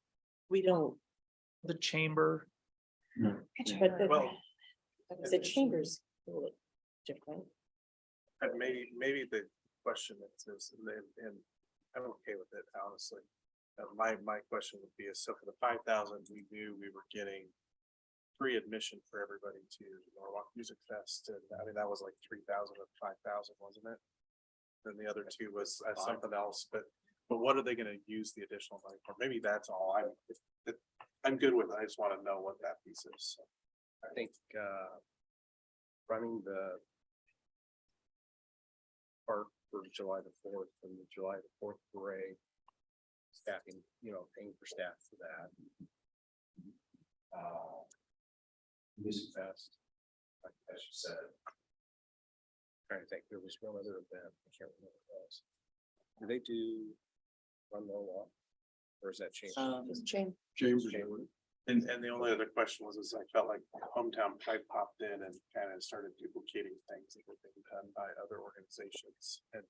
The chamber, But the chambers a little different. And maybe the question is, and I'm okay with it, honestly. My question would be, so for the 5,000, we knew we were getting free admission for everybody to Norwalk Music Fest, and I mean, that was like 3,000 or 5,000, wasn't it? Then the other two was something else, but what are they gonna use the additional money for? Maybe that's all. I'm good with it. I just wanna know what that piece is. So. I think, running the park for July the 4th and the July the 4th parade, staffing, paying for staff for that. Music Fest, like as you said. Trying to think, there was one other event, I can't remember what it was. Do they do Run Low Walk? Or is that changed? James. And the only other question was, I felt like Hometown Pride popped in and kind of started duplicating things that were being done by other organizations and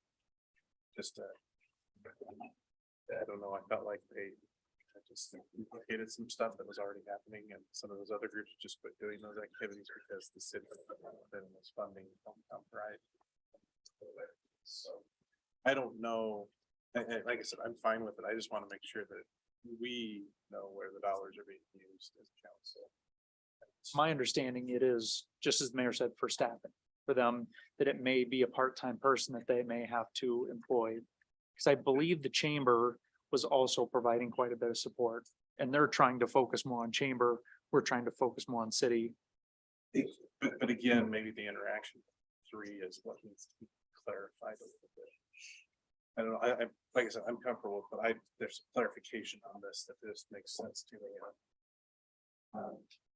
just, I don't know, I felt like they just duplicated some stuff that was already happening and some of those other groups just quit doing those activities because the city was funding Hometown Pride. So I don't know. Like I said, I'm fine with it. I just want to make sure that we know where the dollars are being used as council. It's my understanding it is, just as the mayor said, for staffing, for them, that it may be a part-time person that they may have to employ. Because I believe the chamber was also providing quite a bit of support, and they're trying to focus more on chamber. We're trying to focus more on city. But again, maybe the interaction 3 is what needs to be clarified a little bit. I don't know, I like I said, I'm comfortable, but there's some clarification on this that this makes sense to me.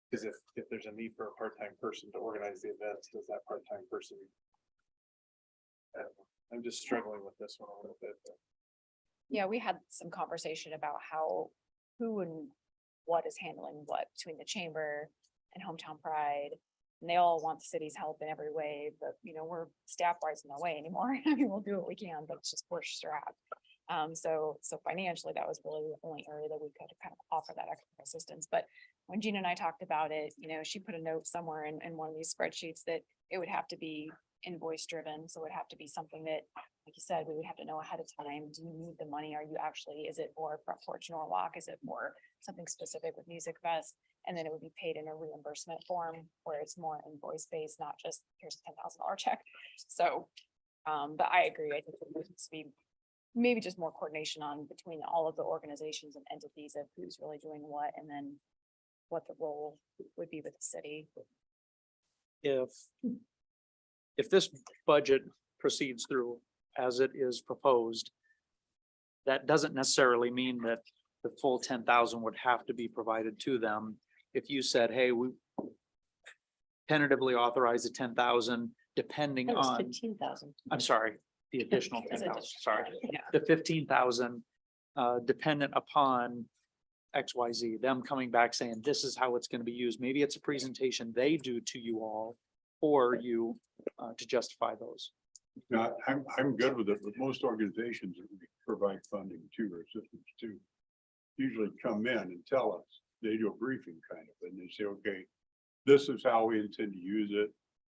Because if there's a need for a part-time person to organize the events, does that part-time person? I don't know. I'm just struggling with this one a little bit. Yeah, we had some conversation about who and what is handling what between the chamber and Hometown Pride. And they all want the city's help in every way, but we're staff wise in no way anymore. I mean, we'll do what we can, but it's just we're strapped. So financially, that was really the only area that we could kind of offer that extra assistance. But when Gina and I talked about it, she put a note somewhere in one of these spreadsheets that it would have to be invoice driven. So it would have to be something that, like you said, we would have to know ahead of time. Do you need the money? Is it for Front Porch Norwalk? Is it for something specific with Music Fest? And then it would be paid in a reimbursement form where it's more invoice based, not just here's a $10,000 check. So, but I agree. I think there needs to be maybe just more coordination between all of the organizations and entities of who's really doing what, and then what the role would be with the city. If this budget proceeds through as it is proposed, that doesn't necessarily mean that the full 10,000 would have to be provided to them. If you said, hey, we tentatively authorize the 10,000, depending That was on, 15,000. I'm sorry, the additional It's 10,000, additional, sorry, yeah. the 15,000, dependent upon XYZ, them coming back saying, this is how it's going to be used. Maybe it's a presentation they do to you all for you to justify those. No, I'm good with it, but most organizations that provide funding to or assistance to usually come in and tell us. They do a briefing kind of, and they say, okay, this is how we intend to use it.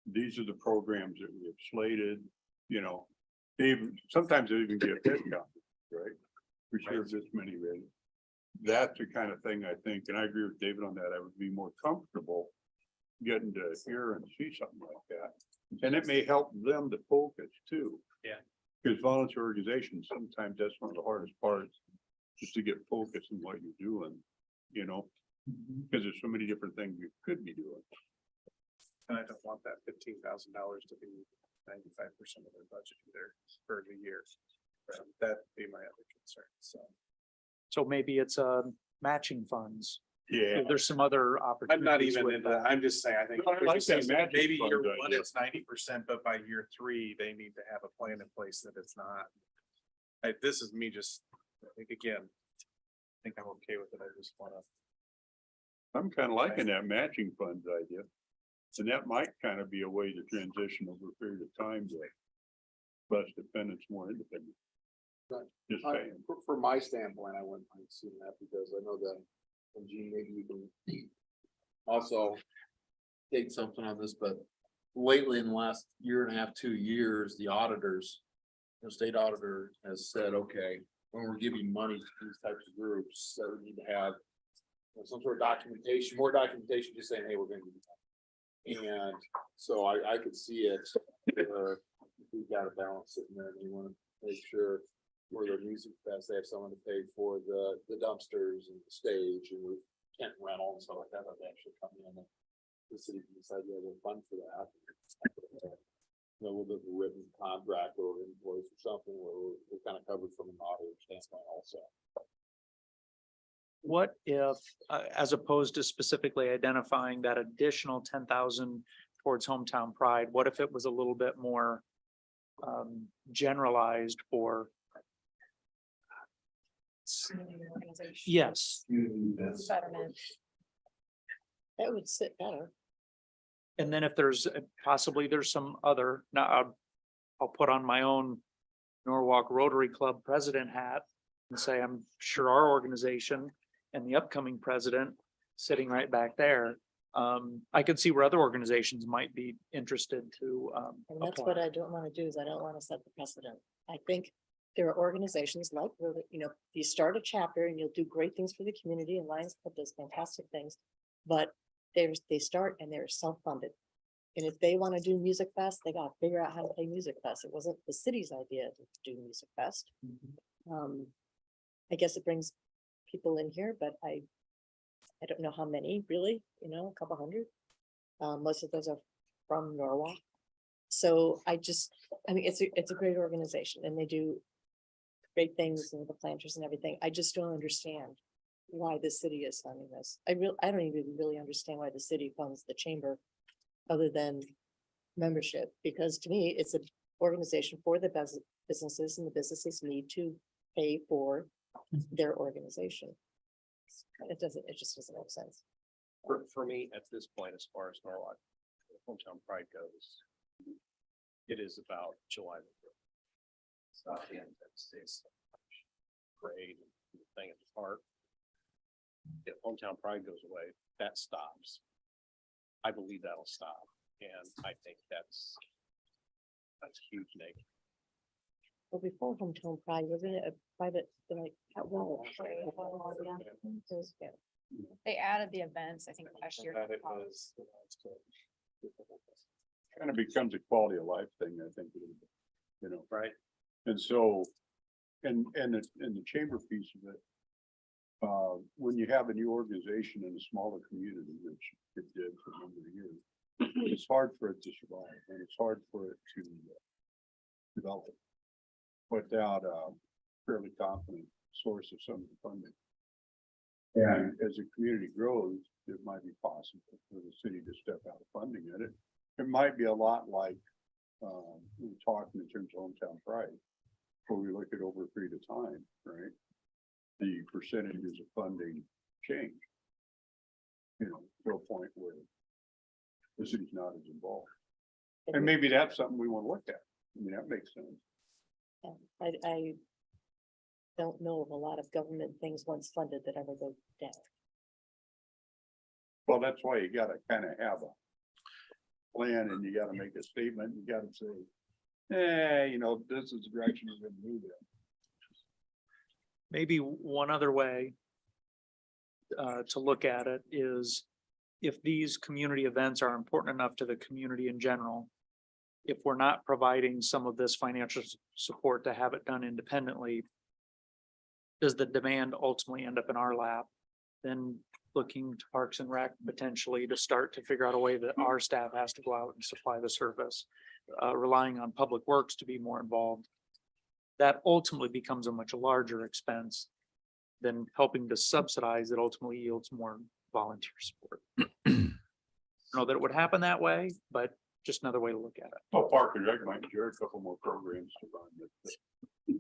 These are the programs that we have slated, sometimes they even get head count, right? We serve this many ready. That's the kind of thing I think, and I agree with David on that. I would be more comfortable getting to hear and see something like that. And it may help them to focus too. Yeah. Because volunteer organizations, sometimes that's one of the hardest parts, just to get focused on what you're doing, because there's so many different things you could be doing. And I don't want that $15,000 to be 95% of their budget either for the year. That'd be my other concern, So maybe it's matching funds. Yeah. There's some other I'm opportunities. not even with into that. that. I'm just saying, I think. No, I like that matching Maybe fund year 1, idea. it's 90%, but by year 3, they need to have a plan in place that it's not. This is me just, I think again, I think I'm okay with it. I just wanna. I'm kind of liking that matching funds idea. And that might kind of be a way to transition over a period of time to less dependence, more independent. Just saying. From my standpoint, I wouldn't mind seeing that because I know that, and Gene, maybe you can also take something on this, but lately in the last year and a half, 2 years, the auditors, the state auditor has said, okay, when we're giving money to these types of groups, that we need to have some sort of documentation, more documentation, just saying, hey, we're gonna do that. And so I could see it, we've got a balance sitting there, and you wanna make sure for the music fest, they have someone to pay for the dumpsters and the stage and the tent rental and stuff like that, they actually come in and the city can decide to have a fund for that. A little bit of a written contract or invoice or something where we're kind of covered from an auditor standpoint also. What if, as opposed to specifically identifying that additional 10,000 towards hometown pride, what if it was a little bit more generalized for? Yes, Betterment. That would sit better. and then if there's possibly there's some other, now I'll put on my own Norwalk Rotary Club president hat and say, I'm sure our organization and the upcoming president sitting right back there. I could see where other organizations might be interested to. And that's apply. what I don't want to do is I don't want to set the precedent. I think there are organizations like, you start a chapter and you'll do great things for the community, and Lions Club does fantastic things. But they start and they're self-funded. And if they want to do Music Fest, they got to figure out how to play Music Fest. It wasn't the city's idea to do Music Fest. I guess it brings people in here, but I don't know how many really, a couple hundred. Most of those are from Norwalk. So it's a great organization and they do great things and the planters and everything. I just don't understand why the city is funding this. I don't even really understand why the city funds the chamber other than membership, because to me, it's an organization for the businesses, and the businesses need to pay for their organization. It just doesn't make sense. For me, at this point, as far as Norwalk Hometown Pride goes, it is about July. It's not the end of the state's parade thing at the park. If Hometown Pride goes away, that stops. I believe that'll stop, and I think that's a huge negative. Well, before Hometown Pride, wasn't it a private, like, at will? They added the events, I think, last year. Kind of becomes a quality of life thing, I think, right? And so, and the chamber piece of it, when you have a new organization in a smaller community, which it did for a number of years, it's hard for it to survive, and it's hard for it to develop without a fairly confident source of some of the funding. And as the community grows, it might be possible for the city to step out of funding it. It might be a lot like we were talking in terms of hometown pride, where we look at over a period of time, right? The percentages of funding change. To a point where the city's not as involved. And maybe that's something we want to look at. I mean, that makes sense. I don't know of a lot of government things once funded that ever go down. Well, that's why you gotta kind of have a plan, and you gotta make a statement, you gotta say, this is the direction we're gonna move in. Maybe one other way to look at it is if these community events are important enough to the community in general, if we're not providing some of this financial support to have it done independently, does the demand ultimately end up in our lap? Then looking to Parks and Rec potentially to start to figure out a way that our staff has to go out and supply the service, relying on Public Works to be more involved. That ultimately becomes a much larger expense than helping to subsidize that ultimately yields more volunteer support. I don't know that it would happen that way, but just another way to look at it. Well, Park and Rec might enjoy a couple more programs to run.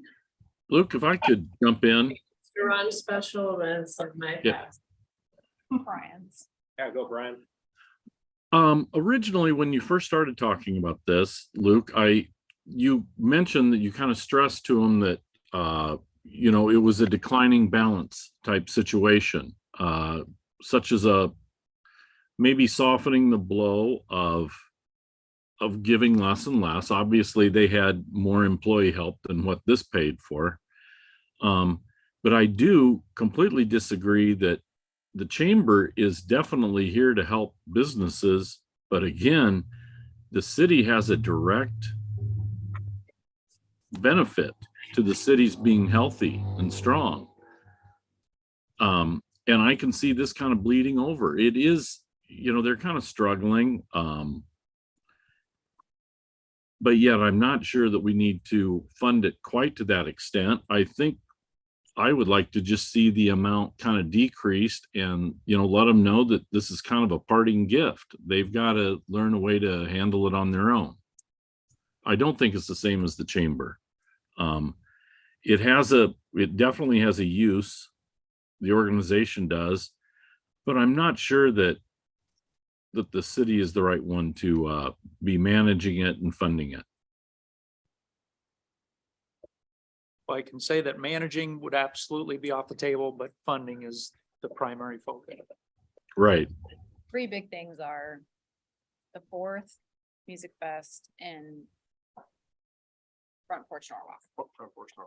Luke, if I could jump in. To run special events like my Yeah. past. Brian's. Yeah, go Brian. Originally, when you first started talking about this, Luke, you mentioned that you kind of stressed to him that, it was a declining balance type situation, such as maybe softening the blow of giving less and less. Obviously, they had more employee help than what this paid for. But I do completely disagree that the chamber is definitely here to help businesses, but again, the city has a direct benefit to the cities being healthy and strong. And I can see this kind of bleeding over. It is, you know, they're kind of struggling. But yet I'm not sure that we need to fund it quite to that extent. I think I would like to just see the amount kind of decreased and, you know, let them know that this is kind of a parting gift. They've got to learn a way to handle it on their own. I don't think it's the same as the chamber. It definitely has a use. The organization does, but I'm not sure that the city is the right one to be managing it and funding it. I can say that managing would absolutely be off the table, but funding is the primary focus. Right. Three big things are the 4th, Music Fest, and Front Porch Norwalk.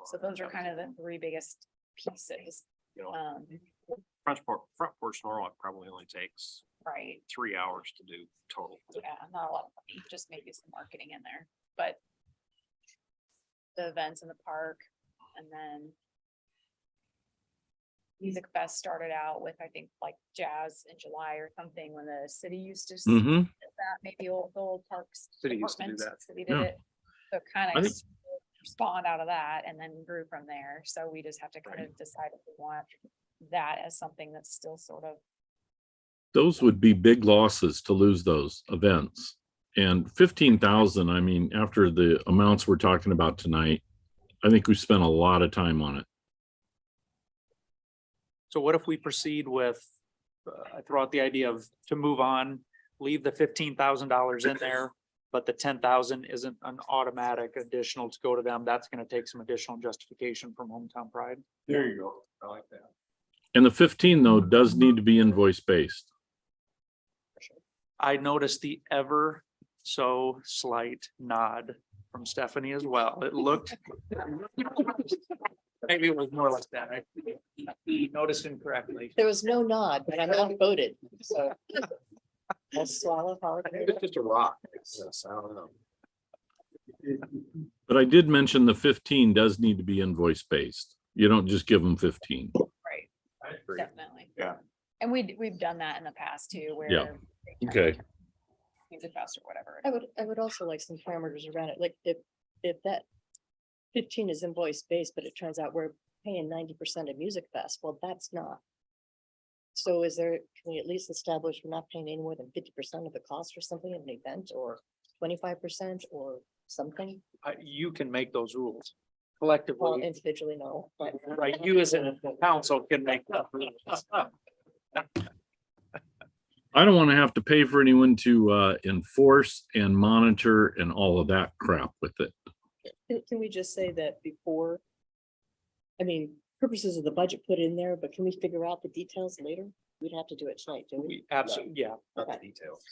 So those are kind of the three biggest pieces. You know, front porch Norwalk probably only takes Right. 3 hours to do total. Yeah, not a lot of money, just maybe some marketing in there, but the events in the park, and then Music Fest started out with, I think, like jazz in July or something, when the city used to Mhm. that, maybe the old parks. City used to do department, that. City did Yeah. it, so kind I of think- spawned out of that and then grew from there, so we just have to kind of decide if we want that as something that's still sort of. Those would be big losses to lose those events. And 15,000, I mean, after the amounts we're talking about tonight, I think we spent a lot of time on it. So what if we proceed with, I throw out the idea of to move on, leave the $15,000 in there, but the 10,000 isn't an automatic additional to go to them. That's gonna take some additional justification from Hometown Pride. There you go. I like that. And the 15 though does need to be invoice based. I noticed the ever so slight nod from Stephanie as well. It looked. Maybe it was more like that. I noticed incorrectly. There was no nod, but I'm outvoted, so. I'll swallow hard. It's just a rock. I don't know. But I did mention the 15 does need to be invoice based. You don't just give them 15. Right. I agree. Definitely. Yeah. And we've done that in the past too, where. Yeah. they Okay. Music Fest or whatever. I would also like some parameters around it, like if that 15 is invoice based, but it turns out we're paying 90% of Music Fest, well, that's not. So can we at least establish we're not paying any more than 50% of the cost or something of an event, or 25% or something? You can make those rules Well, collectively, individually, no. but- right? You as a council can make that. I don't want to have to pay for anyone to enforce and monitor and all of that crap with it. Can we just say that before? I mean, purposes of the budget put in there, but can we figure out the details later? We'd have to do it tonight, don't we? We absolutely, yeah. Not the Okay. details.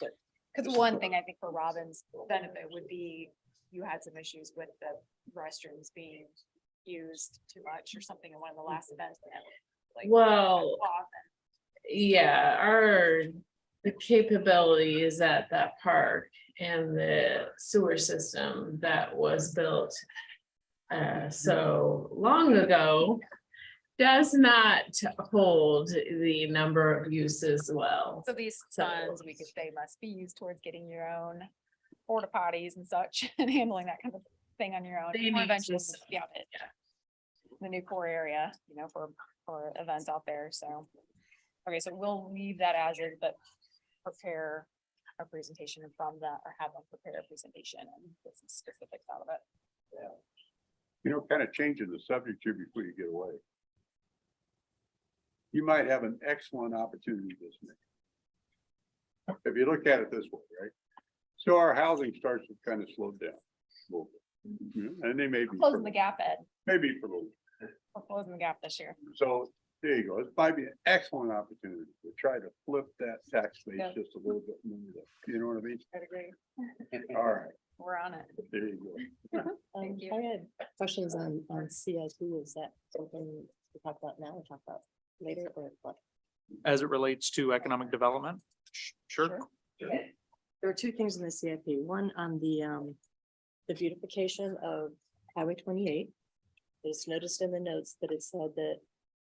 Because one thing I think for Robin's benefit would be, you had some issues with the restrooms being used too much or something in one of the last events. and, like, Well, off and- yeah, the capabilities at that park and the sewer system that was built so long ago does not hold the number of uses well. So these funds, we could say must be used towards getting your own porta potties and such and handling that kind of thing on your own. They Or need eventually, to- yeah, the new core area, for events out there, so. Okay, so we'll leave that as is, but prepare a presentation from that, or have them prepare a presentation and get some specifics out of it. You know, kind of changing the subject here before you get away. You might have an excellent opportunity this May. If you look at it this way, right? So our housing starts to kind of slow down. a little bit. And they may be. Closing the gap, Ed, Maybe for a little. we're closing the gap this year. So there you go. It might be an excellent opportunity to try to flip that tax base Yeah. just a little bit more. You know what I mean? I'd agree. All right, We're on it. there you go. Thank you. I had questions on CIP. Is that something to talk about now or talk about later or what? as it relates to economic development? Sure. There were two things in the CIP. One on the beautification of Highway 28. It's noticed in the notes that it said that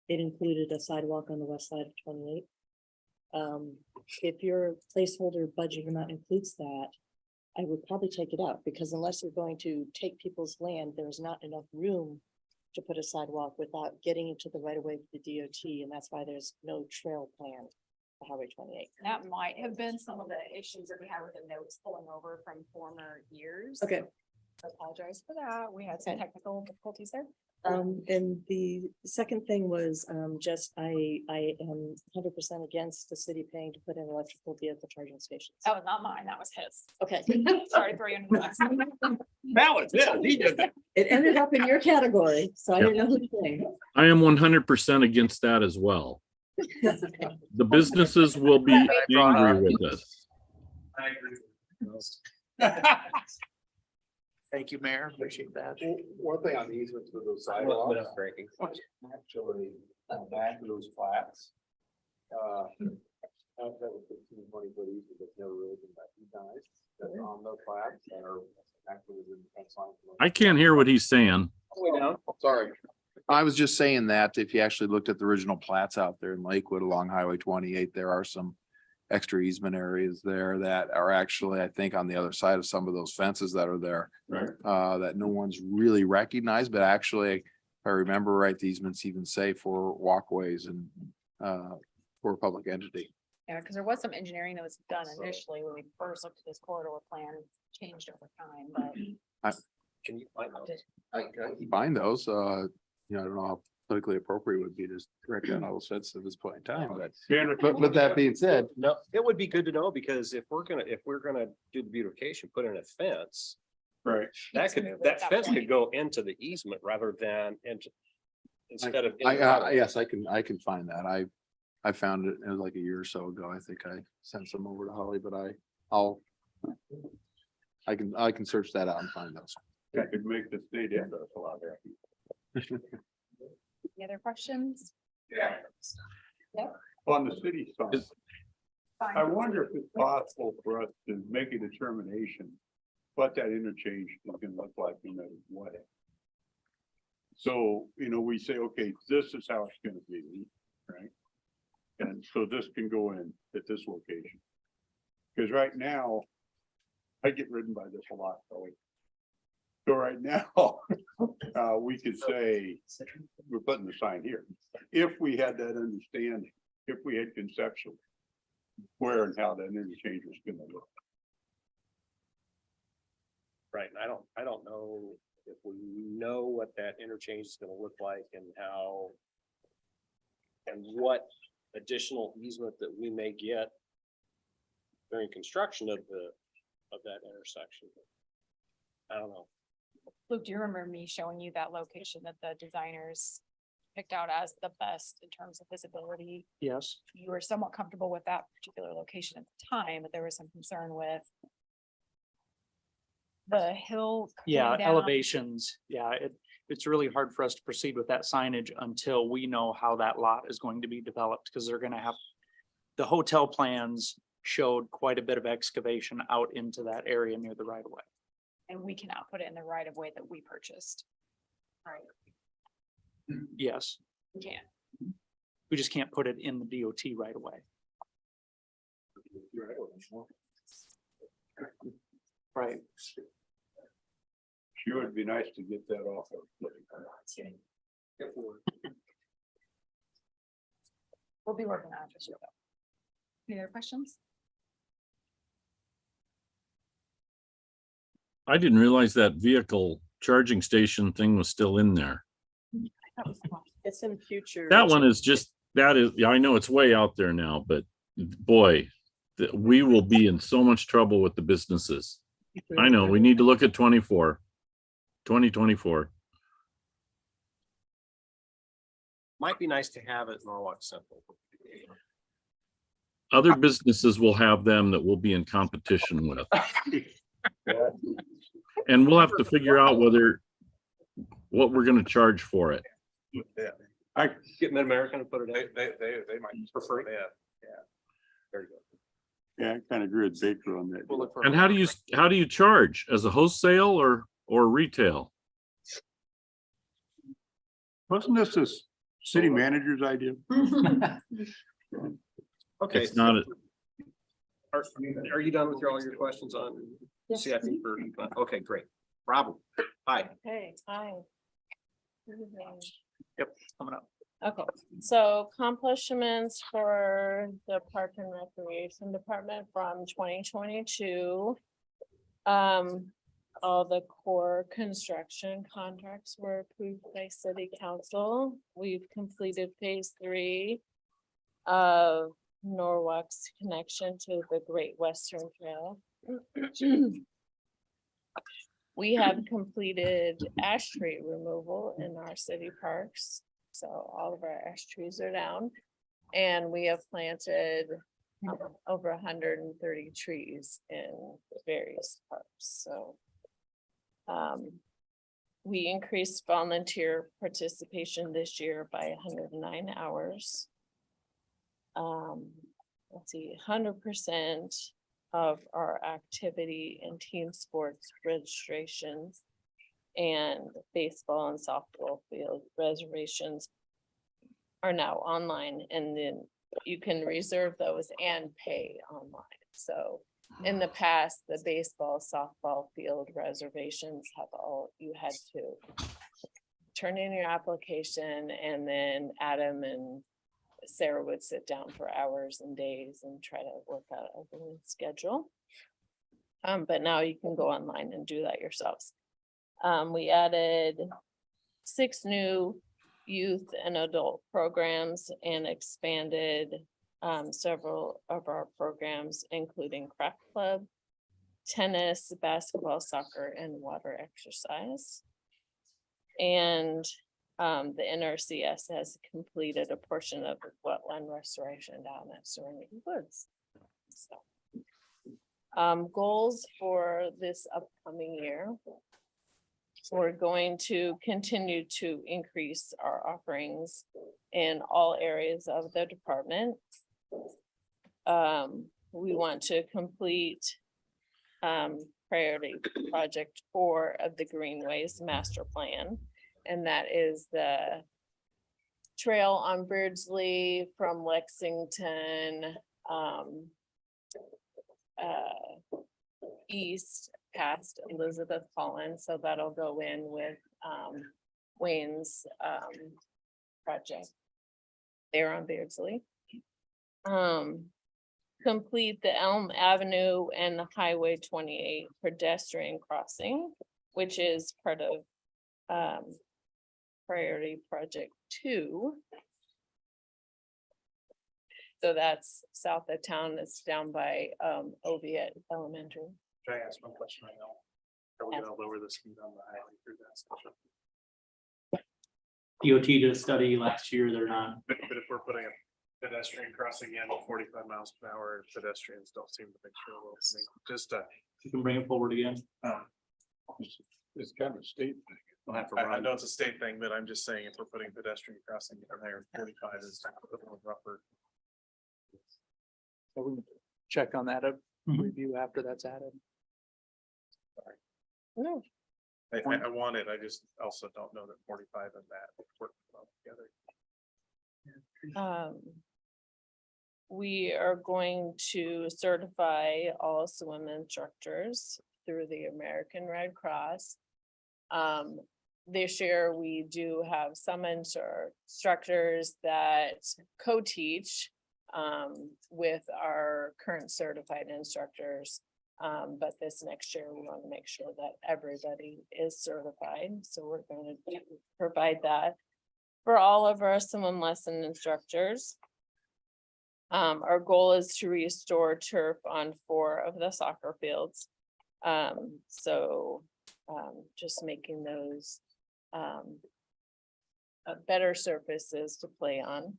it included a sidewalk on the west side of 28. If your placeholder budget amount includes that, I would probably take it out, because unless you're going to take people's land, there's not enough room to put a sidewalk without getting into the right of way of the DOT, and that's why there's no trail plan for Highway 28. That might have been some of the issues that we had with the notes pulling over from former years. Okay. I apologize for that. We had some Okay. technical difficulties there. And the second thing was, just I am 100% against the city paying to put in electrical vehicle charging stations. That was not mine. That was his. Okay. Sorry to throw you under the bus. That was it. He did that. It ended up in your category, so I didn't know who to blame. I am 100% against that as well. The businesses will be angry with us. I agree. Thank you, Mayor. Appreciate that. One thing on the easements with those sidewalks, actually, back to those flats. That was 15-20 foot easement that's never really been recognized, that's on the flats that are actually within the fence line. I can't hear what he's saying. Sorry. I was just saying that if you actually looked at the original plats out there in Lakewood along Highway 28, there are some extra easement areas there that are actually, I think, on the other side of some of those fences that are there. Right. That no one's really recognized, but actually, if I remember right, the easements even say for walkways and for a public entity. Yeah, because there was some engineering that was done initially when we first looked at this corridor plan, changed over time, but. Can you find those? I can find those, I don't know how politically appropriate it would be to correct on all those fences at this point in time, but that being said. No, it would be good to know, because if we're gonna do the beautification, put in a fence, Right. Let's move it at that that fence point. could go into the easement rather than into. Instead of. Yes, I can find that. I found it was like a year or so ago. I think I sent some over to Holly, but I can search that out and find those. That could make the state end us a lot there. Any other questions? On the city side, I Fine. wonder if it's possible for us to make a determination what that interchange is gonna look like no matter what. So, we say, okay, this is how it's gonna be, right? And so this can go in at this location. Because right now, I get ridden by this a lot, Kelly. So right now, we could say, we're putting the sign here. If we had that understanding, if we had conceptual, where and how that interchange was gonna look. Right, and I don't know if we know what that interchange is gonna look like and how. And what additional easement that we may get. During construction of that intersection. I don't know. Luke, do you remember me showing you that location that the designers picked out as the best in terms of visibility? Yes. You were somewhat comfortable with that particular location at the time, but there was some concern with the hill. Yeah, coming down. elevations. Yeah, it's really hard for us to proceed with that signage until we know how that lot is going to be developed, because they're gonna have. The hotel plans showed quite a bit of excavation out into that area near the right of way. And we cannot put it in the right of way that we purchased. Right, Yes, we can't. we just can't put it in the DOT right away. Right. Sure, it'd be nice to get that off. We'll be working on it for sure. Any other questions? I didn't realize that vehicle charging station thing was still in there. It's in future. That one is just, yeah, I know it's way out there now, but boy, we will be in so much trouble with the businesses. I know, we need to look at 2024. Might be nice to have it Norwalk Central. Other businesses will have them that we'll be in competition with. And we'll have to figure out what we're gonna charge for it. Get Mid-American and put it in. They might prefer that. Yeah. There you go. Yeah, I kind of agree with Baker on that. We'll look for. And how do you charge? As a wholesale or retail? Wasn't this city manager's idea? Okay. It's not, Are you done with all your questions on CIP for, okay, great. Robin, hi. Hey, hi. Yep, coming up. Okay, so accomplishments for the Park and Recreation Department from 2022. All the core construction contracts were approved by city council. We've completed phase 3 of Norwalk's connection to the Great Western Trail. We have completed ash tree removal in our city parks. So all of our ash trees are down, and we have planted over 130 trees in various parks. So we increased volunteer participation this year by 109 hours. Let's see, 100% of our activity and team sports registrations and baseball and softball field reservations are now online, and then you can reserve those and pay online. So in the past, the baseball, softball field reservations have you had to turn in your application, and then Adam and Sarah would sit down for hours and days and try to work out a schedule. But now you can go online and do that yourselves. We added 6 new youth and adult programs and expanded several of our programs, including craft club, tennis, basketball, soccer, and water exercise. And the NRCS has completed a portion of wetland restoration down at Serenity Woods. So, goals for this upcoming year. We're going to continue to increase our offerings in all areas of the department. We want to complete priority project 4 of the Greenways Master Plan. And that is the trail on Beardsley from Lexington east past Elizabeth Collins. So that'll go in with Wayne's project there on Beardsley. Complete the Elm Avenue and the Highway 28 pedestrian crossing, which is part of priority project 2. So that's south of town. It's down by Oviatt Elementary. Can I ask one question right now? Are we gonna lower the speed on the highway through that section? DOT did a study last year, they're not. But if we're putting a pedestrian crossing in at 45 miles per hour, pedestrians don't seem to make sure. Just You can bring it forward again. It's kind of a state thing. We'll have to I run. know it's a state thing, but I'm just saying if we're putting pedestrian crossing in there, 45 is a little rougher. So we can check on that, review after that's added. No, I want it, I just also don't know that 45 and that work well together. we are going to certify all swim instructors through the American Red Cross. This year, we do have some instructors that co-teach with our current certified instructors. But this next year, we want to make sure that everybody is certified. So we're going to provide that for all of our swim lesson instructors. Our goal is to restore turf on 4 of the soccer fields. Just making those better surfaces to play on.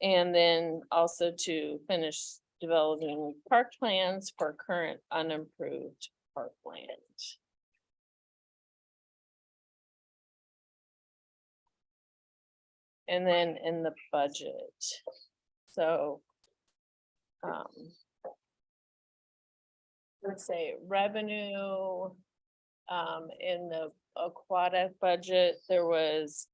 And then also to finish developing park plans for current unimproved parkland. And then in the budget. So. Let's say revenue. In the aquatic budget, there was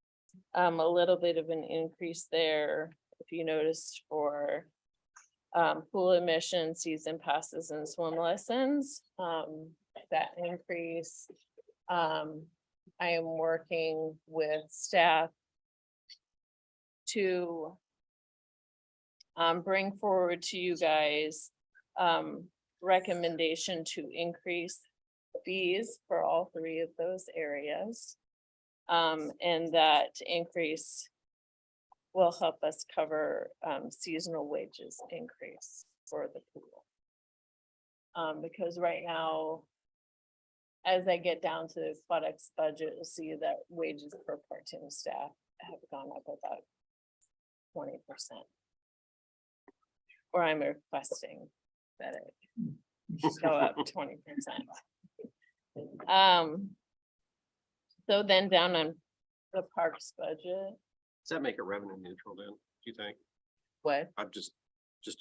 a little bit of an increase there. If you noticed for pool admission, season passes and swim lessons, that increase. I am working with staff to bring forward to you guys recommendation to increase fees for all three of those areas. And that increase will help us cover seasonal wages increase for the pool. Because right now, as I get down to the aquatics budget, you'll see that wages for part-time staff have gone up about 20%. Or I'm requesting that it go up 20%. So then down on the parks budget, Does that make it revenue neutral then, do you think? what? I'm just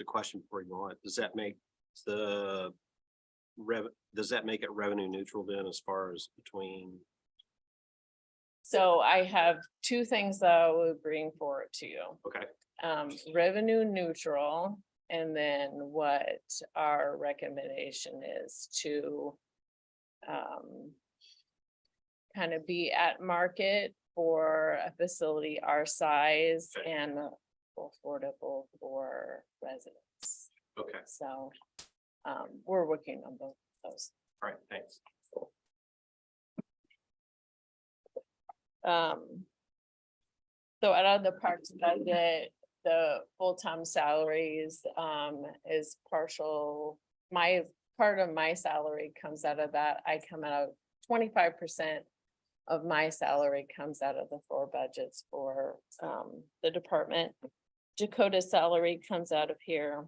a question before you go on. Does that make does that make it revenue neutral then as far as between? So I have two things that I would bring forward to you. Okay, Revenue neutral, and then what our recommendation is to kind of be at market for a facility our size and affordable for residents. okay, So we're working on both of those. all right, thanks. So out of the parks budget, the full-time salaries is partial. Part of my salary comes out of that. I come out 25% of my salary comes out of the 4 budgets for the department. Dakota's salary comes out of here.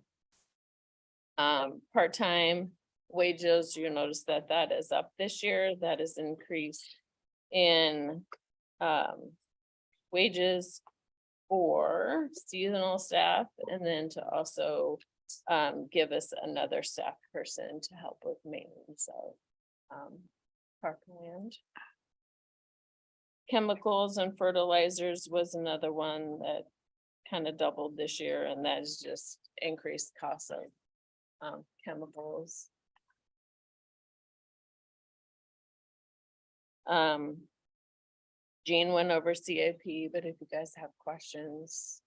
Part-time wages, you notice that that is up this year. That is increased in wages for seasonal staff, and then to also give us another staff person to help with maintenance of parkland. Chemicals and fertilizers was another one that kind of doubled this year, and that is just increased costs of chemicals. Jean went over CIP, but if you guys have questions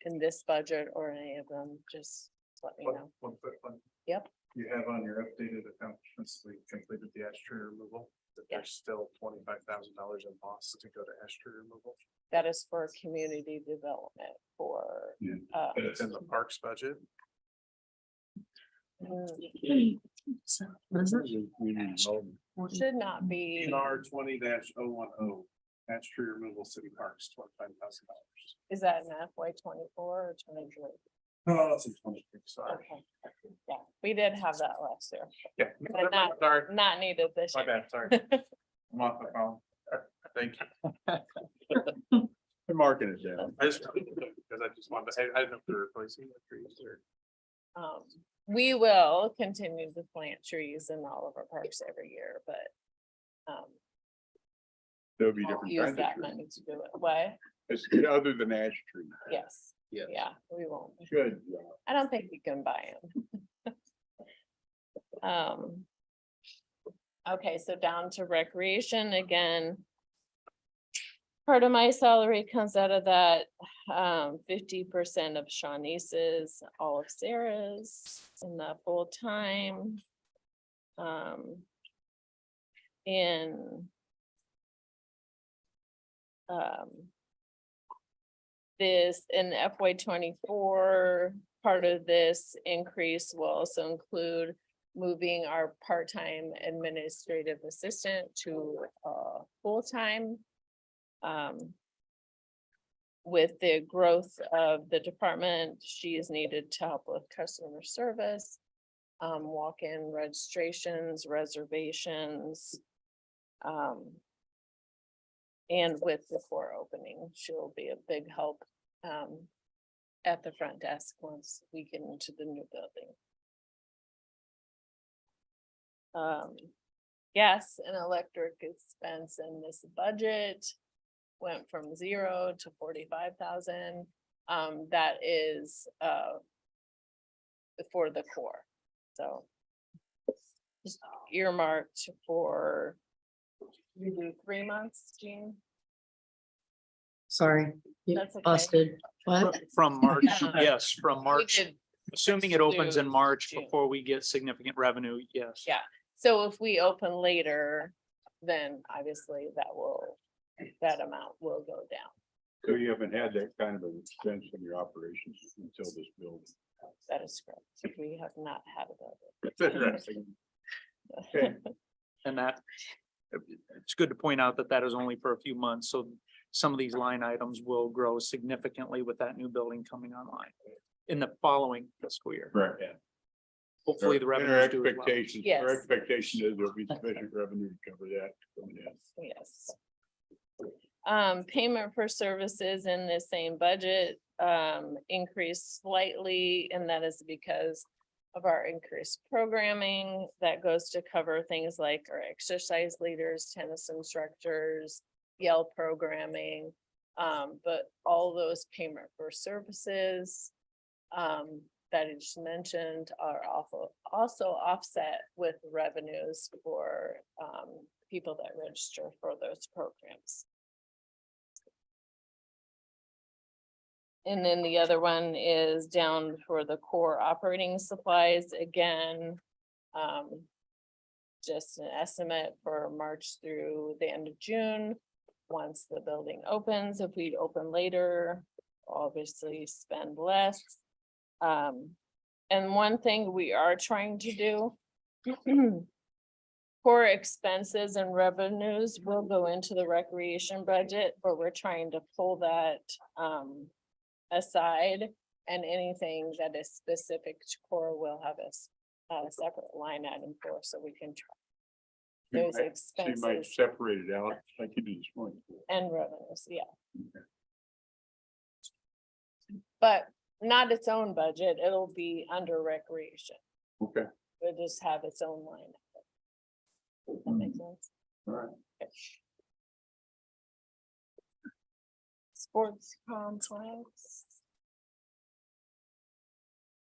in this budget or any of them, just let me know. One quick one. Yep. You have on your updated accomplishments, we completed the ash tree removal, but Yeah. there's still $25,000 in loss to go to ash tree removal. That is for community development for. But it's in the parks budget. Should not be, NR 20-010, ash tree removal, city parks, $25,000. is that an FY 24 or 23? Oh, that's in 23, sorry. Okay, yeah, we did have that last year, Yeah. but not, Sorry, not needed this my year. bad, sorry. I'm off my phone. Thank you. I'm marking it down. I just, because I just wanted to, I didn't know if they're replacing the trees or. We will continue to plant trees in all of our parks every year, but There'll be won't different use kinds of that trees. money to do it. What? It's other than ash tree. Yes, Yes. yeah, we won't. Good. I don't think you can buy them. Okay, so down to recreation again. Part of my salary comes out of that, 50% of Shawnee's, all of Sarah's, and the full time. In this in FY 24, part of this increase will also include moving our part-time administrative assistant to full-time. With the growth of the department, she is needed to help with customer service, walk-in registrations, reservations. And with the core opening, she'll be a big help at the front desk once we get into the new building. Gas and electric expense in this budget went from 0 to 45,000. That is for the core, so just earmarked for, we do 3 months, Jean? Sorry, you That's okay. busted. What? From March, yes, from We March, could assuming it opens in do March June. before we get significant revenue, yes. Yeah, so if we open later, then obviously that amount will go down. So you haven't had that kind of an expense in your operations until this building. That is correct. We have not had That's interesting. Okay. And that, it's good to point out that that is only for a few months, so some of these line items will grow significantly with that new building coming online in the following fiscal year. Right, yeah. Hopefully the And our revenues do as well. expectations, Yes. our expectation is there'll be sufficient revenue to cover that coming in. Yes. Payment for services in the same budget, increased slightly, and that is because of our increased programming that goes to cover things like our exercise leaders, tennis instructors, Yale programming. But all those payment for services that I just mentioned are also offset with revenues for people that register for those programs. And then the other one is down for the core operating supplies, again. Just an estimate for March through the end of June. Once the building opens, if we open later, obviously spend less. And one thing we are trying to do. Core expenses and revenues will go into the recreation budget, but we're trying to pull that aside, and anything that is specific to core will have a separate line item for, so we can track those So you might expenses separate it out like you did this morning. and revenues, yeah. But not its own budget, it'll be under recreation, Okay, it'll just have its own line item. Does that make sense? all right. Sports complex.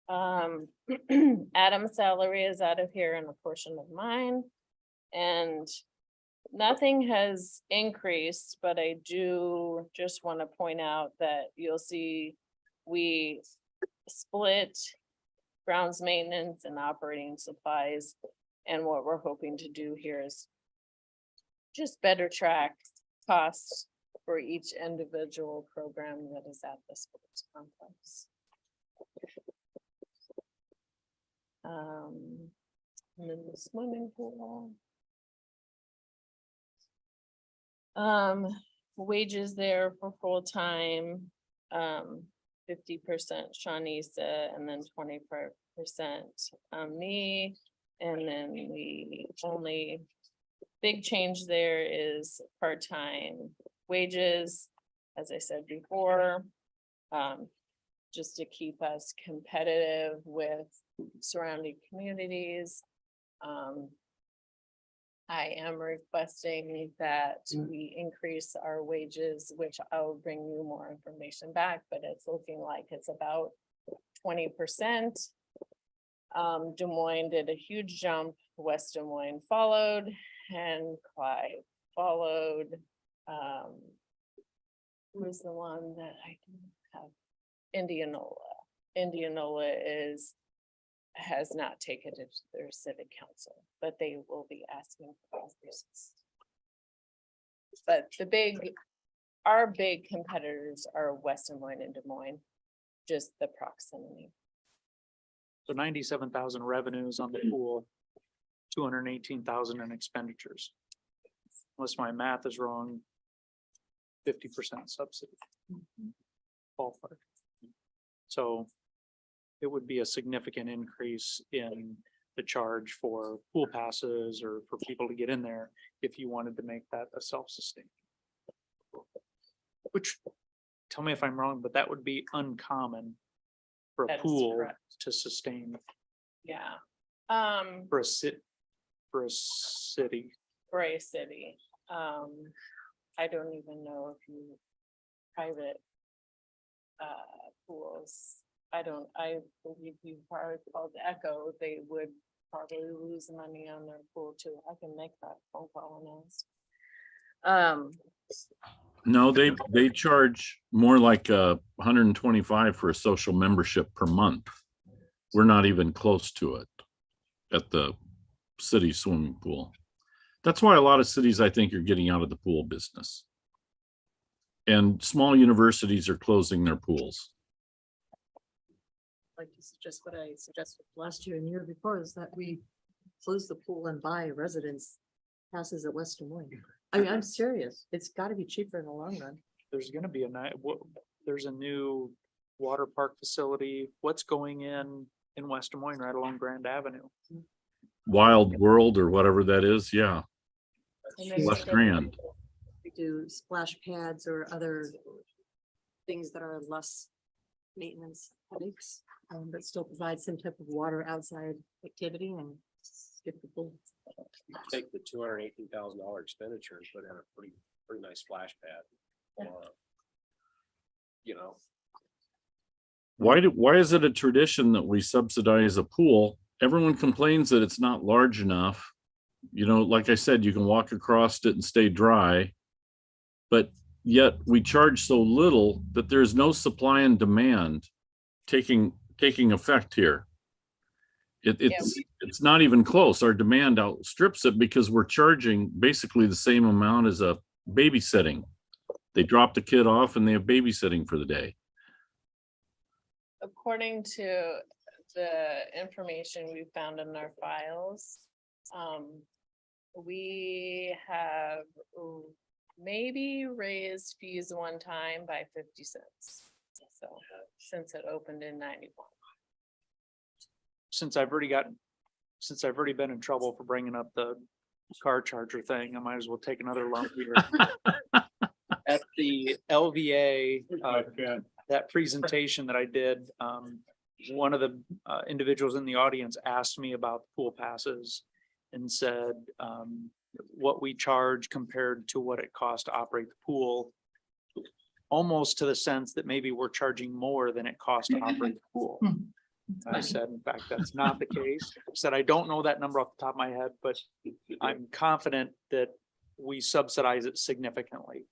Adam's salary is out of here and a portion of mine. And nothing has increased, but I do just want to point out that you'll see we split grounds maintenance and operating supplies. And what we're hoping to do here is just better track costs for each individual program that is at the sports complex. And then the swimming pool. Wages there for full-time, 50% Shawnisa, and then 20% me. And then the only big change there is part-time wages, as I said before. Just to keep us competitive with surrounding communities. I am requesting that we increase our wages, which I'll bring you more information back, but it's looking like it's about 20%. Des Moines did a huge jump, West Des Moines followed, and Clyde followed. Who's the one that I didn't have? Indianola. Indianola has not taken it to their civic council, but they will be asking for increases. But our big competitors are West Des Moines and Des Moines, just the proximity. So 97,000 revenues on the pool, 218,000 in expenditures. Unless my math is wrong, 50% subsidy. Ballpark. So it would be a significant increase in the charge for pool passes or for people to get in there if you wanted to make that a self-sustaining. which, tell me if I'm wrong, but that would be uncommon for a That is pool correct. to sustain Yeah. for a for a city. For a city, I don't even know if you private pools. I believe you probably called Echo, they would probably lose money on their pool too. I can make that phone call and ask. No, they charge more like 125 for a social membership per month. We're not even close to it at the city swimming pool. That's why a lot of cities, I think, are getting out of the pool business. And small universities are closing their pools. Like to suggest what I suggested last year and year before is that we close the pool and buy residence passes at West Des Moines. I mean, I'm serious. It's gotta be cheaper in the long run. There's gonna be there's a new water park facility. What's going in West Des Moines right along Grand Avenue? Wild World or whatever that is, yeah. And then West Grand. we do splash pads or other things that are less maintenance headaches, but still provide some type of water outside activity and skip the pool. Take the $218,000 expenditure and put in a pretty nice splash pad. You know, Why is it a tradition that we subsidize a pool? Everyone complains that it's not large enough. You know, like I said, you can walk across it and stay dry. But yet we charge so little that there's no supply and demand taking effect here. It's not even close. Our demand outstrips it because we're charging basically the same amount as a babysitting. They drop the kid off and they have babysitting for the day. According to the information we found in our files, we have maybe raised fees one time by 50 cents. So since it opened in 91. Since I've already been in trouble for bringing up the car charger thing, I might as well take another lump here. At the LVA, that presentation that I did, one of the individuals in the audience asked me about pool passes and said what we charge compared to what it costs to operate the pool, almost to the sense that maybe we're charging more than it costs to operate the pool. I said, in fact, that's not the case. I said, I don't know that number off the top of my head, but I'm confident that we subsidize it significantly.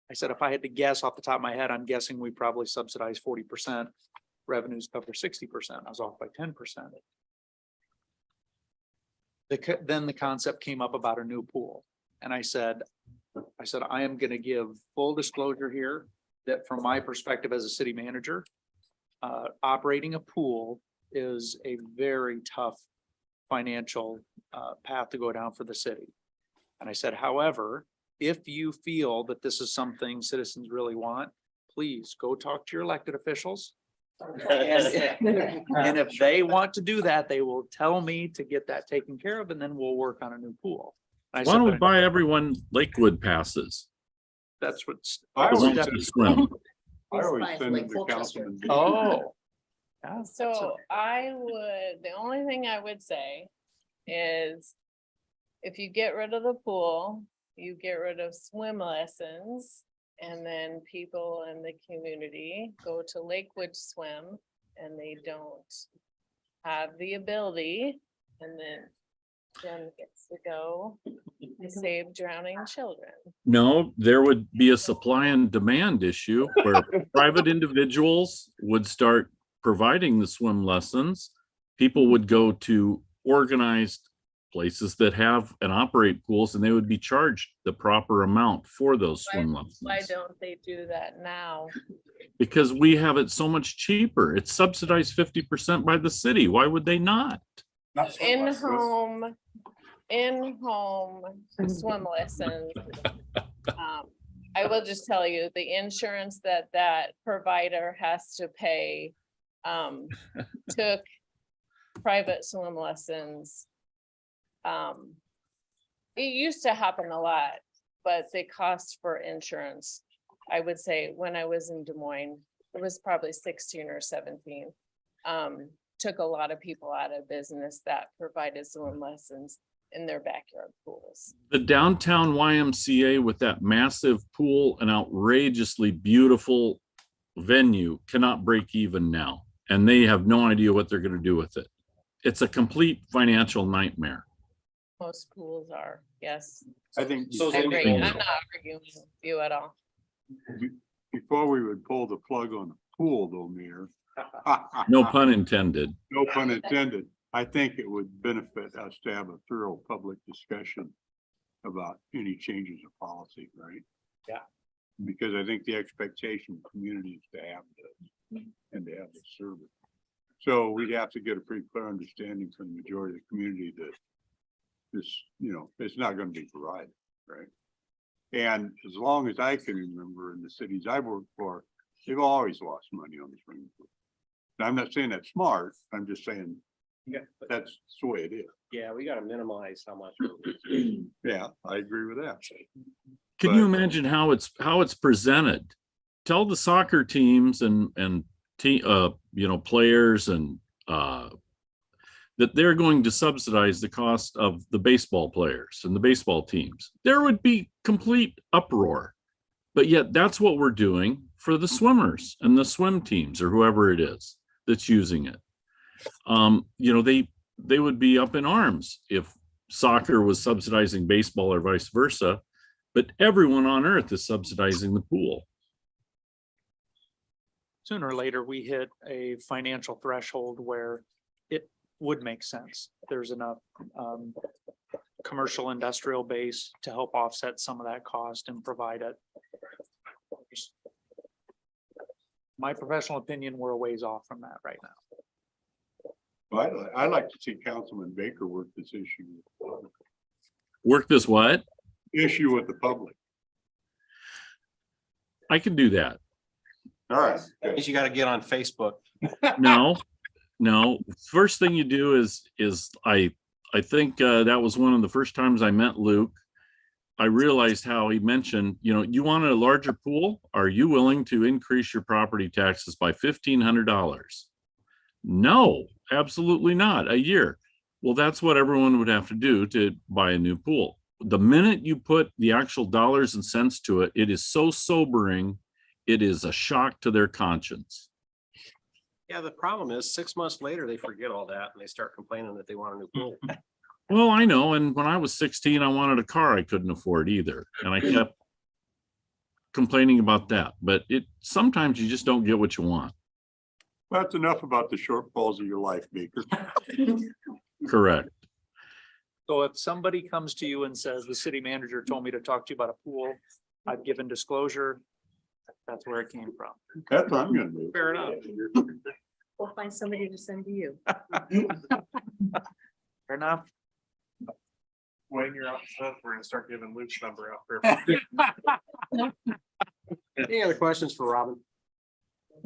I said, if I had to guess off the top of my head, I'm guessing we probably subsidize 40%. Revenues cover 60%. I was off by 10%. Then the concept came up about a new pool. And I said, I am going to give full disclosure here that from my perspective as a city manager, operating a pool is a very tough financial path to go down for the city. And I said, however, if you feel that this is something citizens really want, please go talk to your elected officials. And if they want to do that, they will tell me to get that taken care of, and then we'll work on a new pool. Why don't we buy everyone Lakewood passes? That's what's. I The always ones that swim. send them to councilman. Oh. Yeah, So the only thing I would say is if you get rid of the pool, you get rid of swim lessons, and then people in the community go to Lakewood swim and they don't have the ability, and then Jen gets to go save drowning children. No, there would be a supply and demand issue where private individuals would start providing the swim lessons. People would go to organized places that have and operate pools, and they would be charged the proper amount for those swim lessons. Why don't they do that now? Because we have it so much cheaper. It's subsidized 50% by the city. Why would they not? In-home swim lessons. I will just tell you, the insurance that provider has to pay took private swim lessons. It used to happen a lot, but the cost for insurance I would say when I was in Des Moines, it was probably 16 or 17. Took a lot of people out of business that provided swim lessons in their backyard pools. The downtown YMCA with that massive pool and outrageously beautiful venue cannot break even now. And they have no idea what they're going to do with it. It's a complete financial nightmare. Most pools are, yes. I think So I agree. I'm Bingo. not arguing with you at all. before we would pull the plug on the pool though, Mayor. No pun intended. No pun intended. I think it would benefit us to have a thorough public discussion about any changes of policy, right? Yeah. Because I think the expectation of community is to have this and to have this service. So we'd have to get a pretty clear understanding from the majority of the community that this, you know, it's not gonna be provided, right? And as long as I can remember in the cities I've worked for, they've always lost money on the swimming pool. Now, I'm not saying that's smart, I'm just saying Yeah, but that's the way it is. yeah, we gotta minimize how much. Yeah, I agree with that. Can you But- imagine how it's presented? Tell the soccer teams and players and that they're going to subsidize the cost of the baseball players and the baseball teams. There would be complete uproar. But yet that's what we're doing for the swimmers and the swim teams or whoever it is that's using it. They would be up in arms if soccer was subsidizing baseball or vice versa, but everyone on earth is subsidizing the pool. Sooner or later, we hit a financial threshold where it would make sense. There's enough commercial industrial base to help offset some of that cost and provide it. My professional opinion, we're a ways off from that right now. But I'd like to see Councilman Baker work this issue. Work this what? Issue with the public. I can do that. All right. That means you gotta get on Facebook. No. First thing you do is I think that was one of the first times I met Luke. I realized how he mentioned, you want a larger pool? Are you willing to increase your property taxes by $1,500? No, absolutely not. A year. Well, that's what everyone would have to do to buy a new pool. The minute you put the actual dollars and cents to it, it is so sobering. It is a shock to their conscience. Yeah, the problem is 6 months later, they forget all that and they start complaining that they want a new pool. Well, I know. And when I was 16, I wanted a car I couldn't afford either. And I kept complaining about that. But sometimes you just don't get what you want. That's enough about the shortfalls of your life, Baker. Correct. So if somebody comes to you and says, the city manager told me to talk to you about a pool, I've given disclosure, that's where it came from. That's what I'm gonna do. Fair enough. We'll find somebody to send to you. Fair enough. Wayne, you're up, so we're gonna start giving Luke's number out there. Any other questions for Robin?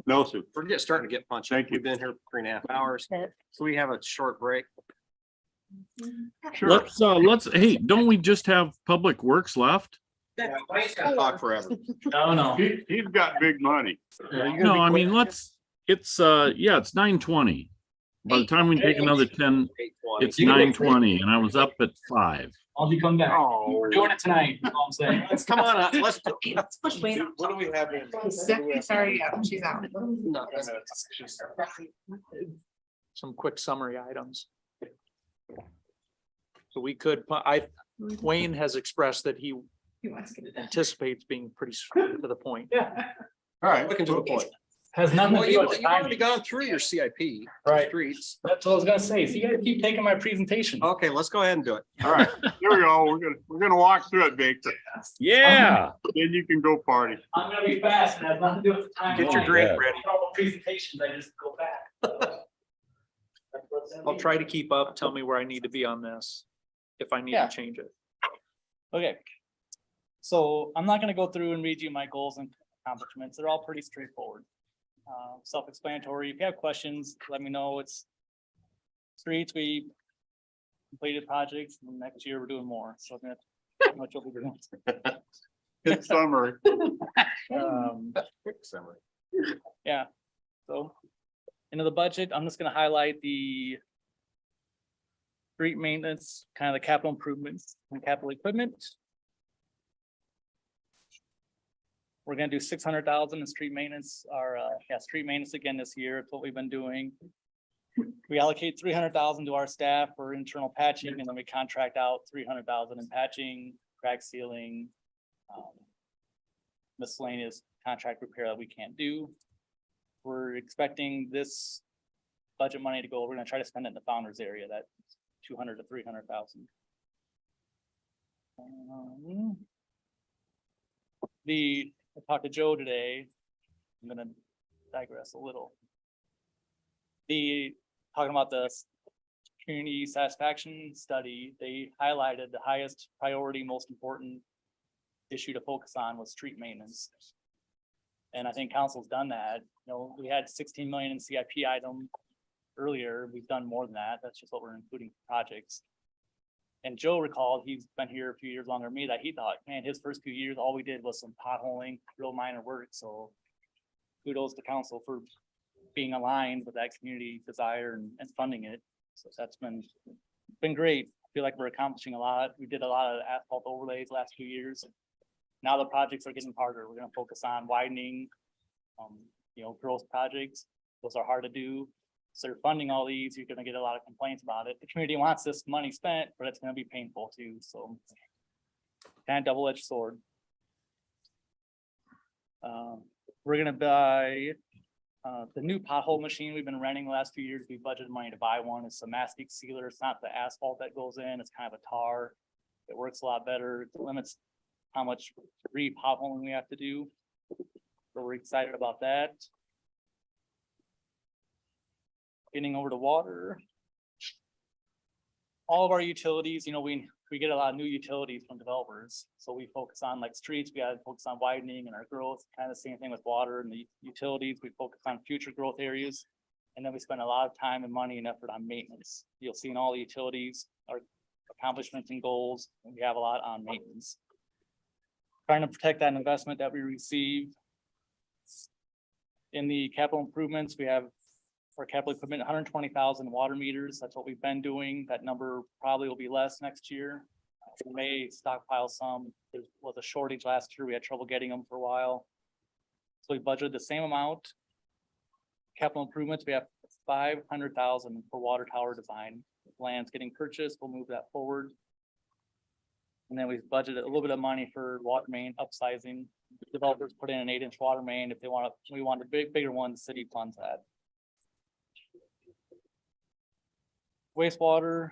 No, sir. We're just starting to get punchy. Thank you. We've been here 3.5 hours. So we have a short break. Sure. Hey, don't we just have public works left? Talk forever. No. He's got big money. No, I mean, it's 9:20. By the time we take another 10, it's 9:20 and I was up at 5. I'll be coming back. Oh. We're doing it tonight. You know what I'm saying? Let's come on up. Let's. Let's push Wayne up. What do we have in? Sorry, yeah, she's out. Some quick summary items. So we could, Wayne has expressed that he anticipates being pretty straight to the point. All right. Looking to the point. Has nothing Well, to do you've with the you've already timing. gone through your CIP. Right. Streets. That's what I was gonna say. So you gotta keep taking my presentation. Okay, let's go ahead and do it. All right, here we go. We're gonna walk through it, Baker. Yeah. Then you can go party. I'm gonna be fast. It has nothing to do with the time. Get your drink ready. Presentations, I just go back. I'll try to keep up. Tell me where I need to be on this, if I need Yeah. to change it. Okay. So I'm not gonna go through and read you my goals and accomplishments. They're all pretty straightforward. Self-explanatory. If you have questions, let me know. It's streets, we completed projects, and next year we're doing more. So that's what you'll be doing. Good summary. Quick summary. Yeah, so into the budget, I'm just gonna highlight the street maintenance, kind of the capital improvements and capital equipment. We're gonna do 600,000 in street maintenance, street maintenance again this year. It's what we've been doing. We allocate 300,000 to our staff for internal patching, and then we contract out 300,000 in patching, crack sealing, miscellaneous contract repair that we can't do. We're expecting this budget money to go, we're gonna try to spend it in the founders area, that 200 to 300,000. I talked to Joe today. I'm gonna digress a little. Talking about the community satisfaction study, they highlighted the highest priority, most important issue to focus on was street maintenance. And I think council's done that. You know, we had 16 million in CIP item earlier. We've done more than that. That's just what we're including projects. And Joe recalled, he's been here a few years longer than me, that he thought, man, his first few years, all we did was some potholing, real minor work. So kudos to council for being aligned with that community desire and funding it. So that's been great. I feel like we're accomplishing a lot. We did a lot of asphalt overlays last few years. Now the projects are getting harder. We're gonna focus on widening, growth projects. Those are hard to do. So you're funding all these, you're gonna get a lot of complaints about it. The community wants this money spent, but it's gonna be painful too, so. Kind of double-edged sword. We're gonna buy the new pothole machine we've been renting the last few years. We budgeted money to buy one. It's a mastic sealer. It's not the asphalt that goes in, it's kind of a tar. It works a lot better. It limits how much re-potholing we have to do. So we're excited about that. Getting over to water. All of our utilities, we get a lot of new utilities from developers. So we focus on like streets, we gotta focus on widening and our growth, kind of the same thing with water and the utilities. We focus on future growth areas. And then we spend a lot of time and money and effort on maintenance. You'll see in all the utilities, our accomplishments and goals, and we have a lot on maintenance. Trying to protect that investment that we receive. In the capital improvements, we have for capital equipment, 120,000 water meters. That's what we've been doing. That number probably will be less next year. We may stockpile some. There was a shortage last year. We had trouble getting them for a while. So we budgeted the same amount. Capital improvements, we have 500,000 for water tower design. Land's getting purchased. We'll move that forward. And then we've budgeted a little bit of money for water main upsizing. Developers put in an 8-inch water main. If they want we want a bigger one, the city funds that. Wastewater.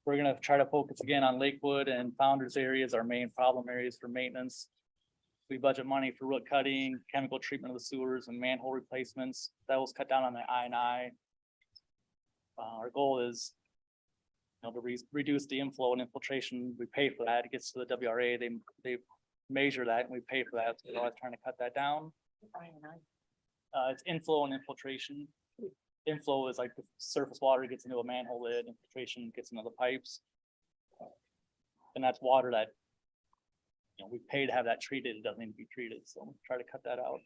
We're gonna try to focus again on Lakewood and Founders areas, our main problem areas for maintenance. We budget money for root cutting, chemical treatment of the sewers and manhole replacements. That was cut down on the I&I. Our goal is to reduce the inflow and infiltration. We pay for that. It gets to the WRA. They measure that and we pay for that. So we're always trying to cut that down. It's inflow and infiltration. Inflow is like the surface water gets into a manhole lid, infiltration gets into the pipes. And that's water that we pay to have that treated. It doesn't need to be treated, so we'll try to cut that out.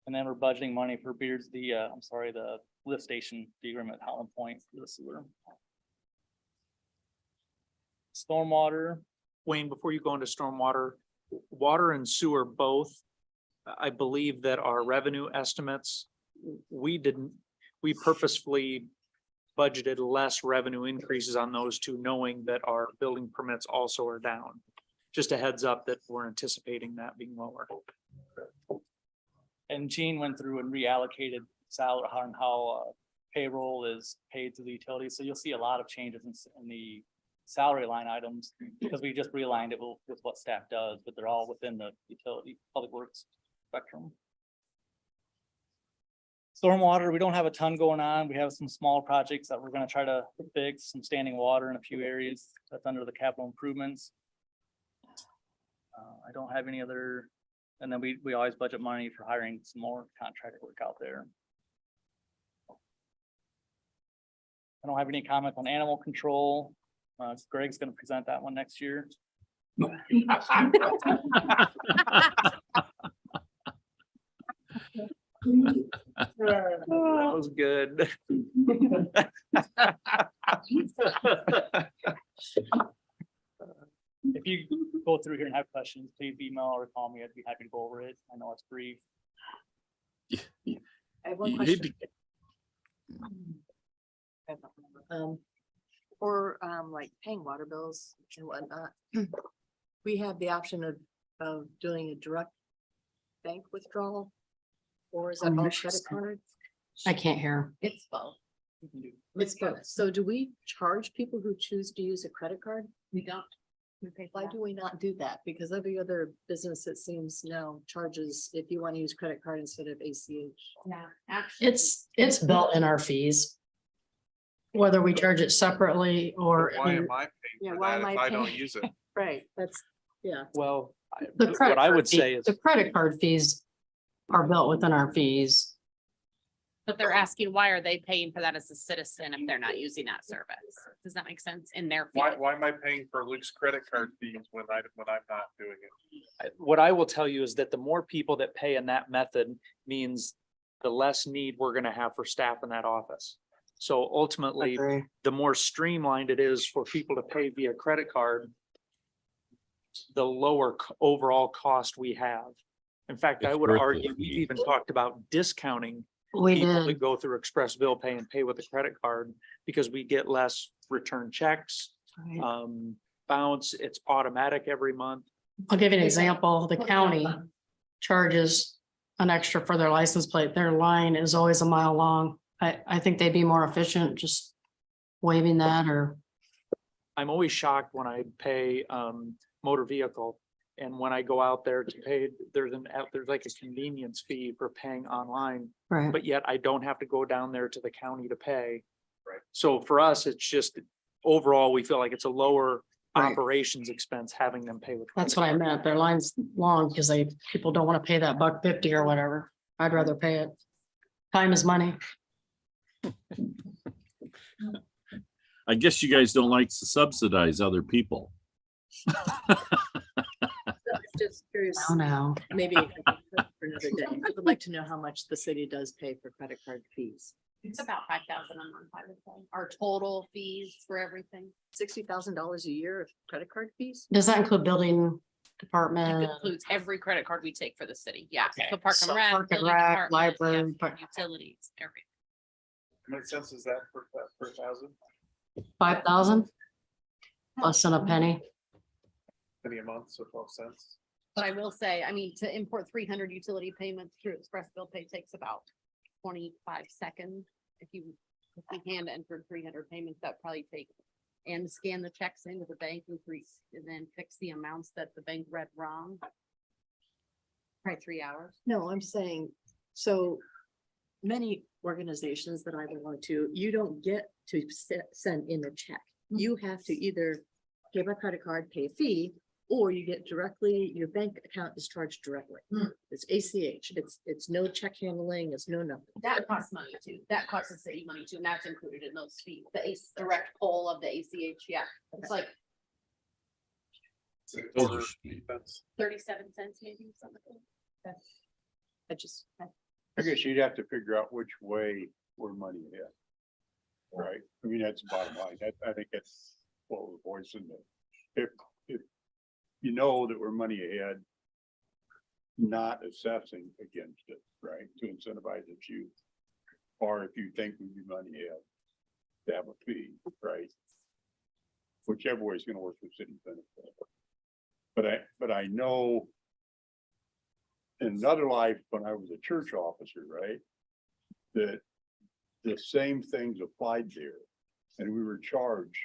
And then we're budgeting money for the lift station, the agreement at Holland Point for the sewer. Stormwater. Wayne, before you go into stormwater, water and sewer both, I believe that our revenue estimates, we purposefully budgeted less revenue increases on those two, knowing that our building permits also are down. Just a heads up that we're anticipating that being lower. And Gene went through and reallocated salary and how payroll is paid to the utilities. So you'll see a lot of changes in the salary line items because we just realigned it with what staff does, but they're all within the utility public works spectrum. Stormwater, we don't have a ton going on. We have some small projects that we're going to try to fix, some standing water in a few areas that's under the capital improvements. I don't have any other, and then we always budget money for hiring some more contract work out there. don't have any comment on animal control. Greg's gonna present that one next year. That was good. If you go through here and have questions, please email or call me. I'd be happy to go over it. I know it's brief. I have one You hate question. to- For like paying water bills and whatnot. We have the option of doing a direct bank withdrawal. Or is that all credit card? I can't hear. It's both. It's both. So do we charge people who choose to use a credit card? We don't. We pay for Why that. do we not do that? Because every other business, it seems now charges if you want to use credit card instead of ACH. Yeah, actually. It's built in our fees. Whether we charge it separately or. Why am I Yeah, paying for why that am if I I don't paying? use it? Right, that's, yeah. Well, The what credit I card would fee- say is, The credit card fees are built within our fees. But they're asking, why are they paying for that as a citizen if they're not using that service? Does that make sense in their? Why, field? why am I paying for Luke's credit card fees when I'm not doing it? what I will tell you is that the more people that pay in that method means the less need we're gonna have for staff in that office. So ultimately, Agree. the more streamlined it is for people to pay via credit card, the lower overall cost we have. In fact, I It's would worth argue, it. we even talked about discounting We people that did. go through express bill pay and pay with a credit card because we get less return checks, Right. bounce, it's automatic every month. I'll give you an example. The county charges an extra for their license plate. Their line is always a mile long. I think they'd be more efficient just waiving that or. I'm always shocked when I pay motor vehicle. And when I go out there to pay, there's like a convenience fee for paying online, Right. but yet I don't have to go down there to the county to pay. Right. So for us, it's just overall, we feel like it's a lower Right. operations expense having them pay with. That's credit what I card. meant. Their line's long because people don't want to pay that $1.50 or whatever. I'd rather pay it. Time is money. I guess you guys don't like to subsidize other people. Just curious, Oh, no. maybe for another day. I would like to know how much the city does pay for credit card fees. It's about 5,000 a month, I would say. Our total fees for everything. $60,000 a year of credit card fees? Does that include building It department? includes every credit card we take for the city. Yeah. Okay. So Park So and Rec, Park and building Rec, department, library, yeah, but- utilities, everything. How much sense is that per thousand? 5,000? Less than a penny. Penny a month, so 12 cents. But I will say, I mean, to import 300 utility payments through Express Bill Pay takes about 25 seconds. If you hand enter 300 payments, that probably take, and scan the checks into the bank and then fix the amounts that the bank read wrong. Probably 3 hours. No, I'm saying, so many organizations that I belong to, you don't get to send in a check. You have to either give a credit card, pay a fee, or you get directly, your bank account is charged directly. It's ACH, it's no check handling, it's no nothing. That costs money too. That costs the city money too, and that's included in those fees. The direct pull of the ACH, yeah. It's like Those are sweet. 37 cents maybe, something like that. I just, I guess you'd have to figure out which way we're money ahead. Right? I mean, that's the bottom line. I think that's what we're voicing. If you know that we're money ahead, not assessing against it, right? To incentivize its use. Or if you think we'd be money ahead, to have a fee, right? Whichever way is gonna work for city benefit. But I know in another life, when I was a church officer, right? That the same things applied there. And we were charged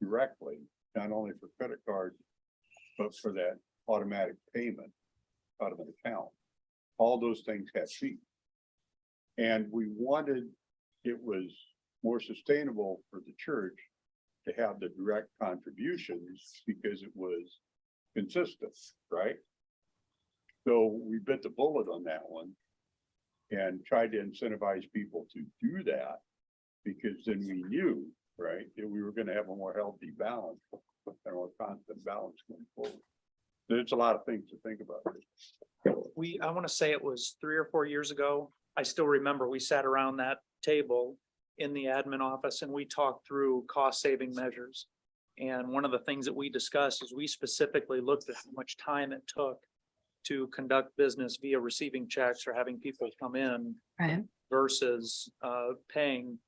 directly, not only for credit card, but for that automatic payment out of an account. All those things have fees. And we wanted, it was more sustainable for the church to have the direct contributions because it was consistent, right? So we bit the bullet on that one and tried to incentivize people to do that. Because then we knew, right, that we were gonna have a more healthy balance and a more constant balance going forward. There's a lot of things to think about. I want to say it was 3 or 4 years ago. I still remember we sat around that table in the admin office and we talked through cost saving measures. And one of the things that we discussed is we specifically looked at how much time it took to conduct business via receiving checks or having people come in Right. versus paying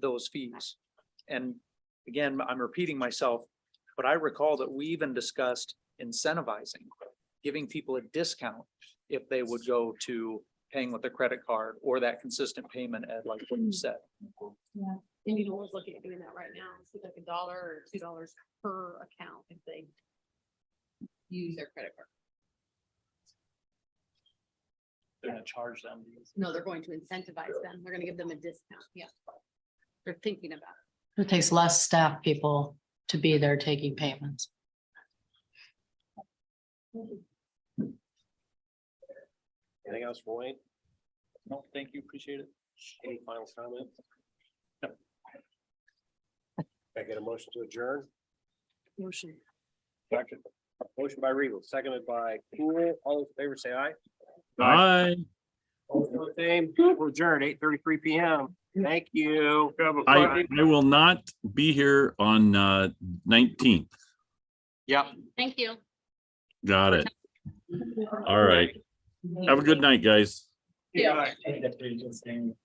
those fees. And again, I'm repeating myself, but I recall that we even discussed incentivizing, giving people a discount if they would go to paying with a credit card or that consistent payment, Ed, like what you said. Yeah. And you can always look at doing that right now. It's like $1 or $2 per account if they use their credit card. They're gonna charge them. No, they're going to incentivize them. They're gonna give them a discount. Yeah. They're thinking about It takes less staff people to be there taking payments. Anything else for Wayne? No, thank you, appreciate it. Any final comment? No. Can I get a motion to adjourn? it. Motion. Second. Motion by Regal, seconded by Cool. All those in favor say aye. Bye. All opposed, same. We're adjourned, 8:33 PM. Thank you. I will not be here on 19th. Yep. Thank you. Got it. All right. Have a good night, guys. Yeah. That's what you're just saying.